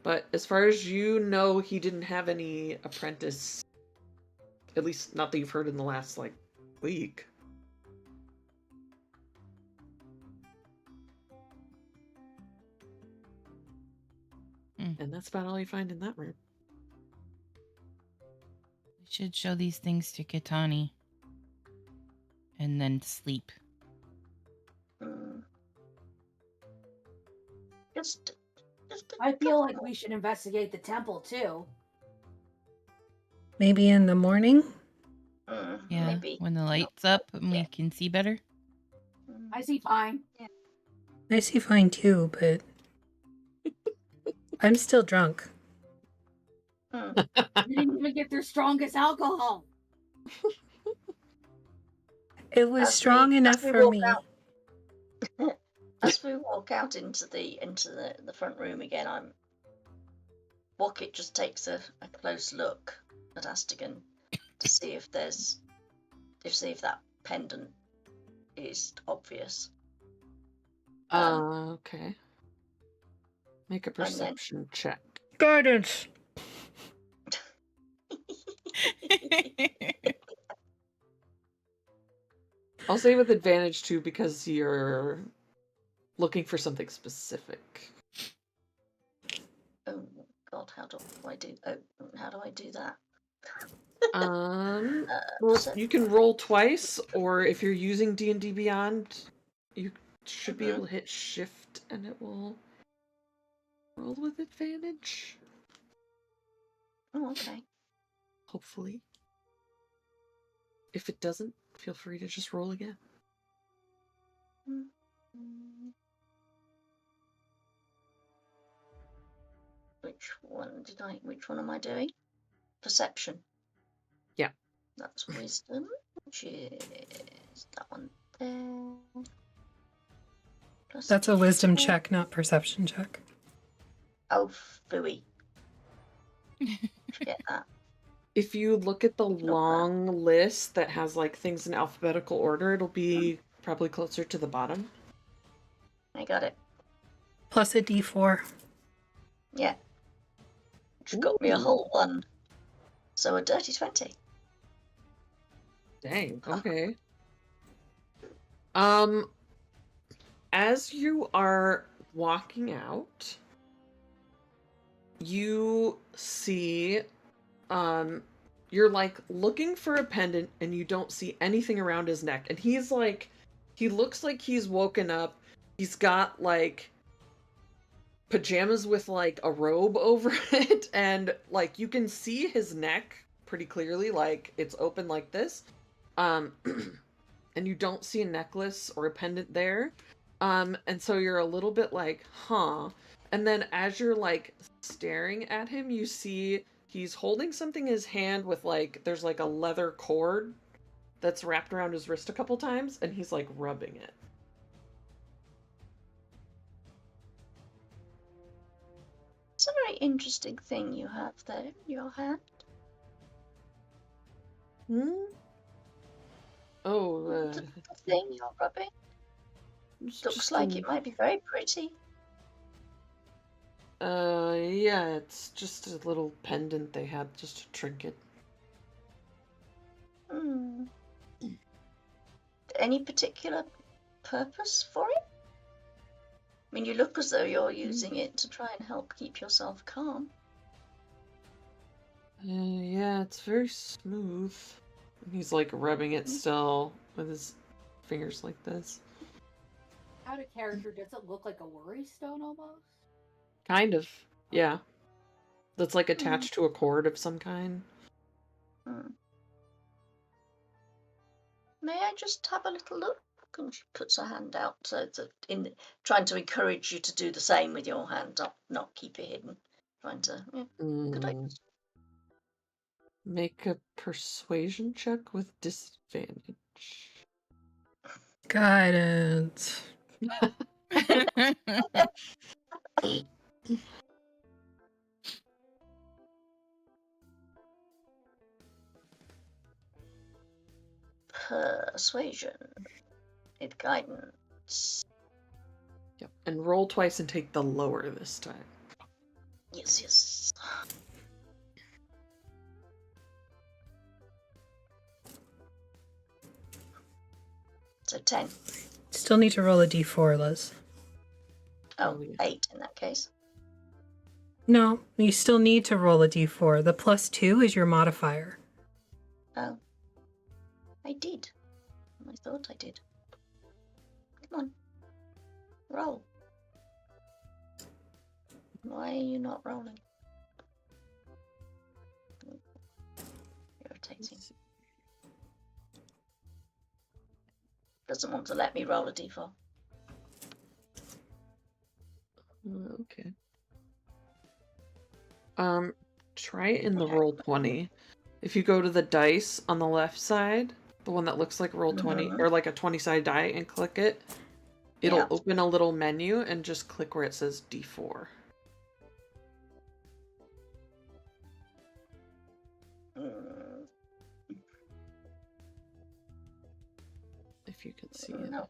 But as far as you know, he didn't have any apprentice, at least not that you've heard in the last like week. And that's about all you find in that room. We should show these things to Kitani. And then sleep. I feel like we should investigate the temple too. Maybe in the morning? Yeah, maybe. when the light's up and we can see better. I see fine. Yeah. I see fine too, but I'm still drunk. You didn't even get their strongest alcohol. It was strong enough for me. As we walk out into the front room again, Wocket just takes a close look at Astigan to see if that pendant is obvious. Okay. Make a perception check. Guidance. I'll say with advantage too because you're looking for something specific. Oh God, how do I do? Oh, how do I do that? You can roll twice, or if you're using D&D Beyond, you should be able to hit Shift and it will roll with advantage. Oh, okay. Hopefully. If it doesn't, feel free to just roll again. Which one am I doing? Perception. Yeah. That's wisdom, which is that one there. Plus That's a wisdom D4. check, not perception check. Oh, phooey. Forget that. If you look at the long list that has like things in alphabetical order, it'll be probably closer to the bottom. I got it. Plus a d4. Yeah. Which got me a whole 1. So a dirty 20. Dang, okay. As you are walking out, you see, you're like looking for a pendant and you don't see anything around his neck. And he's like, he looks like he's woken up. He's got like pajamas with like a robe over it. And like you can see his neck pretty clearly, like it's open like this. And you don't see a necklace or a pendant there. And so you're a little bit like, huh. And then as you're like staring at him, you see he's holding something in his hand with like, there's like a leather cord that's wrapped around his wrist a couple times, and he's like rubbing it. It's a very interesting thing you have there in your hand. Oh, The thing you're rubbing looks like it might be very pretty. Yeah, it's just a little pendant they had, just a trinket. Any particular purpose for it? I mean, you look as though you're using it to try and help keep yourself calm. Yeah, it's very smooth. He's like rubbing it still with his fingers like this. Out of character, does it look like a worry stone almost? Kind of, yeah. That's like attached to a cord of some kind. May I just have a little look? And she puts her hand out, so trying to encourage you to do the same with your hand, not keep it hidden. Trying to, could I just... Make a persuasion check with disadvantage. Guidance. Persuasion. With guidance. Yep. And roll twice and take the lower this time. Yes. So 10. Still need to roll a d4, Liz. Oh, 8 in that case. No, you still need to roll a d4. The +2 is your modifier. Oh. I did. I thought I did. Come on. Roll. Why are you not rolling? Irritating. Doesn't want to let me roll a d4. Okay. Try it in the roll 20. If you go to the dice on the left side, the one that looks like roll 20, or like a 20-sided die, and click it, it'll open a little menu and just click where it says D4. If you can see it. No.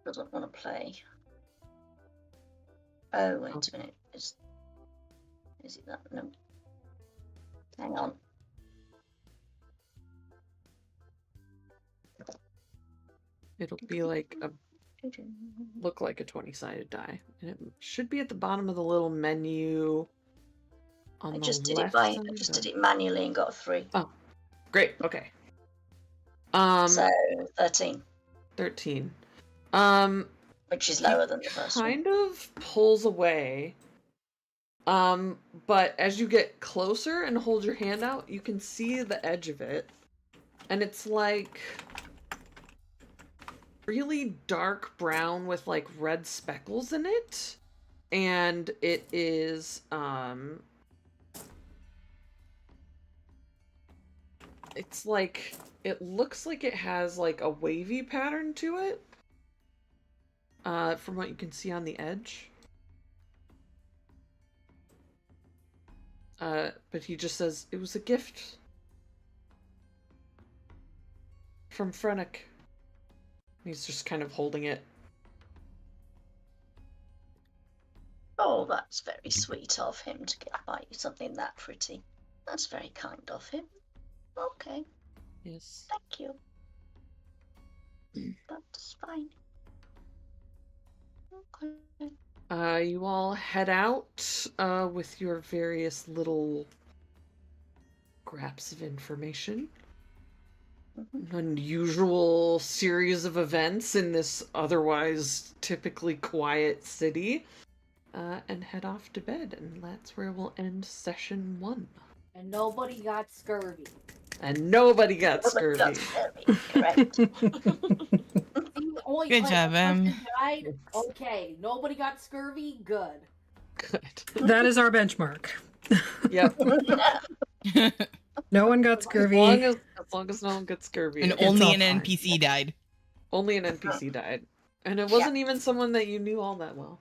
Doesn't want to play. Oh, wait a minute. Is it that? No. Hang on. It'll be like look like a 20-sided die. And it should be at the bottom of the little menu on I the just did left it side. I just did it manually and got a 3. Oh, great. Okay. So 13. 13. Which is He lower than the first one. kind of pulls away. But as you get closer and hold your hand out, you can see the edge of it. And it's like really dark brown with like red speckles in it. And it is, it's like, it looks like it has like a wavy pattern to it. From what you can see on the edge. But he just says, it was a gift. From Frenic. He's just kind of holding it. Oh, that's very sweet of him to buy you something that pretty. That's very kind of him. Okay, Yes. thank you. That's fine. Okay. You all head out with your various little scraps of information. An unusual series of events in this otherwise typically quiet city. And head off to bed, and that's where we'll end session 1. And nobody got scurvy. And nobody got scurvy. Correct. Only Good like job, a person died. Okay, nobody got scurvy. Good. Good. That is our benchmark. Yep. No one got As scurvy. long as no one gets scurvy. And it's only all an fine. NPC died. Only an NPC died. And it wasn't even someone that you knew all that well.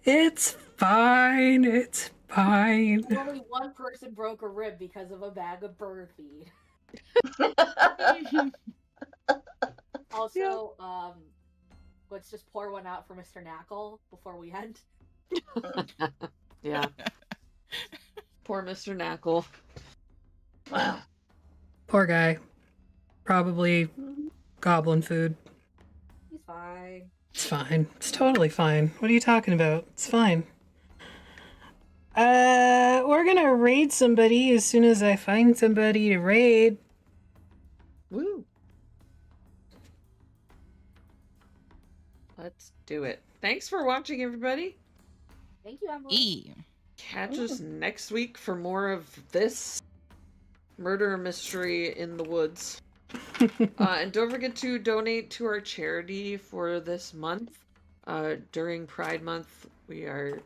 It's fine. It's fine. Only one person broke a rib because of a bag of bird feed. Also, let's just pour one out for Mr. Knackle before we end. Yeah. Poor Mr. Knackle. Wow. Poor guy. Probably goblin food. He's fine. It's fine. It's totally fine. What are you talking about? It's fine. We're gonna raid somebody as soon as I find somebody to raid. Woo. Let's do it. Thanks for watching, everybody. Thank you, Emily. E. Catch us next week for more of this murder mystery in the woods. And don't forget to donate to our charity for this month. During Pride Month, we are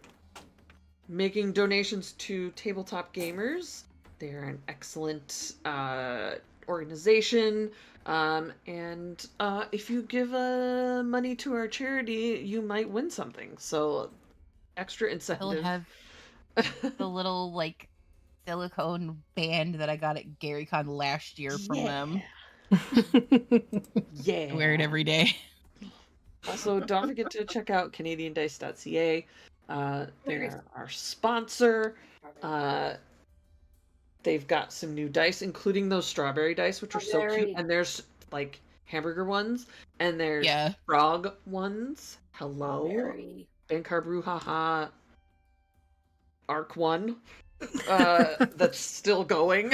making donations to Tabletop Gamers. They're an excellent organization. And if you give money to our charity, you might win something. So extra incentive. They'll have the little like silicone band that I got at GaryCon last year from them. Yeah. I wear it every day. Also, don't forget to check out CanadianDice.ca. They're our sponsor. They've got some new dice, including those strawberry dice, which are so cute. And there's like hamburger ones, and there's frog ones. Hello, Bhenkar Brouhaha Arc 1. That's still going.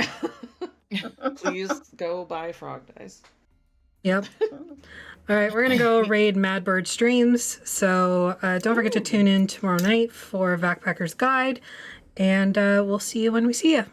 Please go buy frog dice. Yep. All right, we're going to go raid Madbird Streams. So don't forget to tune in tomorrow night for Backpacker's Guide. And we'll see you when we see you.